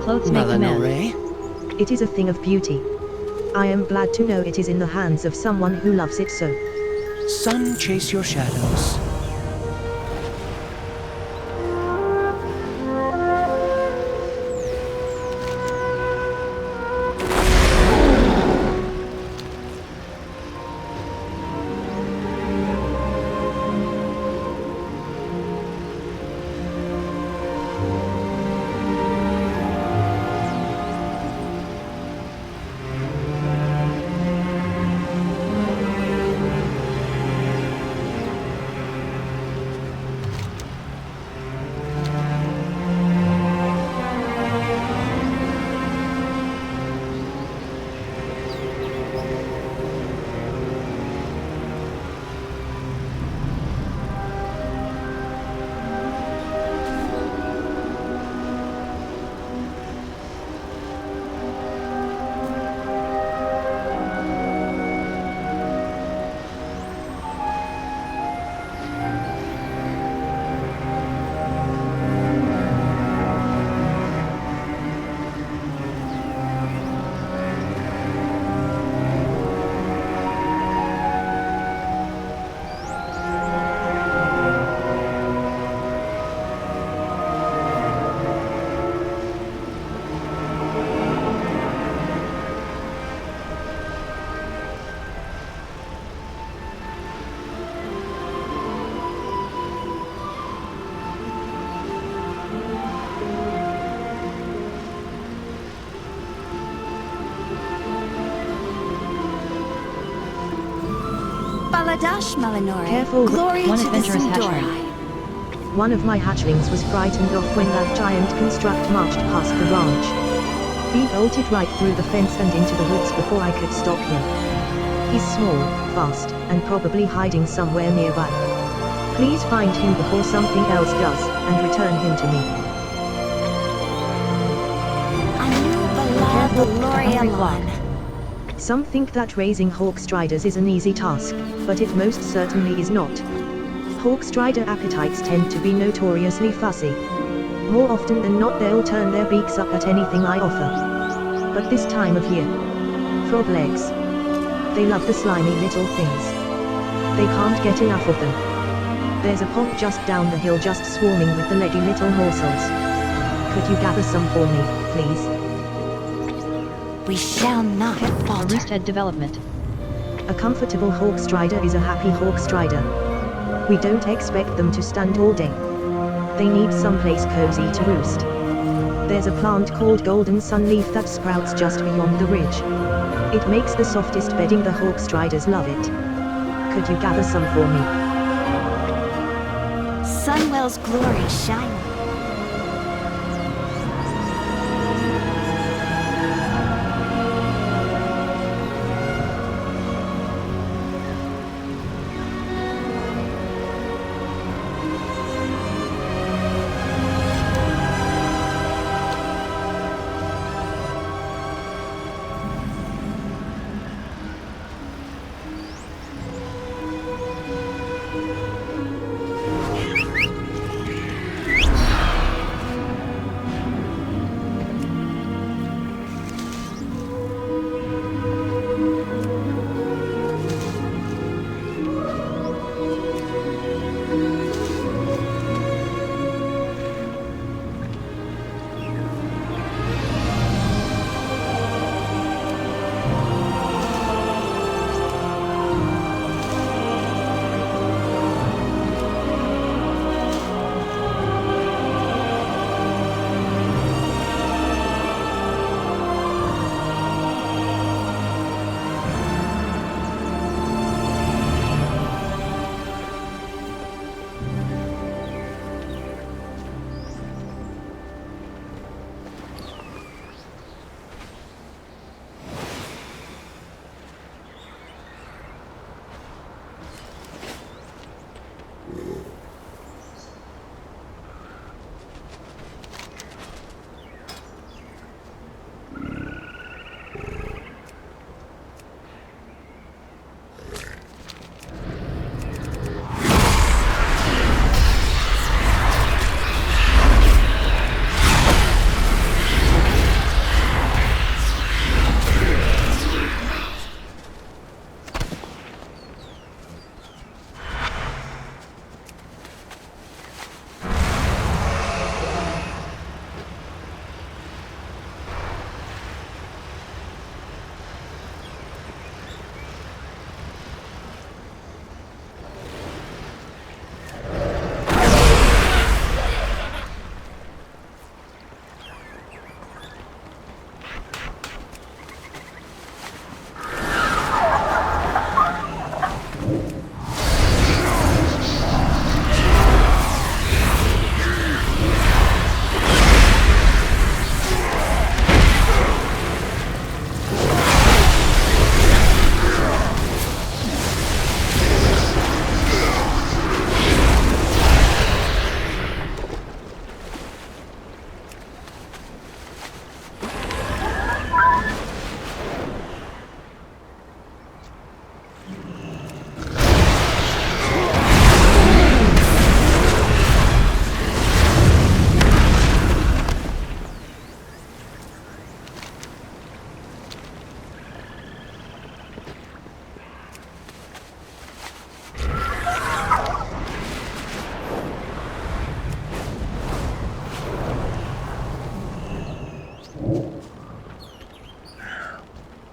Clothes make the man. It is a thing of beauty. I am glad to know it is in the hands of someone who loves it so. Sun, chase your shadows. Baladash Malinore. Careful. Glory One to the adventurous Sindora. hatchling. One of my hatchlings was frightened off when that giant construct marched past the ranch. He bolted right through the fence and into the woods before I could stop him. He's small, fast, and probably hiding somewhere nearby. Please find him before something else does, and return him to me. Some think that raising Hawkstriders is an easy task, but it most certainly is not. Hawkstrider appetites tend to be notoriously fussy. More often than not they'll turn their beaks up at anything I offer. But this time of year, frog legs. They love the slimy little things. They can't get enough of them. There's a pond just down the hill just swarming with the leggy little morsels. Could you gather some for me, please? We shall not falter. Roosthead development. A comfortable Hawkstrider is a happy Hawkstrider. We don't expect them to stand all day. They need someplace cozy to roost. There's a plant called golden sunleaf that sprouts just beyond the ridge. It makes the softest bedding. The Hawkstriders love it. Could you gather some for me? Sunwell's glory shining.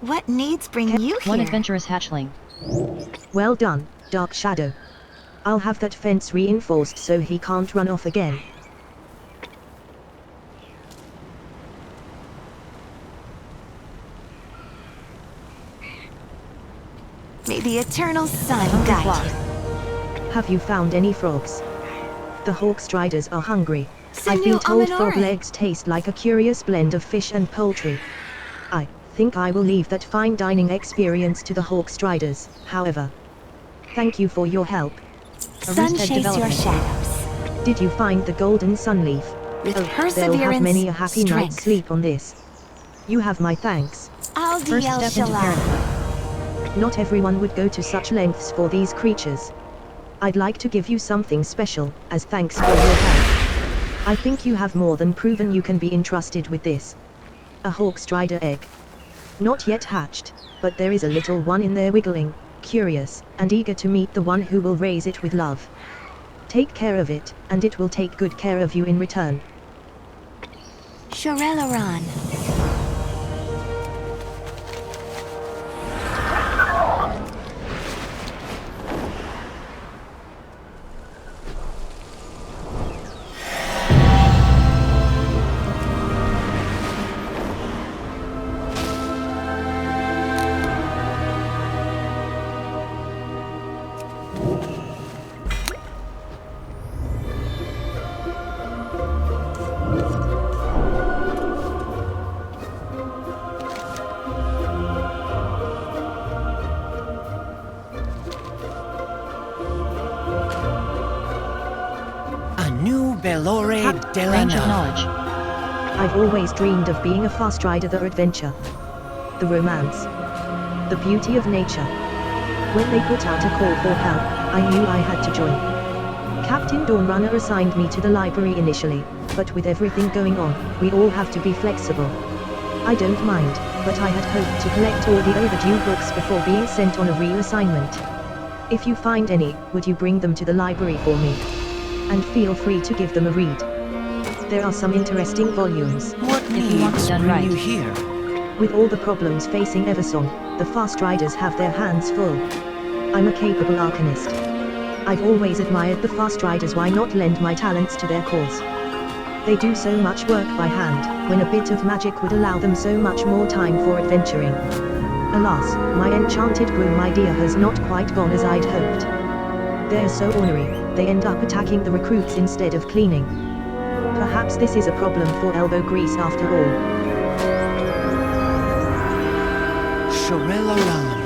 What needs bring you here? One adventurous hatchling. Well done, Dark Shadow. I'll have that fence reinforced so he can't run off again. May the eternal sun guide you. Have you found any frogs? The Hawkstriders are hungry. I've been told frog legs taste like a curious blend of fish and poultry. I think I will leave that fine dining experience to the Hawkstriders, however. Thank you for your help. Sun chase your shadows. Did you find the golden sunleaf? With they'll perseverance, have many a happy strength. night's sleep on this. You have my thanks. First step into paradise. Not everyone would go to such lengths for these creatures. I'd like to give you something special, as thanks for your help. I think you have more than proven you can be entrusted with this. A Hawkstrider egg. Not yet hatched, but there is a little one in there wiggling, curious, and eager to meet the one who will raise it with love. Take care of it, and it will take good care of you in return. Range of knowledge. I've always dreamed of being a fast rider. The adventure, the romance, the beauty of nature. When they put out a call for help, I knew I had to join. Captain Dawnrunner assigned me to the library initially, but with everything going on, we all have to be flexible. I don't mind, but I had hoped to collect all the overdue books before being sent on a reassignment. If you find any, would you bring them to the library for me? And feel free to give them a read. There are some interesting volumes. What needs bring you here? With all the problems facing Eversong, the fast riders have their hands full. I'm a capable arcanist. I've always admired the fast riders. Why not lend my talents to their cause? They do so much work by hand, when a bit of magic would allow them so much more time for adventuring. Alas, my enchanted broom idea has not quite gone as I'd hoped. They're so ornery, they end up attacking the recruits instead of cleaning. Perhaps this is a problem for elbow grease after all. Shorella.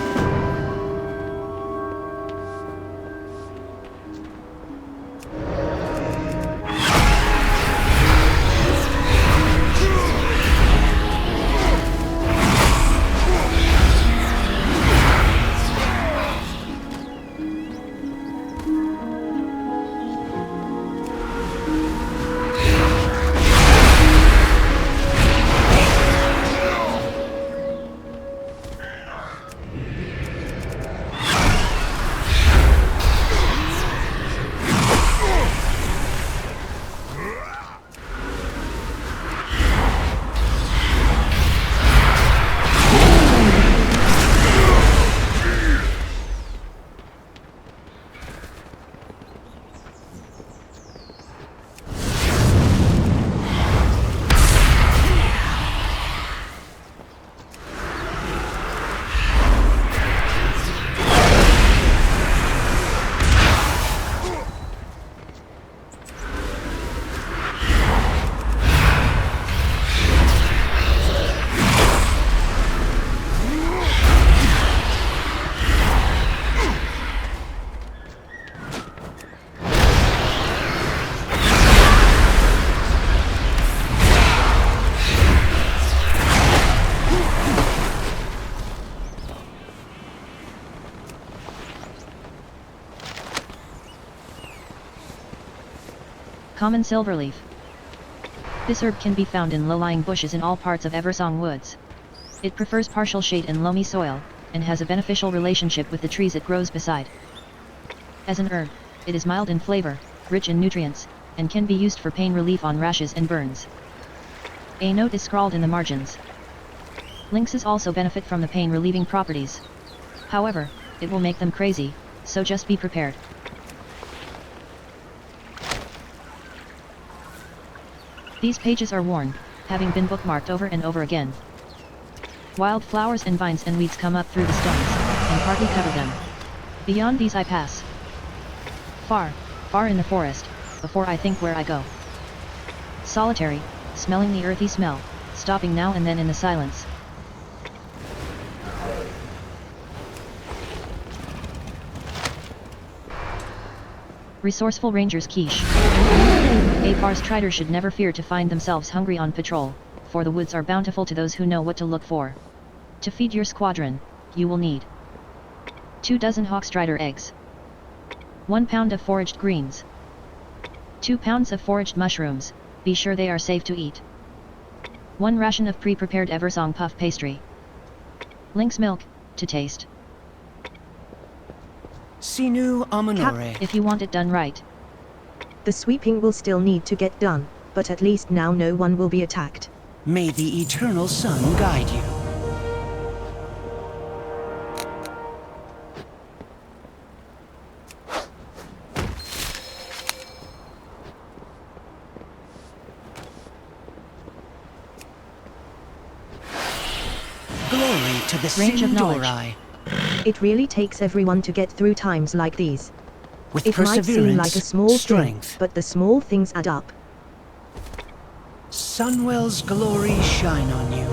Common silverleaf. This herb can be found in low-lying bushes in all parts of Eversong woods. It prefers partial shade and loamy soil, and has a beneficial relationship with the trees it grows beside. As an herb, it is mild in flavor, rich in nutrients, and can be used for pain relief on rashes and burns. A note is scrawled in the margins. Lynxes also benefit from the pain-relieving properties. However, it will make them crazy, so just be prepared. These pages are worn, having been bookmarked over and over again. Wild flowers and vines and weeds come up through the stones, and partly cover them. Beyond these I pass. Far, far in the forest, before I think where I go. Solitary, smelling the earthy smell, stopping now and then in the silence. Resourceful Ranger's Quiche. A fast rider should never fear to find themselves hungry on patrol, for the woods are bountiful to those who know what to look for. To feed your squadron, you will need 24 hawkstrider eggs, 1 pound of foraged greens, 2 pounds of foraged mushrooms, be sure they are safe to eat, 1 ration of pre-prepared Eversong puff pastry, lynx milk, to taste. Sinu Amanore. If you want it done right. The sweeping will still need to get done, but at least now no one will be attacked. May the eternal sun guide you. Glory to the Range of knowledge. It really takes everyone to get through times like these. With It might seem like a small strength, thing, but the small things add up. Sunwell's glory shine on you.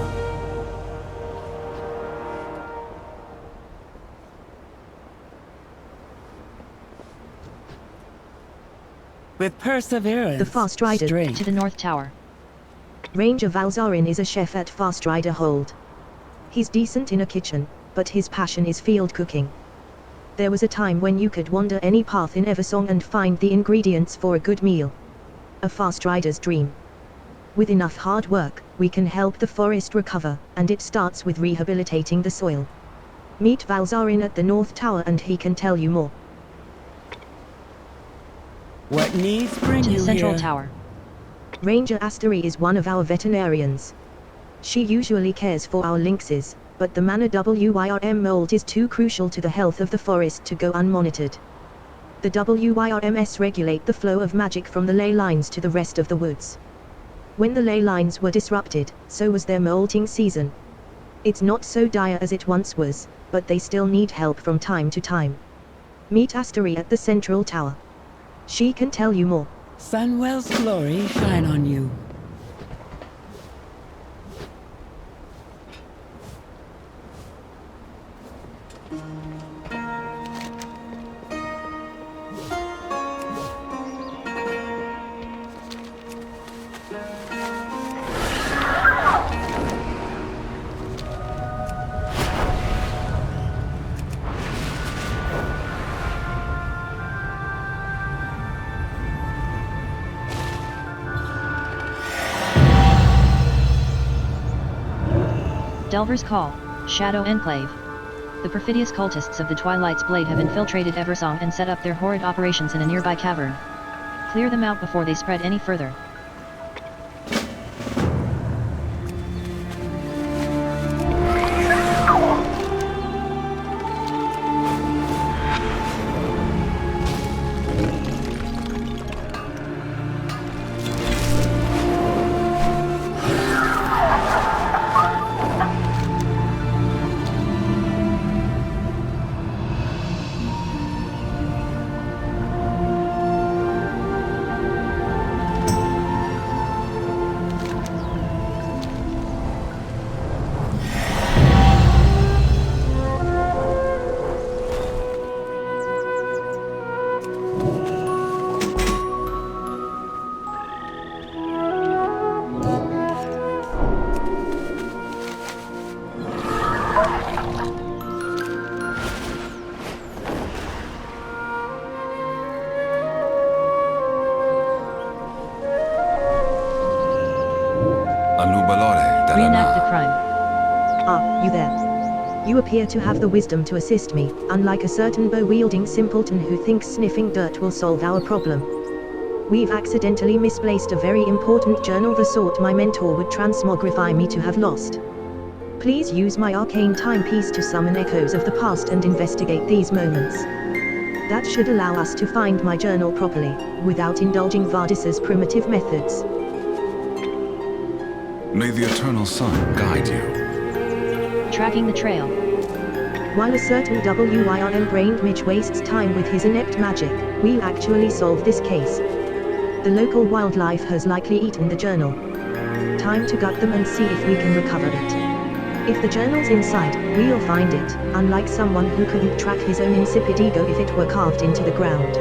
With perseverance, The Fast Rider. To the North Tower. Ranger Valzarin is a chef at Fast Rider Hold. He's decent in a kitchen, but his passion is field cooking. There was a time when you could wander any path in Eversong and find the ingredients for a good meal. A Fast Rider's dream. With enough hard work, we can help the forest recover, and it starts with rehabilitating the soil. Meet Valzarin at the North Tower and he can tell you more. What needs bring to the you Central here? Tower. Ranger Astery is one of our veterinarians. She usually cares for our lynxes, but the Mana WYRM mold is too crucial to the health of the forest to go unmonitored. The WYRMs regulate the flow of magic from the ley lines to the rest of the woods. When the ley lines were disrupted, so was their molting season. It's not so dire as it once was, but they still need help from time to time. Meet Astery at the Central Tower. She can tell you more. Sunwell's glory shine on you. Delver's Call, Shadow Enclave. The perfidious cultists of the Twilight's Blade have infiltrated Eversong and set up their horrid operations in a nearby cavern. Clear them out before they spread any further. Reenact the crime. Ah, you there. You appear to have the wisdom to assist me, unlike a certain bow-wielding simpleton who thinks sniffing dirt will solve our problem. We've accidentally misplaced a very important journal, the sort my mentor would transmogrify me to have lost. Please use my arcane timepiece to summon echoes of the past and investigate these moments. That should allow us to find my journal properly, without indulging Vardis's primitive methods. May the Eternal Sun guide you. Tracking the trail. While a certain WYRM-brained Mitch wastes time with his inept magic, we'll actually solve this case. The local wildlife has likely eaten the journal. Time to gut them and see if we can recover it. If the journal's inside, we'll find it, unlike someone who couldn't track his own insipid ego if it were carved into the ground.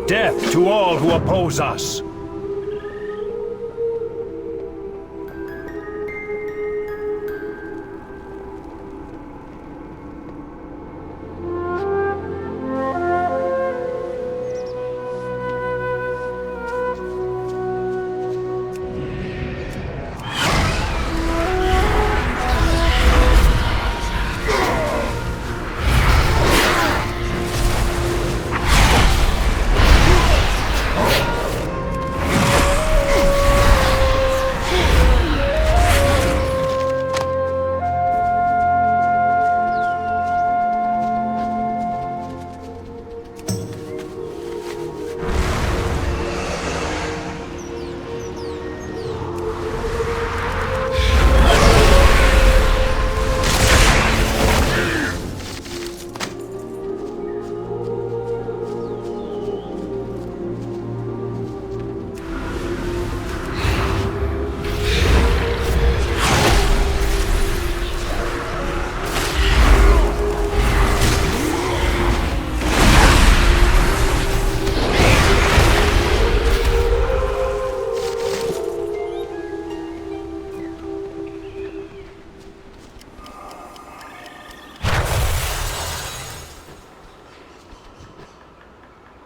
Death to all who oppose us!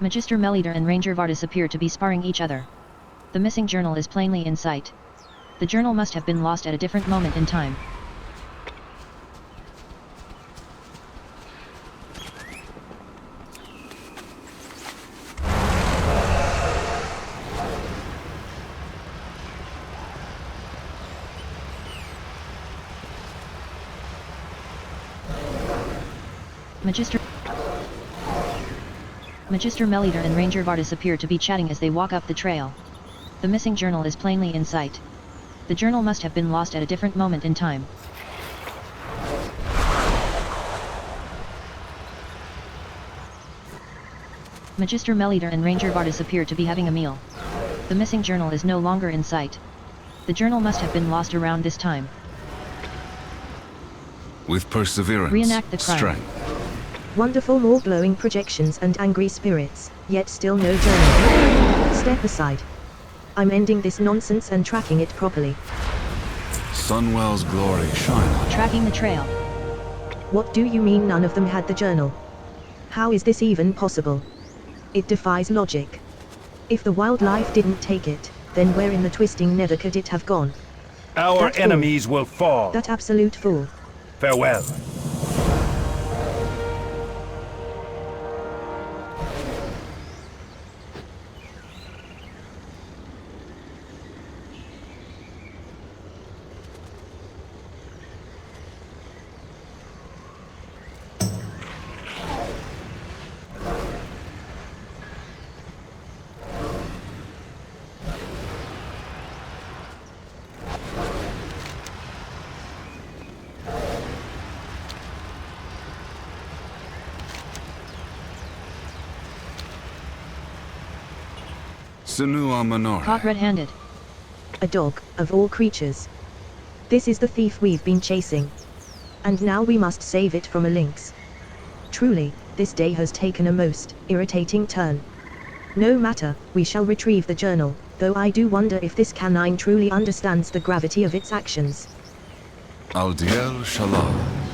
Magister Meliter and Ranger Vardis appear to be sparring each other. The missing journal is plainly in sight. The journal must have been lost at a different moment in time. Magister Meliter and Ranger Vardis appear to be chatting as they walk up the trail. The missing journal is plainly in sight. The journal must have been lost at a different moment in time. Magister Meliter and Ranger Vardis appear to be having a meal. The missing journal is no longer in sight. The journal must have been lost around this time. With perseverance, Reenact the crime. strength. Wonderful, more glowing projections and angry spirits, yet still no journal. Step aside. I'm ending this nonsense and tracking it properly. Sunwell's glory shine on. Tracking the trail. What do you mean none of them had the journal? How is this even possible? It defies logic. If the wildlife didn't take it, then where in the twisting nether could it have gone? Our That enemies will fall. That absolute fool. Farewell. Caught red-handed. A dog, of all creatures. This is the thief we've been chasing. And now we must save it from a lynx. Truly, this day has taken a most irritating turn. No matter, we shall retrieve the journal, though I do wonder if this canine truly understands the gravity of its actions. Aldiel Shalom.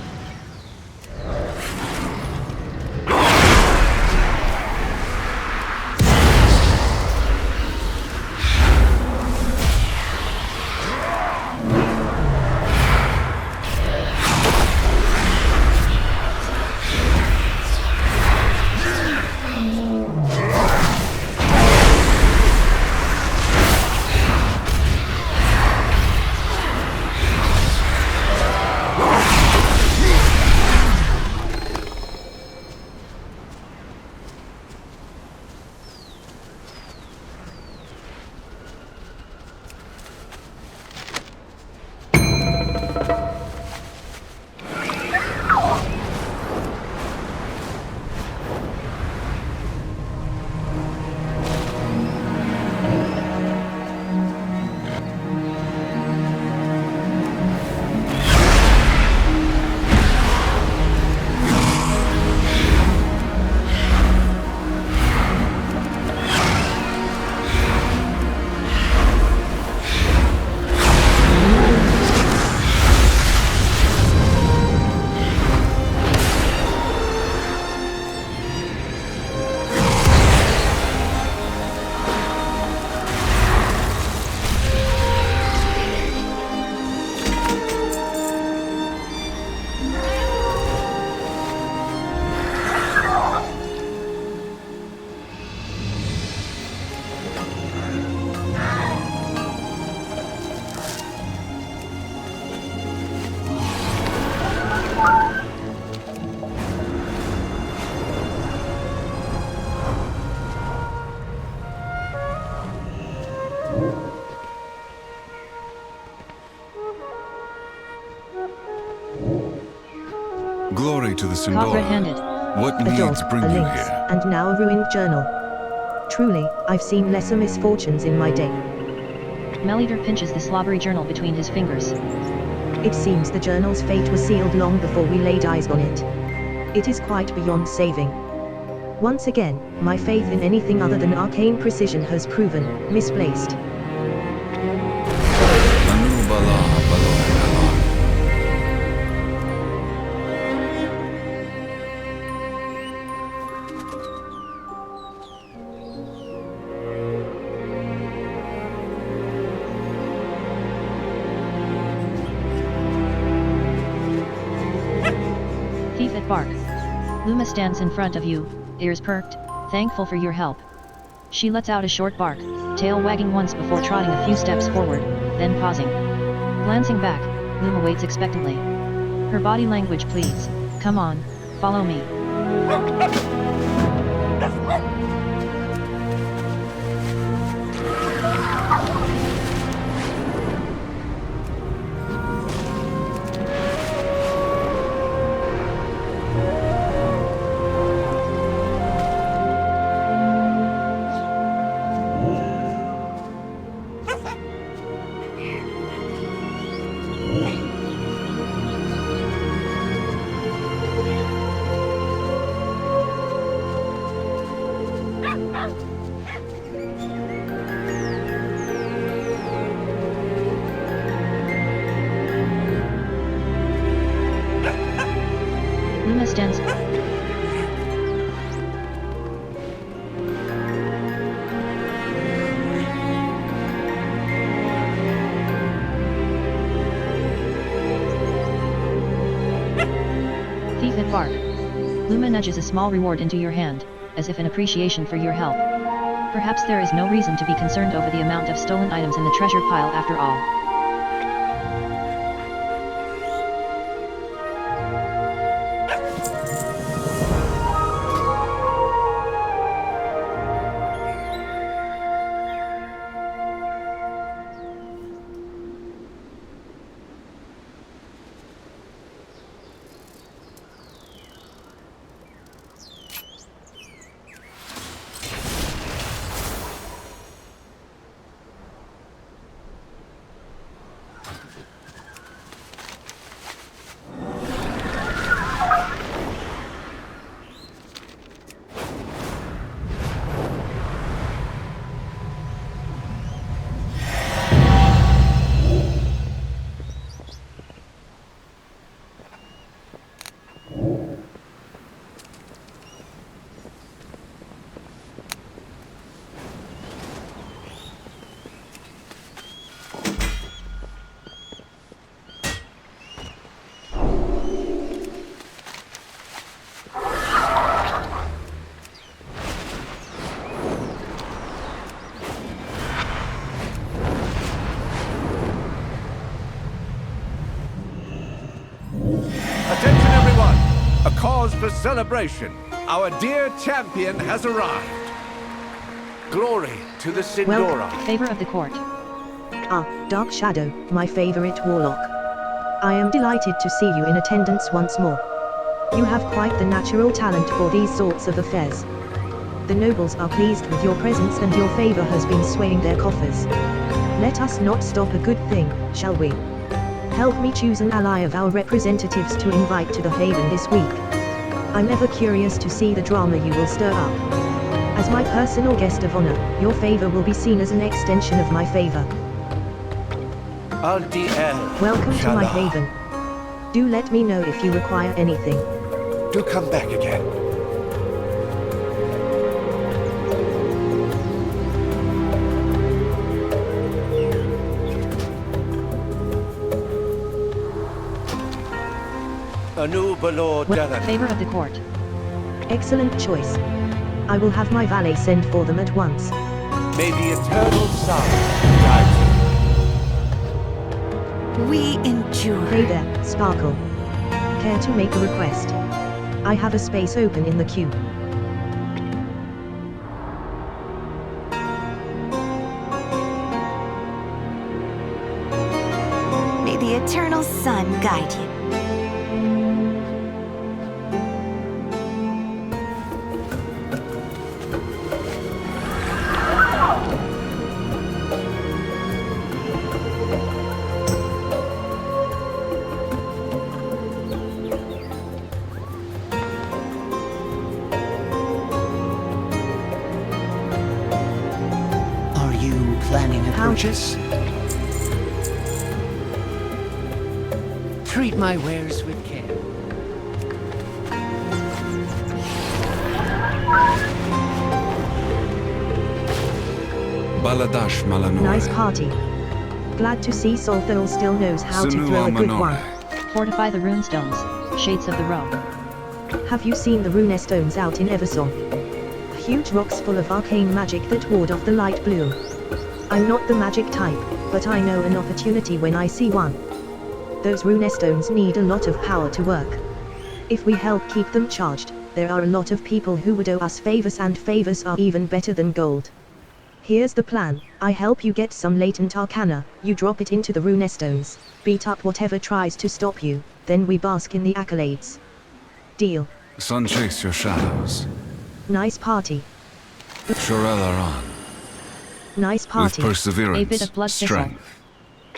Glory to the Caught Symbol. red-handed. What A needs dog, bring a you lynx, here? and now a ruined journal. Truly, I've seen lesser misfortunes in my day. Meliter pinches the slobbery journal between his fingers. It seems the journal's fate was sealed long before we laid eyes on it. It is quite beyond saving. Once again, my faith in anything other than arcane precision has proven misplaced. Anu Bala Balore Ala. Luma stands in front of you, ears perked, thankful for your help. She lets out a short bark, tail wagging once before trotting a few steps forward, then pausing. Glancing back, Luma waits expectantly. Her body language pleads, "Come on, follow me." Luma stands. Thief at bark. Luma nudges a small reward into your hand, as if in appreciation for your help. Perhaps there is no reason to be concerned over the amount of stolen items in the treasure pile after all. Attention everyone! A cause for celebration. Our dear champion has arrived. Glory to the Sindora. Favor of the court. Ah, Dark Shadow, my favorite warlock. I am delighted to see you in attendance once more. You have quite the natural talent for these sorts of affairs. The nobles are pleased with your presence and your favor has been swaying their coffers. Let us not stop a good thing, shall we? Help me choose an ally of our representatives to invite to the Haven this week. I'm ever curious to see the drama you will stir up. As my personal guest of honor, your favor will be seen as an extension of my favor. Welcome to my haven. Do let me know if you require anything. Do come back again. Favor of the court. Excellent choice. I will have my valet send for them at once. May the eternal sun guide you. We endure. Hey there, Sparkle. Care to make a request? I have a space open in the queue. May the eternal sun guide you. Planning a purchase? Treat my wares with care. Baladash Malanore. Nice party. Glad to see Solthol still knows how to throw a good one. Fortify the runestones, Shades of the Row. Have you seen the rune stones out in Eversong? Huge rocks full of arcane magic that ward off the light bloom. I'm not the magic type, but I know an opportunity when I see one. Those rune stones need a lot of power to work. If we help keep them charged, there are a lot of people who would owe us favors, and favors are even better than gold. Here's the plan. I help you get some latent arcana, you drop it into the rune stones, beat up whatever tries to stop you, then we bask in the accolades. Deal. Sun chase your shadows. Nice party. Xal'atath. Nice party. With perseverance, A bit of blood strength.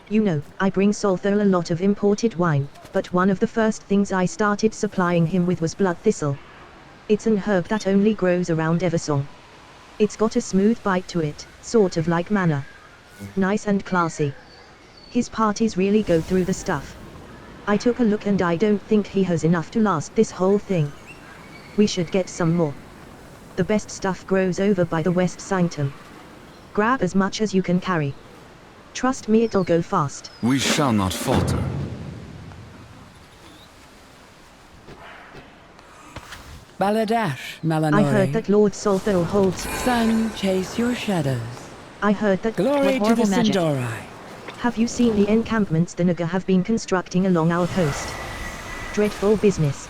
You know, I bring Solthal a lot of imported wine, but one of the first things I started supplying him with was blood thistle. It's an herb that only grows around Eversong. It's got a smooth bite to it, sort of like manna. Nice and classy. His parties really go through the stuff. I took a look and I don't think he has enough to last this whole thing. We should get some more. The best stuff grows over by the West Sanctum. Grab as much as you can carry. Trust me, it'll go fast. We shall not falter. Baladash, Malanore. I heard that Lord Solthal holds... Sun, chase your shadows. I heard that... Glory to the magic. Sindori. Have you seen the encampments the Naga have been constructing along our coast? Dreadful business.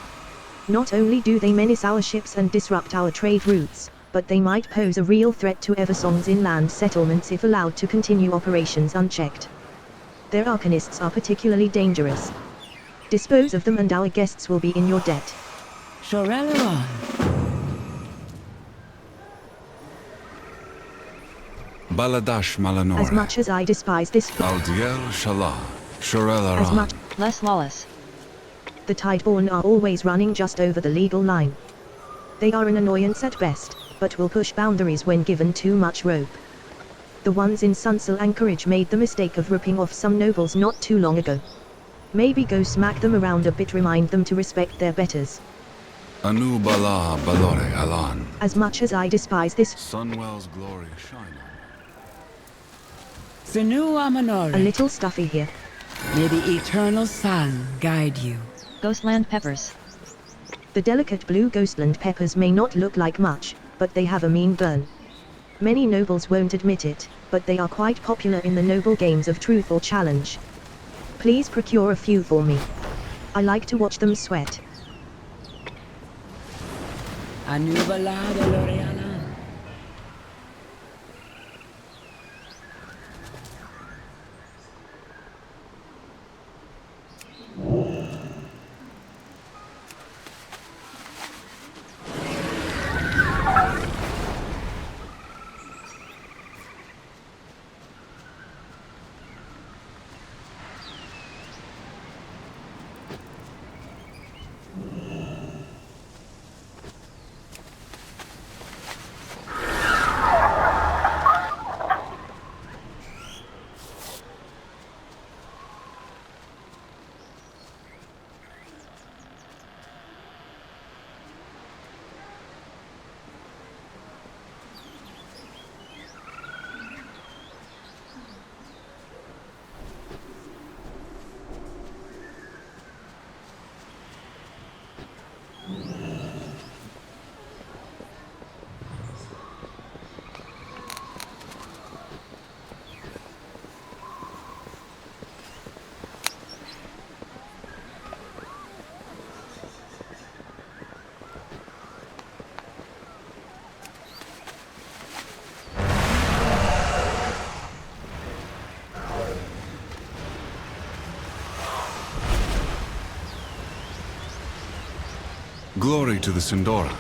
Not only do they menace our ships and disrupt our trade routes, but they might pose a real threat to Eversong's inland settlements if allowed to continue operations unchecked. Their arcanists are particularly dangerous. Dispose of them and our guests will be in your debt. Xal'atath. Baladash Malanore. As much as I despise this... Aldiel Shala. Xal'atath. As much... Less lawless. The Tideborn are always running just over the legal line. They are an annoyance at best, but will push boundaries when given too much rope. The ones in Sunwell Anchorage made the mistake of ripping off some nobles not too long ago. Maybe go smack them around a bit, remind them to respect their betters. Anu Bala Balore Alan. As much as I despise this... Sunwell's glory shine on. Sinu Amanore. A little stuffy here. May the eternal sun guide you. Ghostland peppers. The delicate blue ghostland peppers may not look like much, but they have a mean burn. Many nobles won't admit it, but they are quite popular in the noble games of truth or challenge. Please procure a few for me. I like to watch them sweat. Anubala Balore Alan. Glory to the Sindora.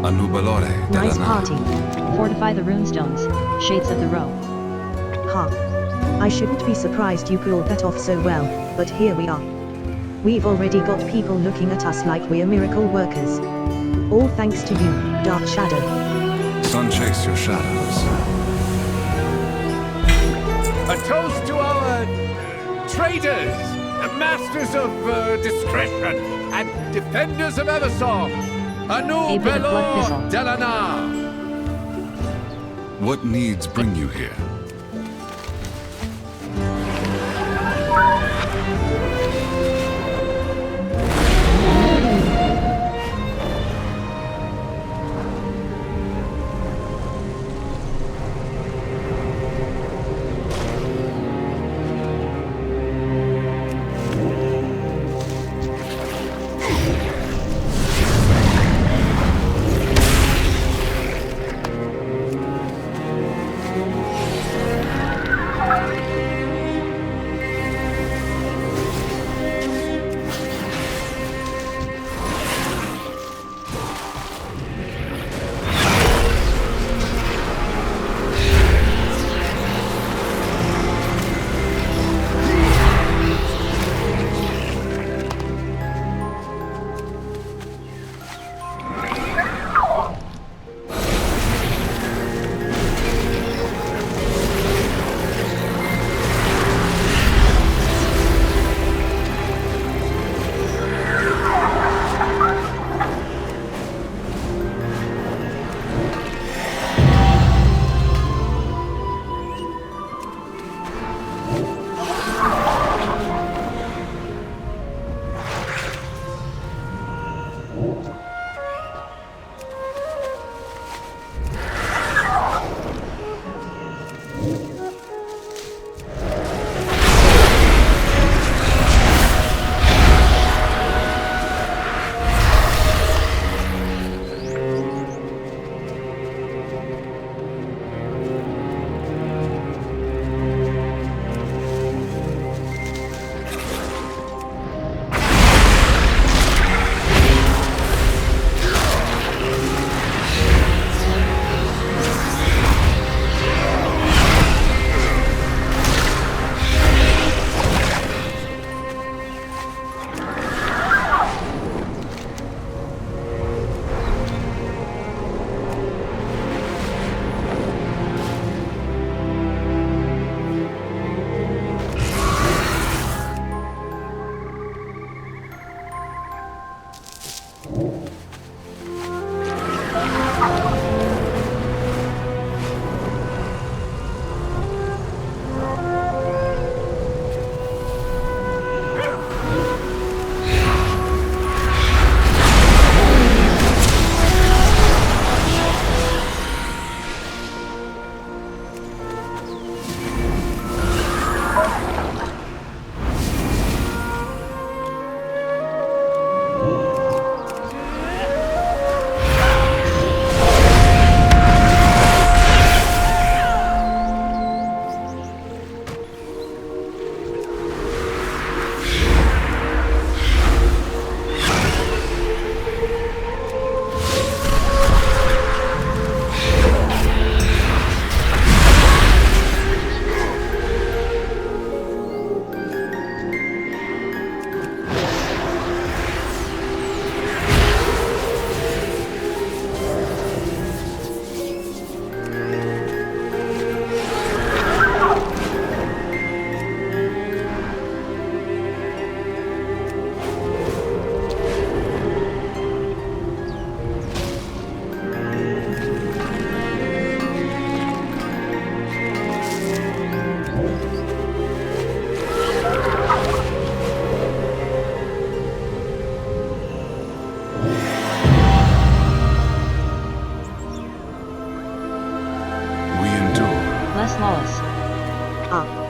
Anubalore Nice Delana. party. Fortify the runestones, Shades of the Row. Ha. I shouldn't be surprised you pulled that off so well, but here we are. We've already got people looking at us like we're miracle workers. All thanks to you, Dark Shadow. Sun chase your shadows. A toast to our traders, masters of discretion, and defenders of Eversong. Anu bit of blood Belor fizzle. Delana. What needs bring you here?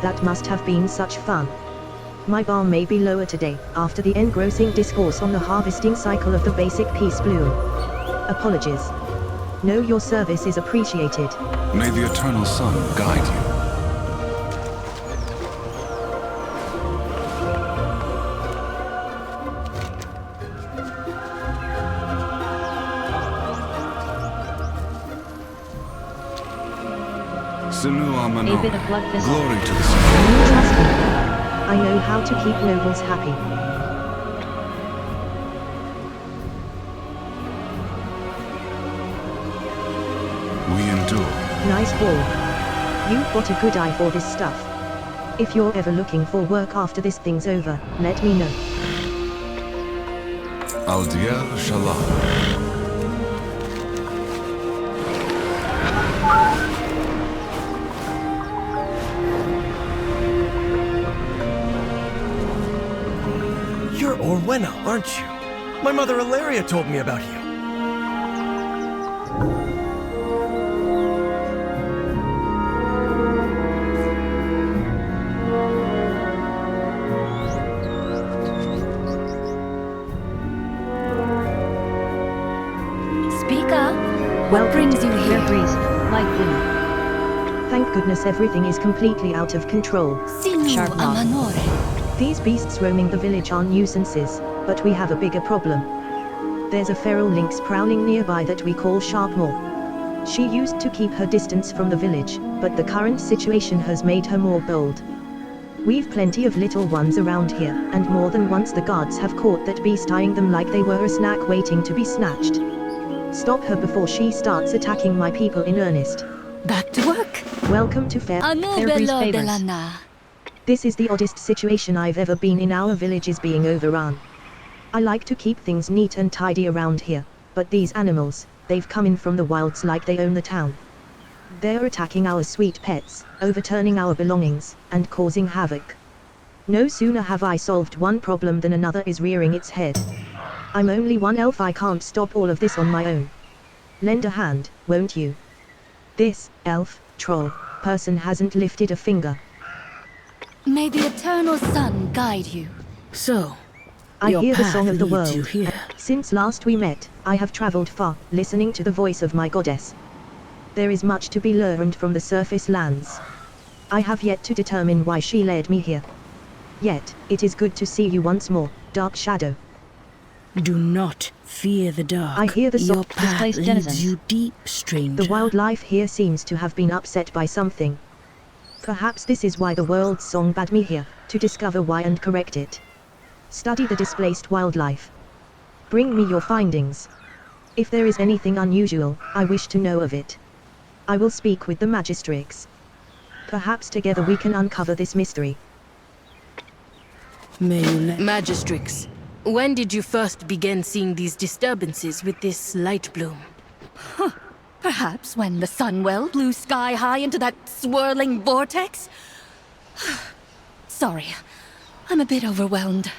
That must have been such fun. My bar may be lower today, after the engrossing discourse on the harvesting cycle of the basic peace bloom. Apologies. Know your service is appreciated. May the eternal sun guide you. Sunwell. A bit of blood thistle. Glory to the Trust me. I know how to keep nobles happy. We endure. Nice ball. You've got a good eye for this stuff. If you're ever looking for work after this thing's over, let me know. Al-Diel Shalom. You're Orwenna, aren't you? My mother Ilaria told me about you. Speak up. What brings you here? Breeze, light blue. Thank goodness everything is completely out of control. Sharp mouth. These beasts roaming the village are nuisances, but we have a bigger problem. There's a feral lynx prowling nearby that we call Sharpmaw. She used to keep her distance from the village, but the current situation has made her more bold. We've plenty of little ones around here, and more than once the guards have caught that beast eyeing them like they were a snack waiting to be snatched. Stop her before she starts attacking my people in earnest. Back to work. Welcome to Fairbury's favors. This is the oddest situation I've ever been in. Our village is being overrun. I like to keep things neat and tidy around here, but these animals, they've come in from the wilds like they own the town. They're attacking our sweet pets, overturning our belongings, and causing havoc. No sooner have I solved one problem than another is rearing its head. I'm only one elf, I can't stop all of this on my own. Lend a hand, won't you? This elf, troll, person hasn't lifted a finger. May the eternal sun guide you. So, I your hear the path song of the leads world. you here. Since last we met, I have traveled far, listening to the voice of my goddess. There is much to be learned from the surface lands. I have yet to determine why she led me here. Yet, it is good to see you once more, Dark Shadow. Do not fear the dark. I hear the song. Your path leads you deep, stranger. The wildlife here seems to have been upset by something. Perhaps this is why the world's song bade me here, to discover why and correct it. Study the displaced wildlife. Bring me your findings. If there is anything unusual, I wish to know of it. I will speak with the magistrix. Perhaps together we can uncover this mystery. Magistrix, when did you first begin seeing these disturbances with this light bloom? Perhaps when the Sunwell blew sky high into that swirling vortex? Sorry, I'm a bit overwhelmed.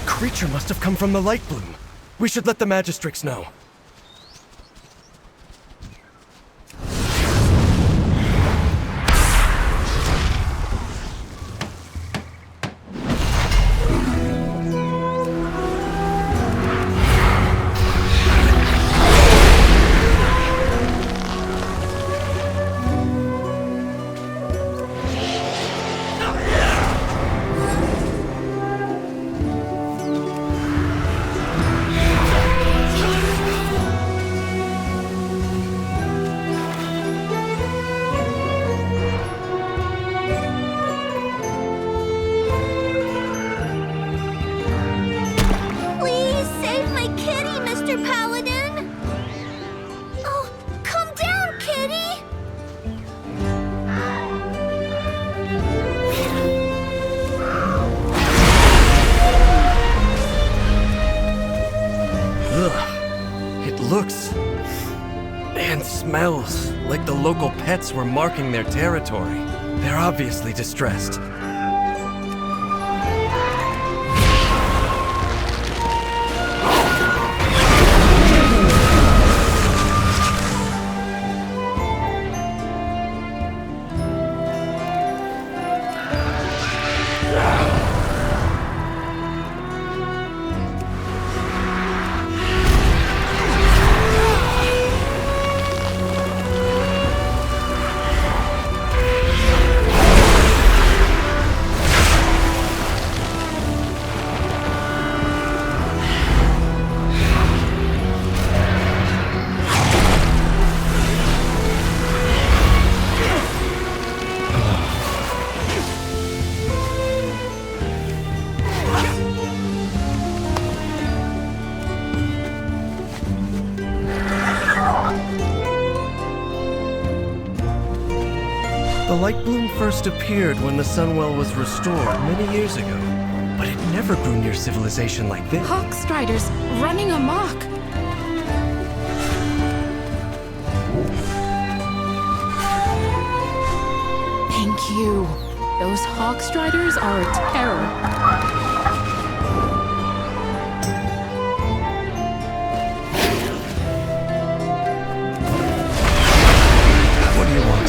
Creature must have come from the light bloom. We should let the magistrix know. smells, like the local pets were marking their territory. They're obviously distressed. The light bloom first appeared when the Sunwell was restored many years ago, but it never grew near civilization like this. Hawkstriders running amok! Thank you. Those Hawkstriders are a terror. What do you want?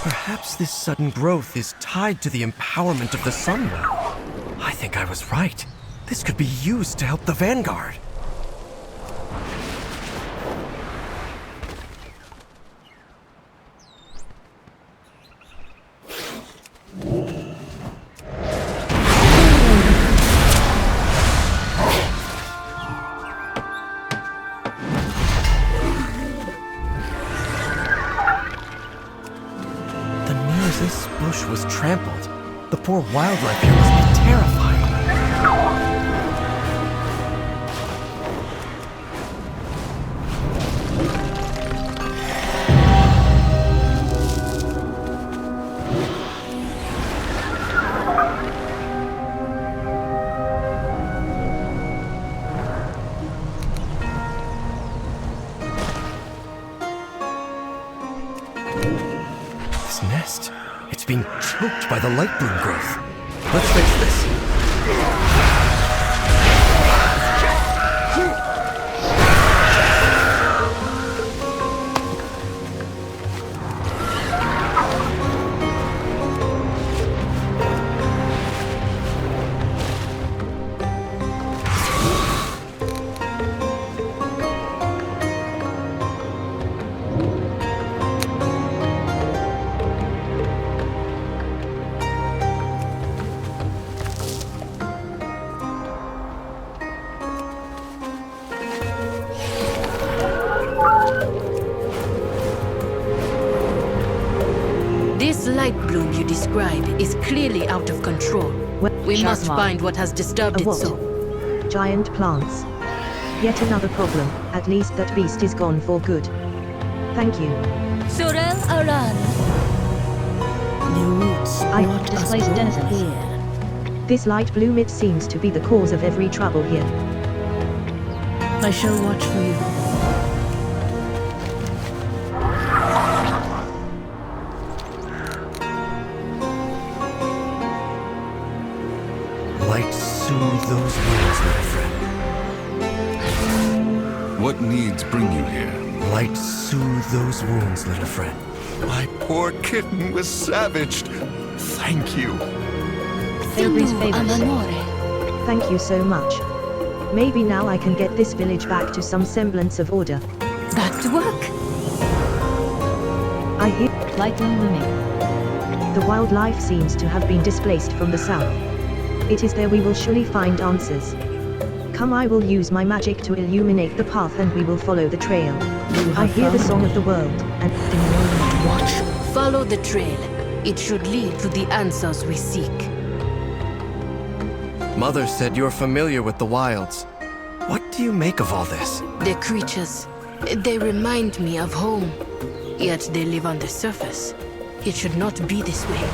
Perhaps this sudden growth is tied to the empowerment of the Sunwell. I think I was right. This could be used to help the Vanguard. This bush was trampled. The poor wildlife here must be terrified. This nest, it's being choked by the light bloom growth. Let's fix this. This light bloom you describe is clearly out of control. We must find what has disturbed it so. Giant plants. Yet another problem. At least that beast is gone for good. Thank you. Surel Aran. The roots not displaced denizens here. This light bloom, it seems to be the cause of every trouble here. I shall watch for you. Light soothe those wounds, little friend. What needs bring you here? Light soothe those wounds, little friend. My poor kitten was savaged. Thank you. Thank you so much. Maybe now I can get this village back to some semblance of order. Back to work. I hear light bloom looming. The wildlife seems to have been displaced from the south. It is there we will surely find answers. Come, I will use my magic to illuminate the path and we will follow the trail. I hear the song of the world and watch. Follow the trail. It should lead to the answers we seek. Mother said you're familiar with the wilds. What do you make of all this? The creatures, they remind me of home. Yet they live on the surface. It should not be this way.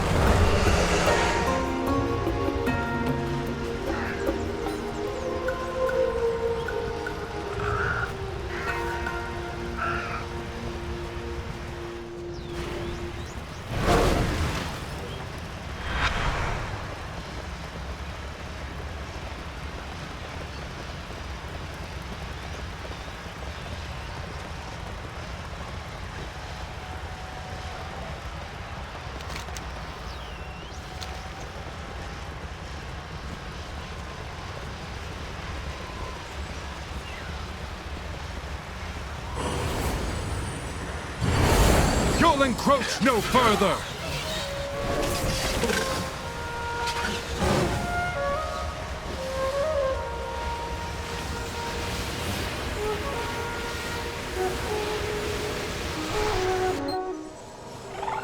You'll encroach no further!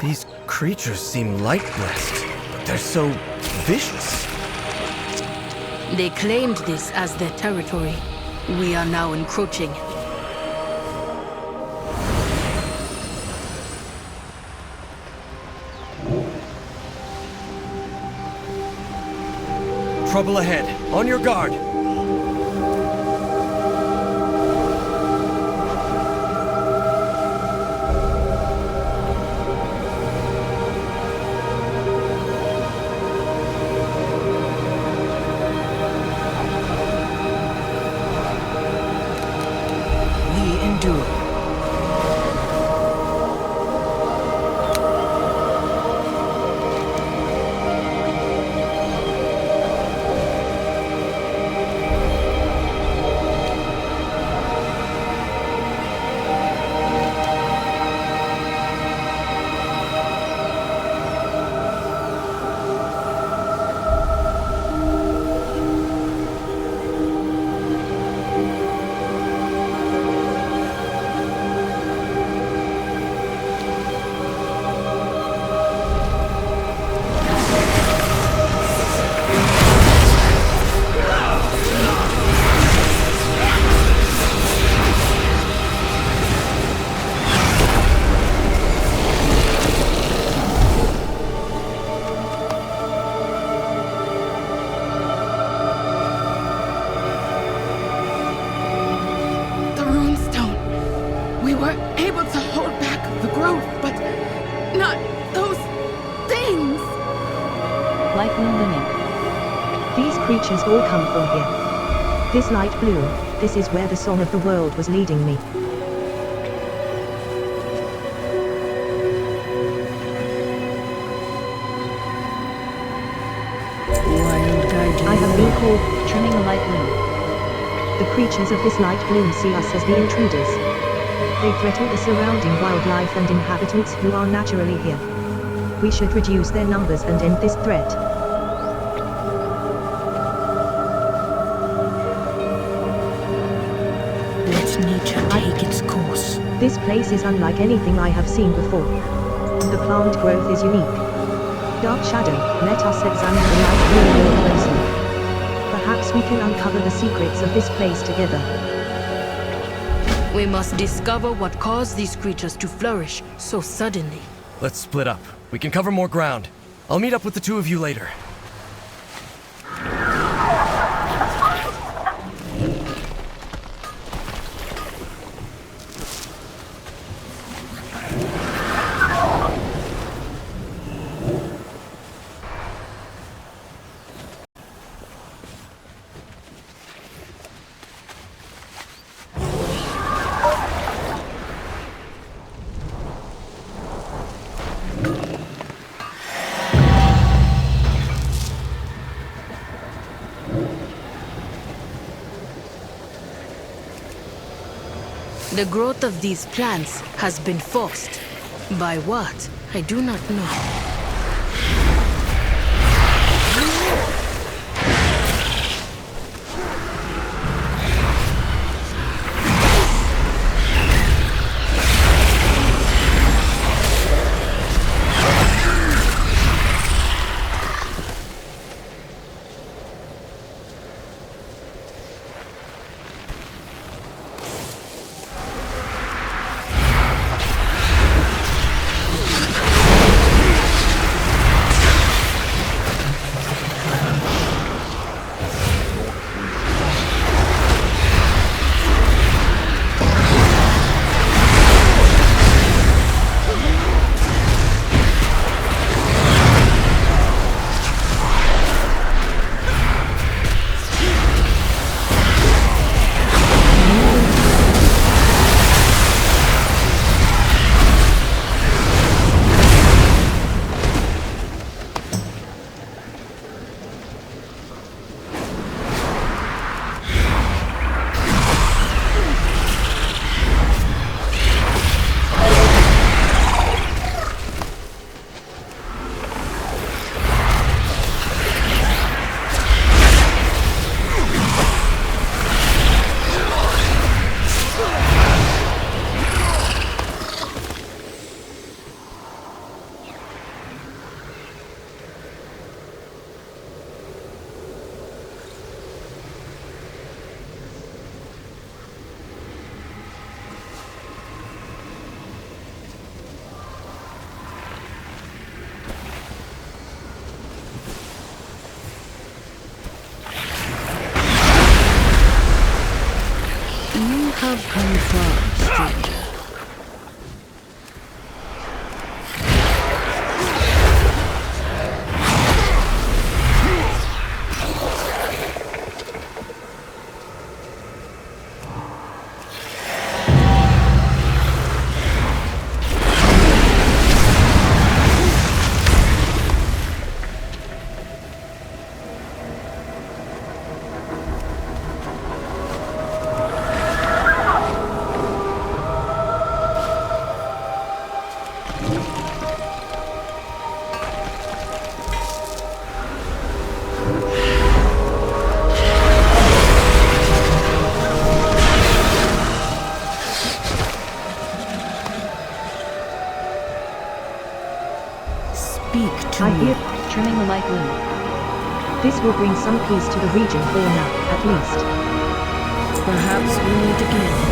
These creatures seem light-blessed, but they're so vicious. They claimed this as their territory. We are now encroaching. Trouble ahead. On your guard. We endure. Creatures all come from here. This light blue, this is where the song of the world was leading me. I have been called trimming the light blue. The creatures of this light blue see us as the intruders. They threaten the surrounding wildlife and inhabitants who are naturally here. We should reduce their numbers and end this threat. Nature take its course. This place is unlike anything I have seen before. The plant growth is unique. Dark Shadow, let us examine the light blue more closely. Perhaps we can uncover the secrets of this place together. We must discover what caused these creatures to flourish so suddenly. Let's split up. We can cover more ground. I'll meet up with the two of you later. The growth of these plants has been forced. By what? I do not know. have come far, stranger. Trimming the light blue. This will bring some peace to the region for now, at least. Perhaps we meet again.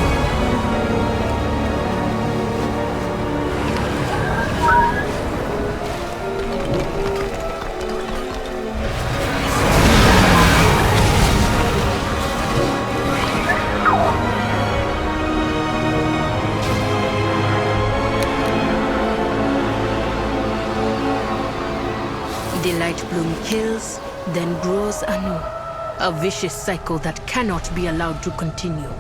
The light bloom kills, then grows anew. A vicious cycle that cannot be allowed to continue.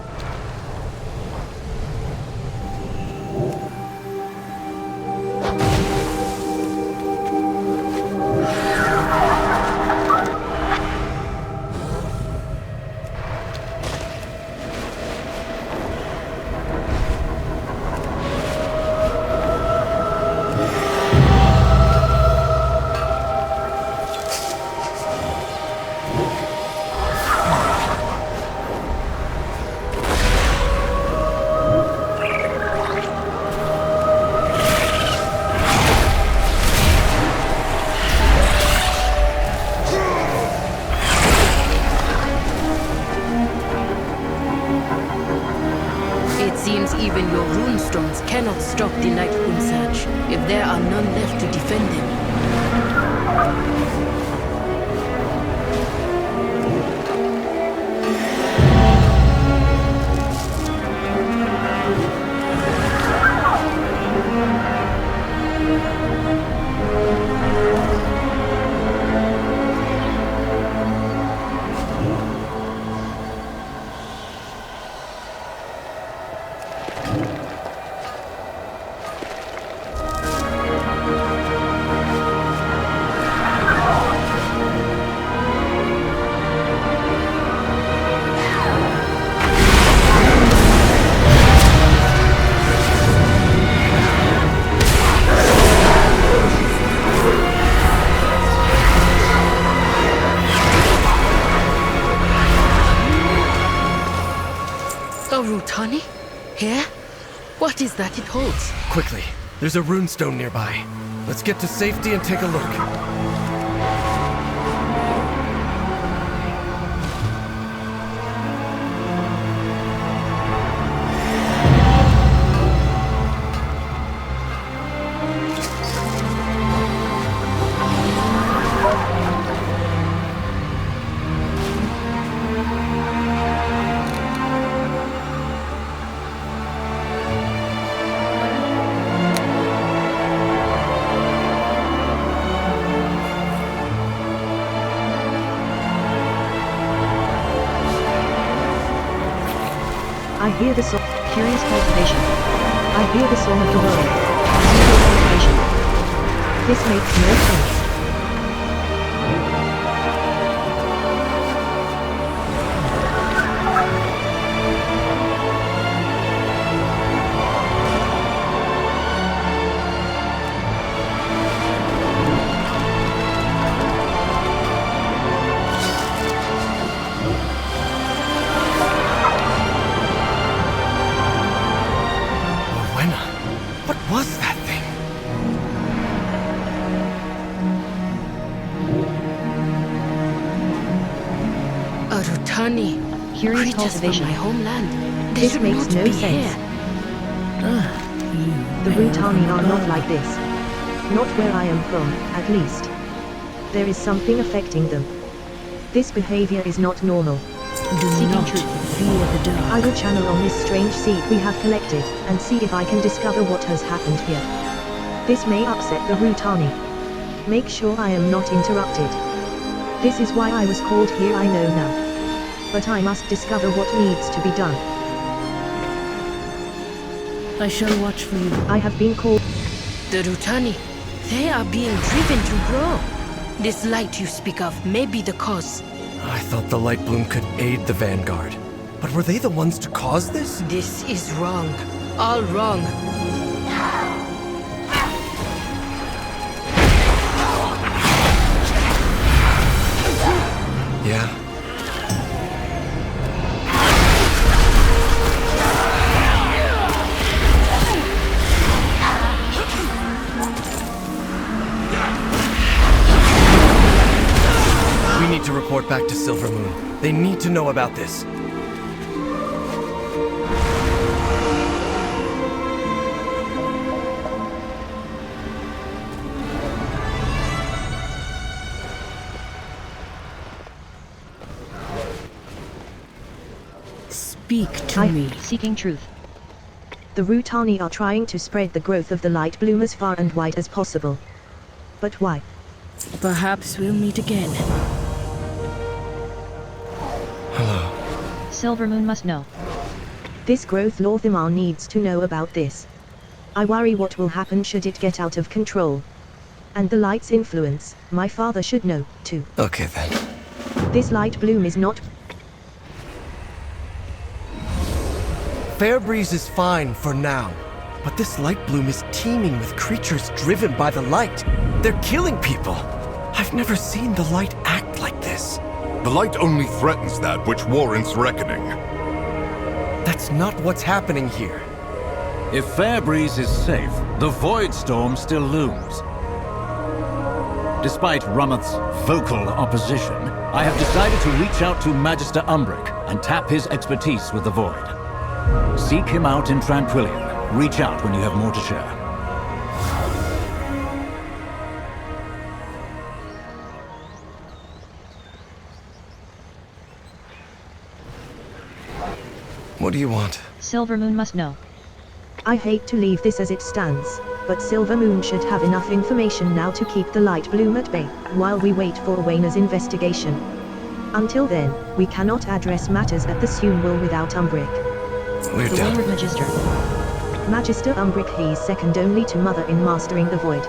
Even your runestones cannot stop the Nightborne surge, if there are none left to defend them. Rutani? Here? What is that it holds? Quickly, there's a runestone nearby. Let's get to safety and take a look. I hear the song. Curious cultivation. I hear the song of the world. Cultivation. This makes no sense. Curious creatures from my homeland. They This should makes not no be sense. Here. The Rutani are not like this. Not where I am from, at least. There is something affecting them. This behavior is not normal. Do not fear the dark. I will channel on this strange seed we have collected, and see if I can discover what has happened here. This may upset the Rutani. Make sure I am not interrupted. This is why I was called here, I know now. But I must discover what needs to be done. I shall watch for you. I have been called... The Rutani, they are being driven to grow. This light you speak of may be the cause. I thought the light bloom could aid the Vanguard. But were they the ones to cause this? This is wrong. All wrong. Yeah. We need to report back to Silver Moon. They need to know about this. Speak to me. Seeking truth. The Rutani are trying to spread the growth of the light bloom as far and wide as possible. But why? Perhaps we'll meet again. Hello. Silver Moon must know. This growth Lorthamar needs to know about this. I worry what will happen should it get out of control. And the light's influence, my father should know, too. Okay then. This light bloom is not... Fairbreeze is fine for now. But this light bloom is teeming with creatures driven by the light. They're killing people. I've never seen the light act like this. The light only threatens that which warrants reckoning. That's not what's happening here. If Fairbreeze is safe, the Voidstorm still looms. Despite Rummoth's vocal opposition, I have decided to reach out to Magister Umbric and tap his expertise with the Void. Seek him out in Tranquillion. Reach out when you have more to share. What do you want? Silver Moon must know. I hate to leave this as it stands, but Silver Moon should have enough information now to keep the light bloom at bay, while we wait for Wayner's investigation. Until then, we cannot address matters at the Sunwell without Umbric. We're done. Wayward Magister. Magister Umbric, he is second only to Mother in mastering the Void.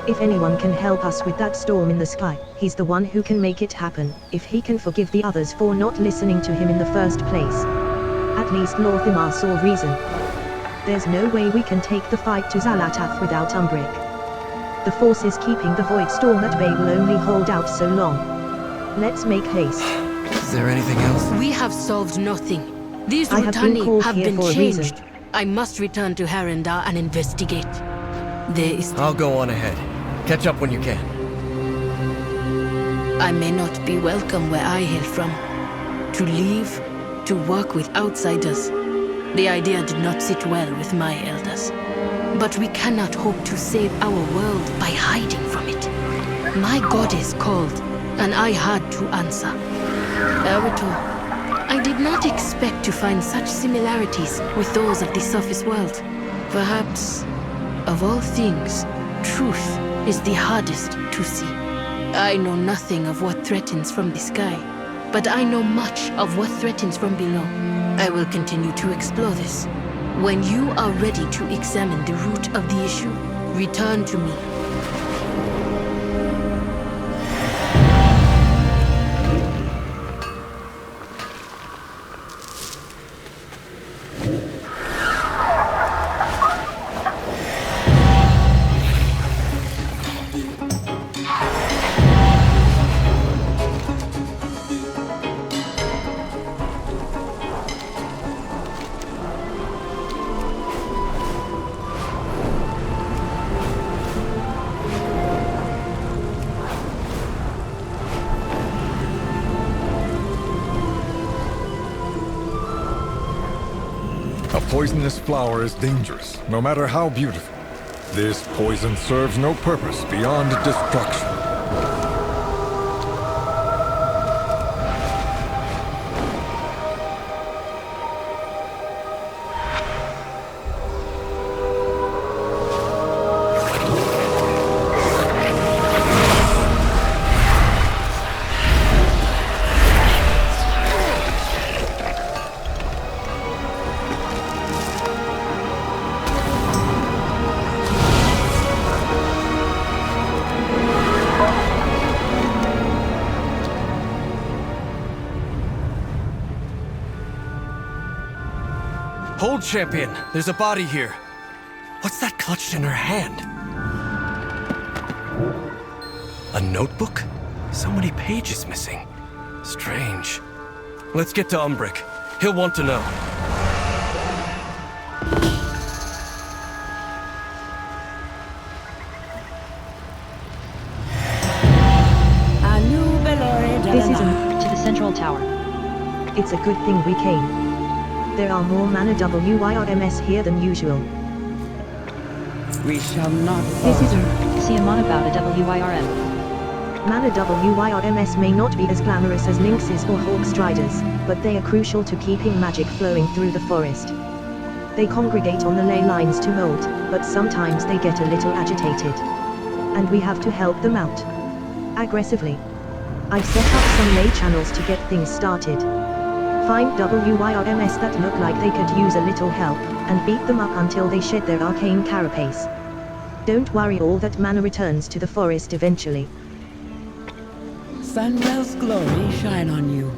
If anyone can help us with that storm in the sky, he's the one who can make it happen, if he can forgive the others for not listening to him in the first place. At least Lorthamar saw reason. There's no way we can take the fight to Xal'atath without Umbric. The forces keeping the Voidstorm at bay will only hold out so long. Let's make haste. Is there anything else? We have solved nothing. These I have been Rutani called have here been for a reason. changed. I must return to Haranir and investigate. There is... I'll go on ahead. Catch up when you can. I may not be welcome where I hail from. To leave, to work with outsiders. The idea did not sit well with my elders. But we cannot hope to save our world by hiding from it. My goddess called, and I had to answer. Eretor, I did not expect to find such similarities with those of the surface world. Perhaps, of all things, truth is the hardest to see. I know nothing of what threatens from the sky, but I know much of what threatens from below. I will continue to explore this. When you are ready to examine the root of the issue, return to me. A poisonous flower is dangerous, no matter how beautiful. This poison serves no purpose beyond destruction. Hold, champion! There's a body here. What's that clutched in her hand? A notebook? So many pages missing. Strange. Let's get to Umbric. He'll want to know. This isn't to the central tower. It's a good thing we came. There are more mana WYRMS here than usual. We shall not. This isn't. See a mon about a WYRM. Mana WYRMS may not be as glamorous as lynxes or hawk striders, but they are crucial to keeping magic flowing through the forest. They congregate on the ley lines to molt, but sometimes they get a little agitated. And we have to help them out. Aggressively. I've set up some ley channels to get things started. Find WYRMS that look like they could use a little help, and beat them up until they shed their arcane carapace. Don't worry, all that mana returns to the forest eventually. Sunwell's glory shine on you.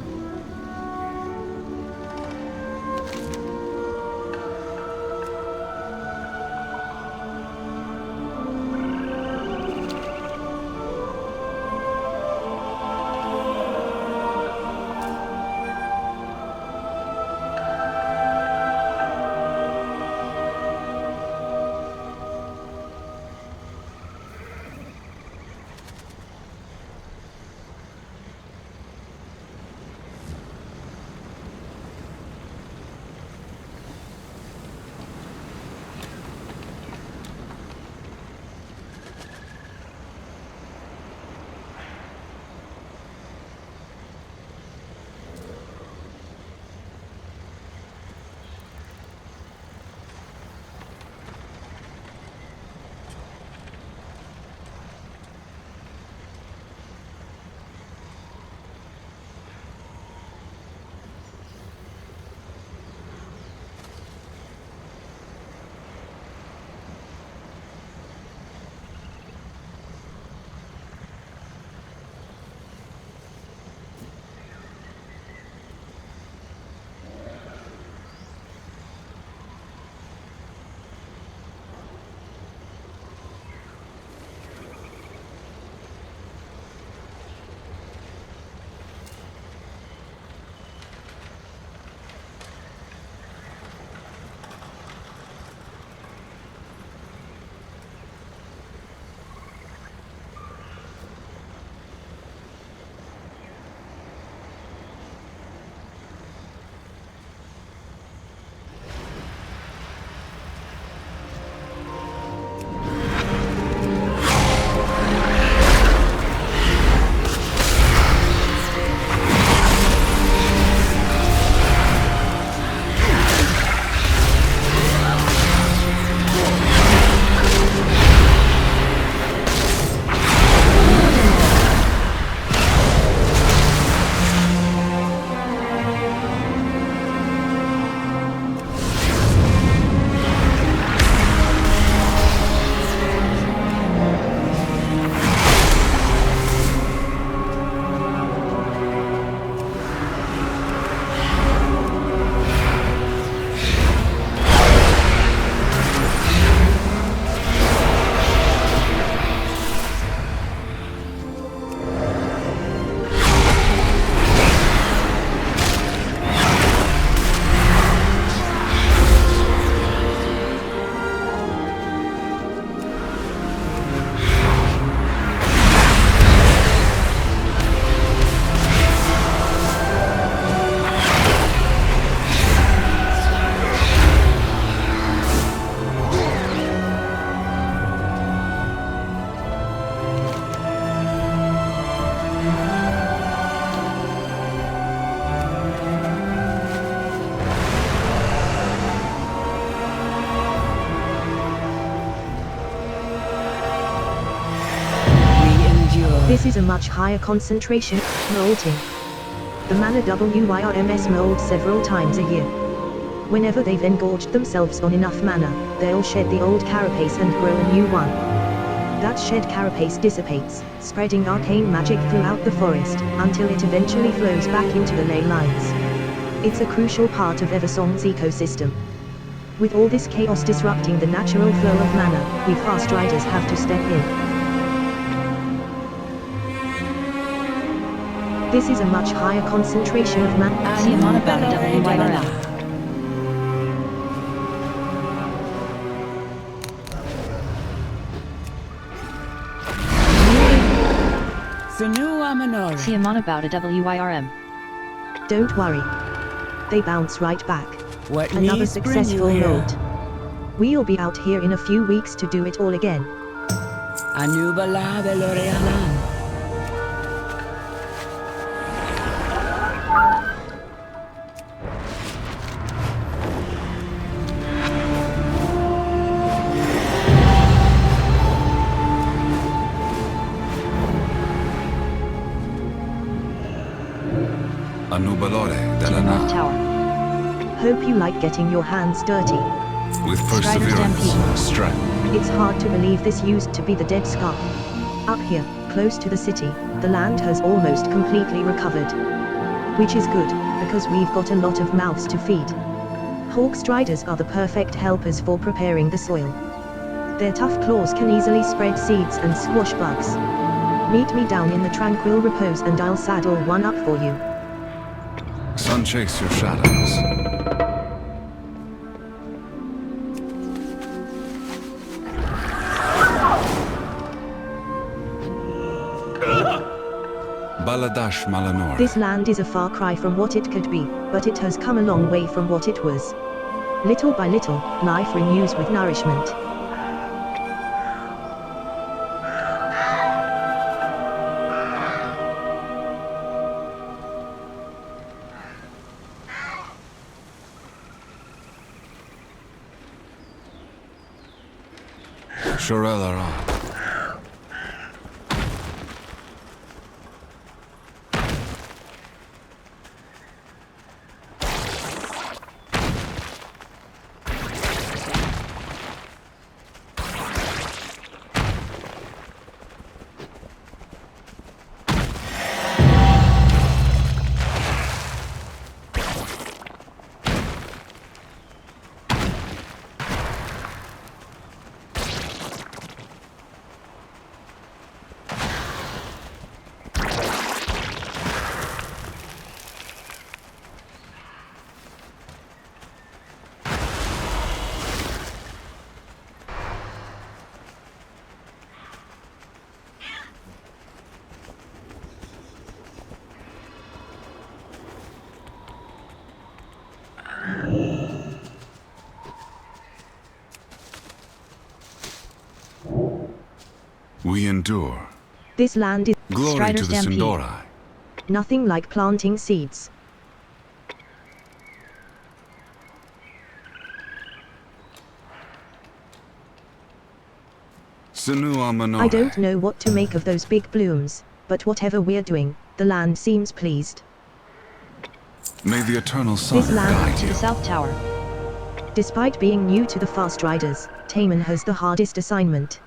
This is a much higher concentration, molting. The mana WYRMS mold several times a year. Whenever they've engorged themselves on enough mana, they'll shed the old carapace and grow a new one. That shed carapace dissipates, spreading arcane magic throughout the forest, until it eventually flows back into the ley lines. It's a crucial part of Eversong's ecosystem. With all this chaos disrupting the natural flow of mana, we fast riders have to step in. This is a much higher concentration of mana. See him on about WYRM. See him on about a WYRM. Don't worry. They bounce right back. What Another needs bring you successful here? note. We'll be out here in a few weeks to do it all again. Anubala Velorealan. Anubalore See him Delana. North Tower. Hope you like getting your hands dirty. With Strider perseverance, Stampede. strength. It's hard to believe this used to be the Dead Scar. Up here, close to the city, the land has almost completely recovered. Which is good, because we've got a lot of mouths to feed. Hawk Striders are the perfect helpers for preparing the soil. Their tough claws can easily spread seeds and squash bugs. Meet me down in the tranquil repose and I'll saddle one up for you. Sun chase your shadows. Baladash Malanor. This land is a far cry from what it could be, but it has come a long way from what it was. Little by little, life renews with nourishment. Shorel Aran. We endure. This land is Glory Strider to the Stampede. Sindori. nothing like planting seeds. I don't know what to make of those big blooms, but whatever we're doing, the land seems pleased. May the eternal sun This land guide To you. the South Tower. Despite being new to the Fast Riders, Taman has the hardest assignment.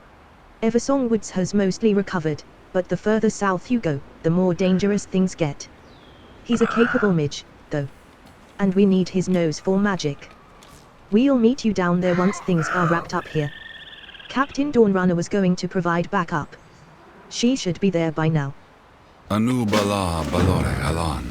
Eversong Woods has mostly recovered, but the further south you go, the more dangerous things get. He's a capable mage, though. And we need his nose for magic. We'll meet you down there once things are wrapped up here. Captain Dawnrunner was going to provide backup. She should be there by now. Anu Bala Balore Alan.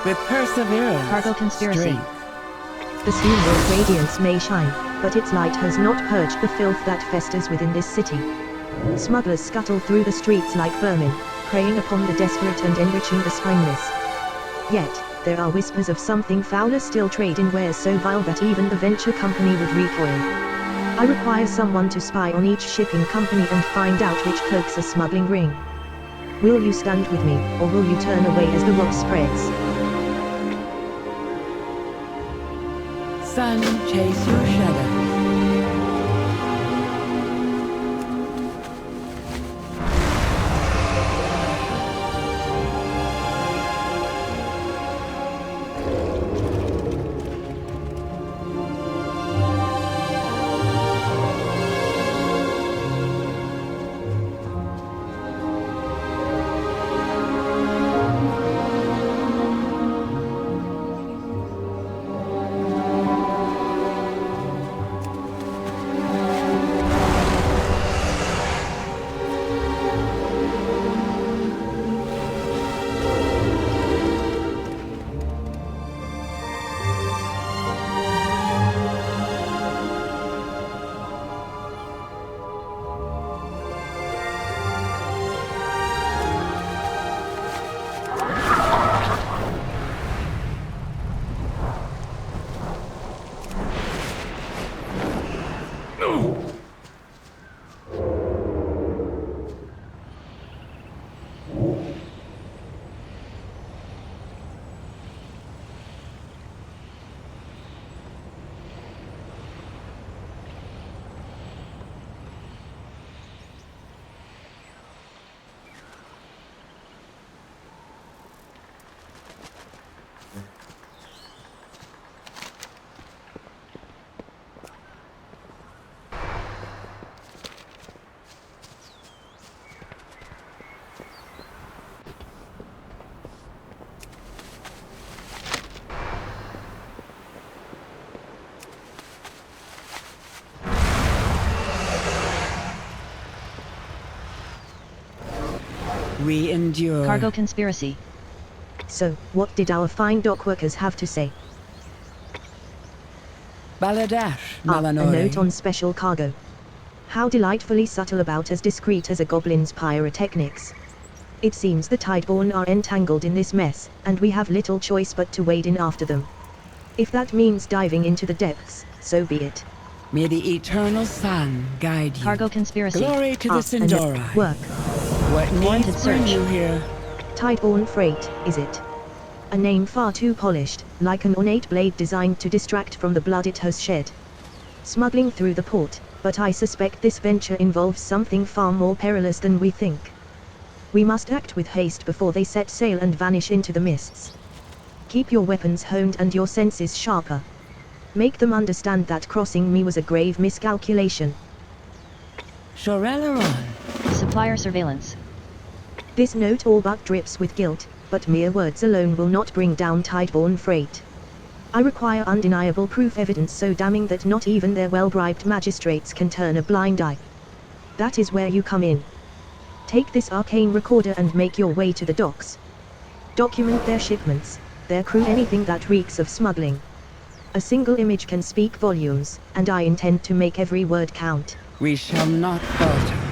With perseverance, Cargo conspiracy. strength. The Sunwell's radiance may shine, but its light has not purged the filth that festers within this city. Smugglers scuttle through the streets like vermin, preying upon the desperate and enriching the spineless. Yet, There are whispers of something fouler still trade in wares so vile that even the venture company would recoil. I require someone to spy on each shipping company and find out which cloaks a smuggling ring. Will you stand with me, or will you turn away as the rot spreads? Sun, chase your shadow. We endure. Cargo conspiracy. So, what did our fine dockworkers have to say? Baladash, A Malanore. note on special cargo. How delightfully subtle, about as discreet as a goblin's pyrotechnics. It seems the Tideborn are entangled in this mess, and we have little choice but to wade in after them. If that means diving into the depths, so be it. May the eternal sun guide you. Cargo conspiracy. Glory to the Sindori. Work. What needs bring you here? Tideborn freight, is it? A name far too polished, like an ornate blade designed to distract from the blood it has shed. Smuggling through the port, but I suspect this venture involves something far more perilous than we think. We must act with haste before they set sail and vanish into the mists. Keep your weapons honed and your senses sharper. Make them understand that crossing me was a grave miscalculation. Shorelaron. Supplier surveillance. This note all but drips with guilt, but mere words alone will not bring down Tideborn freight. I require undeniable proof, evidence so damning that not even their well-bribed magistrates can turn a blind eye. That is where you come in. Take this arcane recorder and make your way to the docks. Document their shipments, their crew, anything that reeks of smuggling. A single image can speak volumes, and I intend to make every word count. We shall not falter.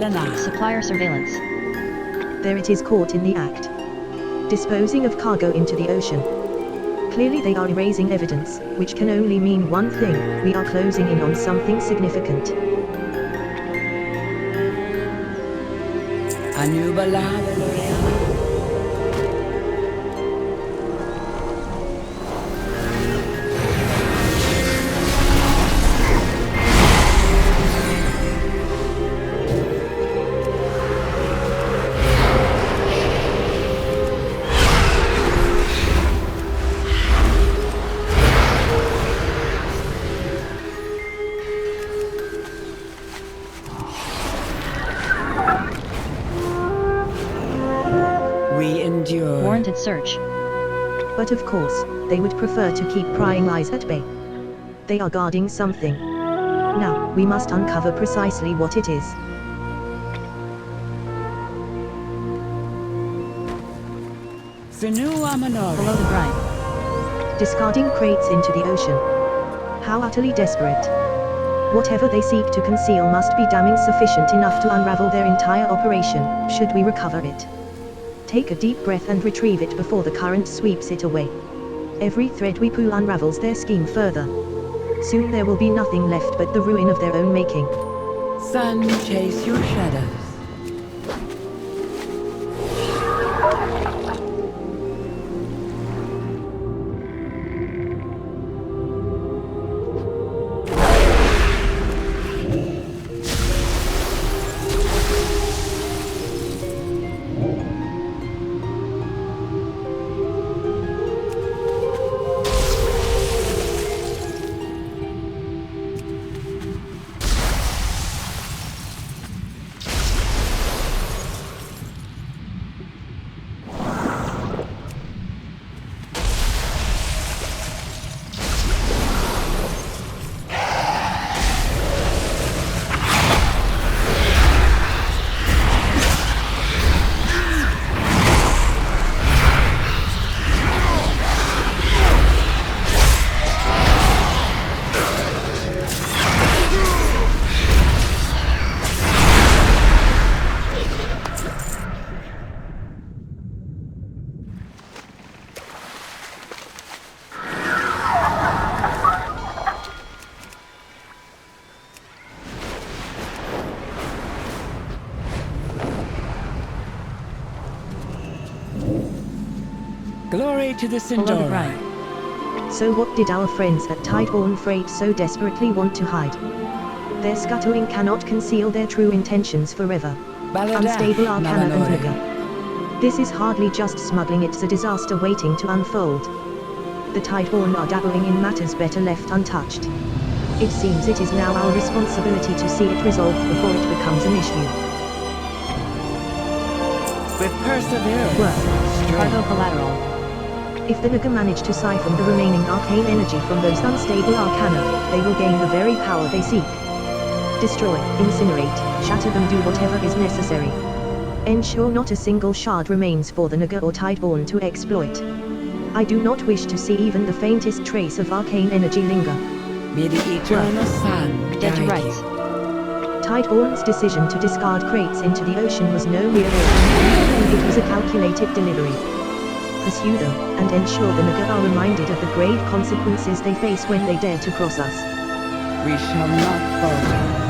Supplier surveillance. There it is, caught in the act. Disposing of cargo into the ocean. Clearly they are erasing evidence, which can only mean one thing: we are closing in on something significant. Warranted search. But of course, they would prefer to keep prying eyes at bay. They are guarding something. Now, we must uncover precisely what it is. Below the brine. Discarding crates into the ocean. How utterly desperate. Whatever they seek to conceal must be damning sufficient enough to unravel their entire operation, should we recover it. Take a deep breath and retrieve it before the current sweeps it away. Every thread we pull unravels their scheme further. Soon there will be nothing left but the ruin of their own making. Sun, chase your shadows. Glory to the Sindora. So what did our friends at Tideborne Freight so desperately want to hide? Their scuttling cannot conceal their true intentions forever. Unstable Arcana and Naga. This is hardly just smuggling, it's a disaster waiting to unfold. The Tideborne are dabbling in matters better left untouched. It seems it is now our responsibility to see it resolved before it becomes an issue. With perseverance. Cargo collateral. If the Naga manage to siphon the remaining arcane energy from those unstable arcana, they will gain the very power they seek. Destroy, incinerate, shatter them, do whatever is necessary. Ensure not a single shard remains for the Naga or Tideborne to exploit. I do not wish to see even the faintest trace of arcane energy linger. May the eternal sun Dead to guide rights. Tideborne's decision to discard crates into the ocean was no mere error. It was a calculated delivery. Pursue them, and ensure the Naga are reminded of the grave consequences they face when they dare to cross us. We shall not falter.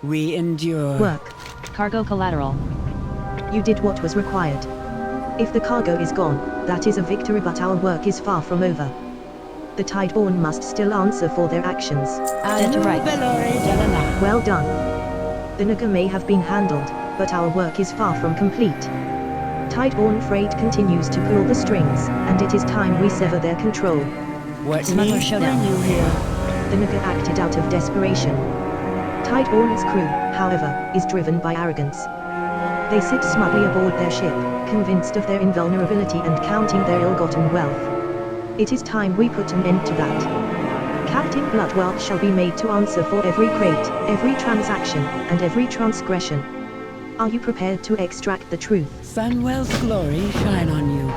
We endure. Work. Cargo collateral. You did what was required. If the cargo is gone, that is a victory, but our work is far from over. The Tideborn must still answer for their actions. Well done. The Naga may have been handled, but our work is far from complete. Tideborn freight continues to pull the strings, and it is time we sever their control. What smuggler showdown you here? The Naga acted out of desperation. Tideborn's crew, however, is driven by arrogance. They sit smugly aboard their ship, convinced of their invulnerability and counting their ill-gotten wealth. It is time we put an end to that. Captain Bloodwell shall be made to answer for every crate, every transaction, and every transgression. Are you prepared to extract the truth? Sunwell's glory shine on you.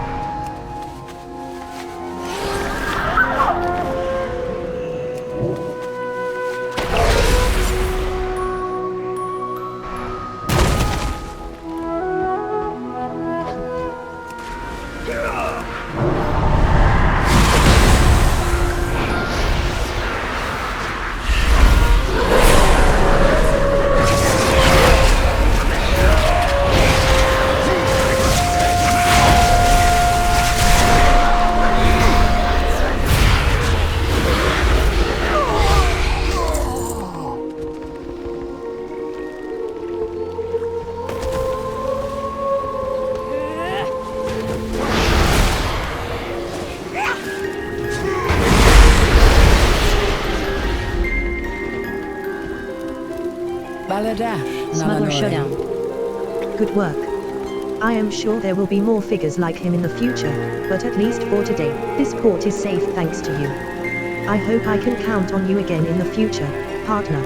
Smuggler showdown. Good work. I am sure there will be more figures like him in the future, but at least for today, this port is safe thanks to you. I hope I can count on you again in the future, partner.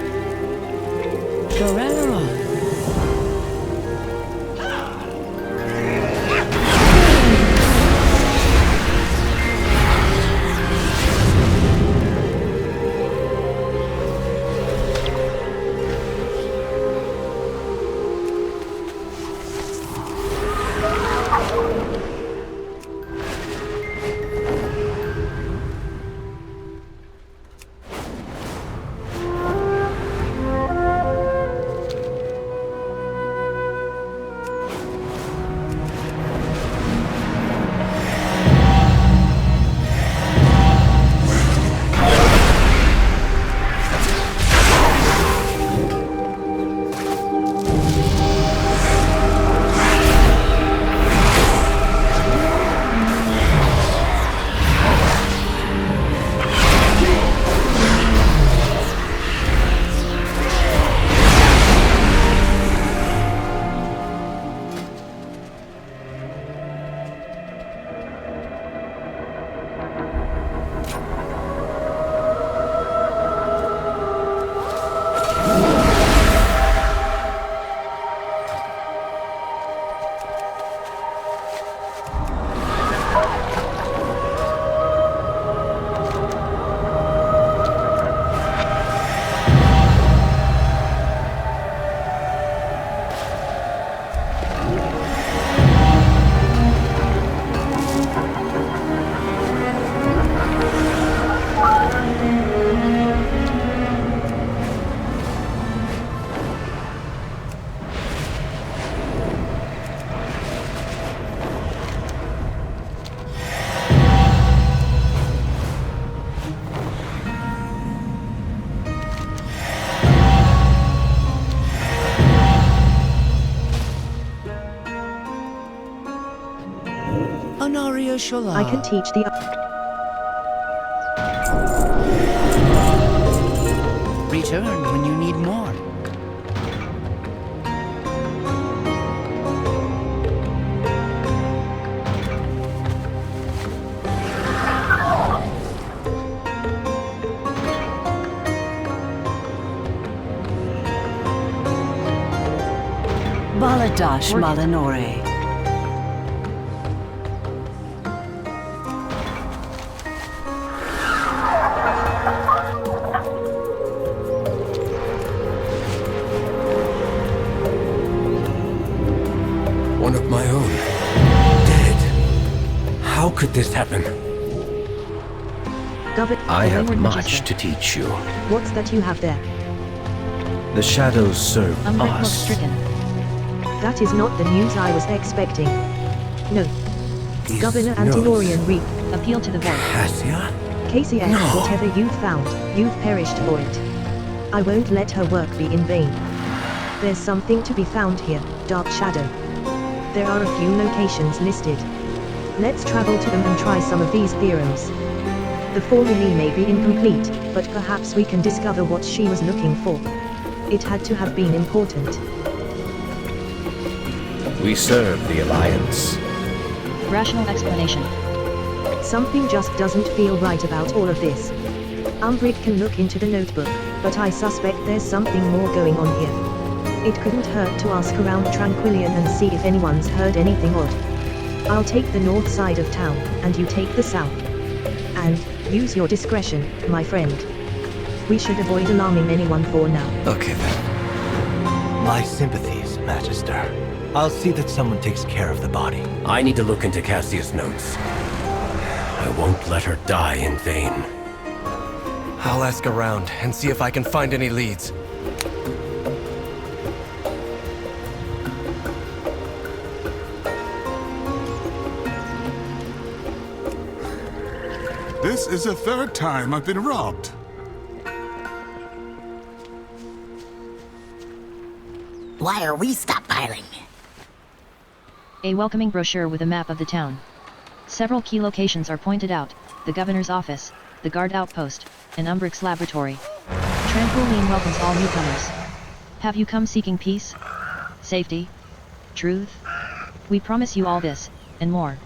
I can teach the... Return when you need more. Baladash Malanore. One of my own. Dead. How could this happen? Govert, I have much to teach you. What's that you have there? The shadows serve Umbrik looks us. stricken. That is not the news I was expecting. No. Governor Antinorian Reap. Appeal to the void. Cassia? KCS, No. whatever you've found, you've perished for it. I won't let her work be in vain. There's something to be found here, Dark Shadow. There are a few locations listed. Let's travel to them and try some of these theorems. The formulae may be incomplete, but perhaps we can discover what she was looking for. It had to have been important. We serve the Alliance. Rational explanation. Something just doesn't feel right about all of this. Umbrik can look into the notebook, but I suspect there's something more going on here. It couldn't hurt to ask around Tranquillion and see if anyone's heard anything odd. I'll take the north side of town, and you take the south. And, use your discretion, my friend. We should avoid alarming anyone for now. Okay then. My sympathies, Magister. I'll see that someone takes care of the body. I need to look into Cassia's notes. I won't let her die in vain. I'll ask around and see if I can find any leads. This is the third time I've been robbed. Why are we stockpiling? A welcoming brochure with a map of the town. Several key locations are pointed out: the governor's office, the guard outpost, and Umbrik's laboratory. Tranquillion welcomes all newcomers. Have you come seeking peace? Safety? Truth? We promise you all this, and more.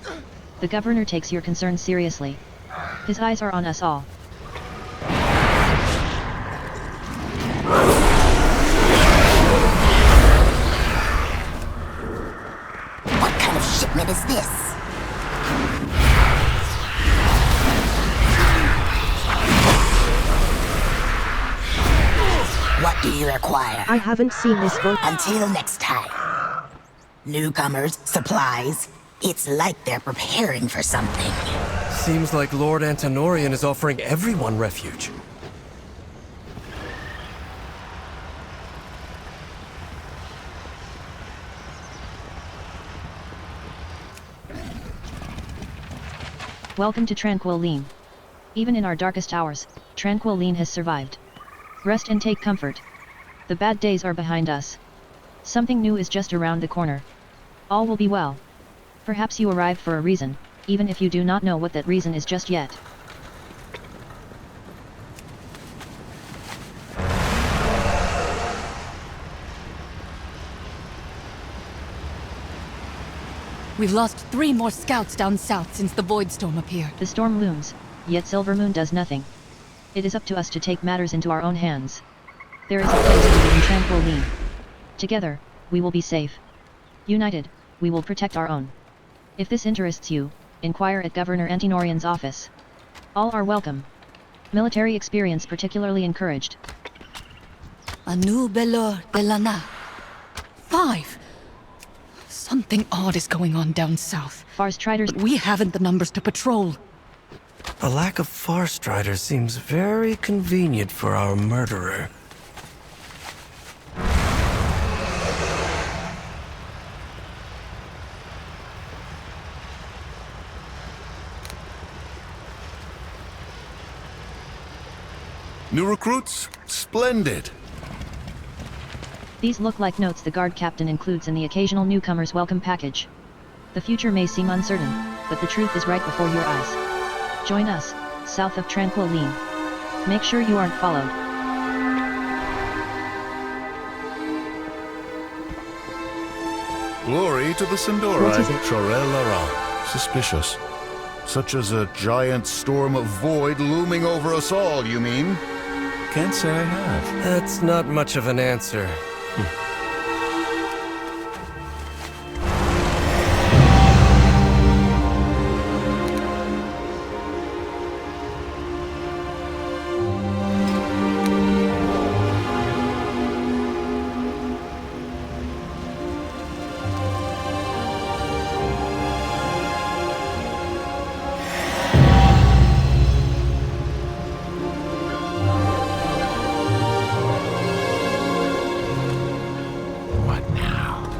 The governor takes your concerns seriously. His eyes are on us all. What kind of shipment is this? What do you require? I haven't seen this book. Until next time. Newcomers, supplies. It's like they're preparing for something. Seems like Lord Antinorian is offering everyone refuge. Welcome to Tranquillion. Even in our darkest hours, Tranquillion has survived. Rest and take comfort. The bad days are behind us. Something new is just around the corner. All will be well. Perhaps you arrived for a reason, even if you do not know what that reason is just yet. We've lost 3 more scouts down south since the Voidstorm appeared. The storm looms, yet Silvermoon does nothing. It is up to us to take matters into our own hands. There is a place to be in Tranquillion. Together, we will be safe. United, we will protect our own. If this interests you, inquire at Governor Antinorian's office. All are welcome. Military experience particularly encouraged. A new Belor de Lana. 5! Something odd is going on down south. Farstriders. We haven't the numbers to patrol. A lack of Farstriders seems very convenient for our murderer. New recruits? Splendid. These look like notes the guard captain includes in the occasional newcomer's welcome package. The future may seem uncertain, but the truth is right before your eyes. Join us, south of Tranquillion. Make sure you aren't followed. Glory to the Sindori. What is it? Chorel-Lara. Suspicious. Such as a giant storm of void looming over us all, you mean? Can't say I have. That's not much of an answer.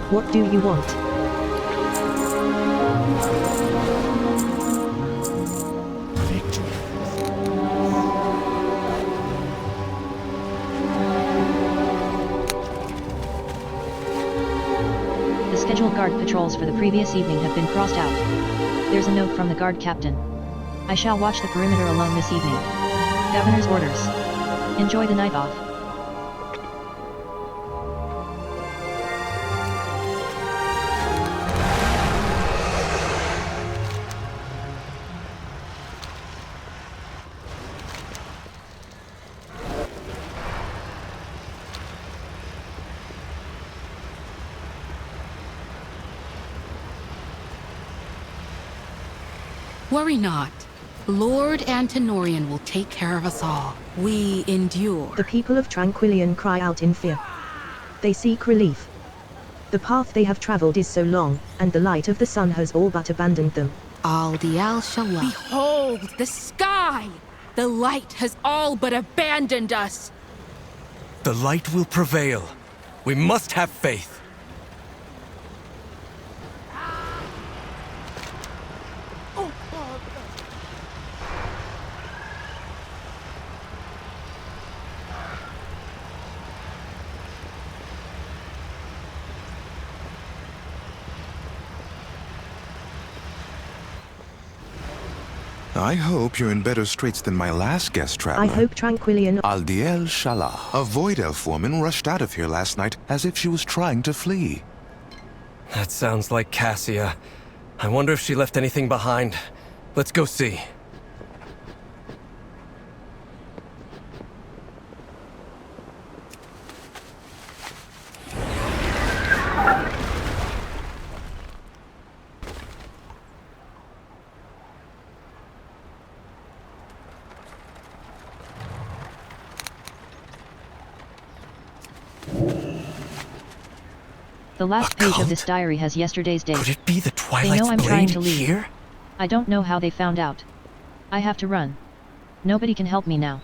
What do you want? The scheduled guard patrols for the previous evening have been crossed out. There's a note from the guard captain. I shall watch the perimeter alone this evening. Governor's orders. Enjoy the night off. Worry not. Lord Antenorian will take care of us all. We endure. The people of Tranquillion cry out in fear. They seek relief. The path they have traveled is so long, and the light of the sun has all but abandoned them. Al-Dial-Shallah. Behold the sky! The light has all but abandoned us! The light will prevail. We must have faith. I hope you're in better straits than my last guest traveler. I hope Tranquillion... Al-Dial-Shallah. A Void Elf woman rushed out of here last night as if she was trying to flee. That sounds like Cassia. I wonder if she left anything behind. Let's go see. The last page of this diary has yesterday's date. Could it be the They Twilight's know I'm trying blade to leave. here? I don't know how they found out. I have to run. Nobody can help me now.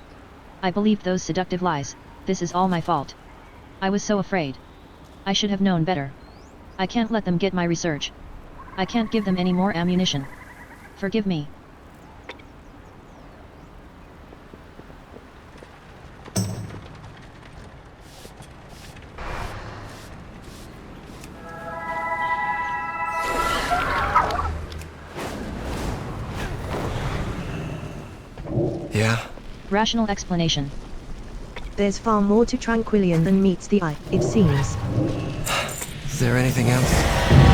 I believed those seductive lies. This is all my fault. I was so afraid. I should have known better. I can't let them get my research. I can't give them any more ammunition. Forgive me. Yeah? Rational explanation. There's far more to Tranquillion than meets the eye, it seems. Is there anything else?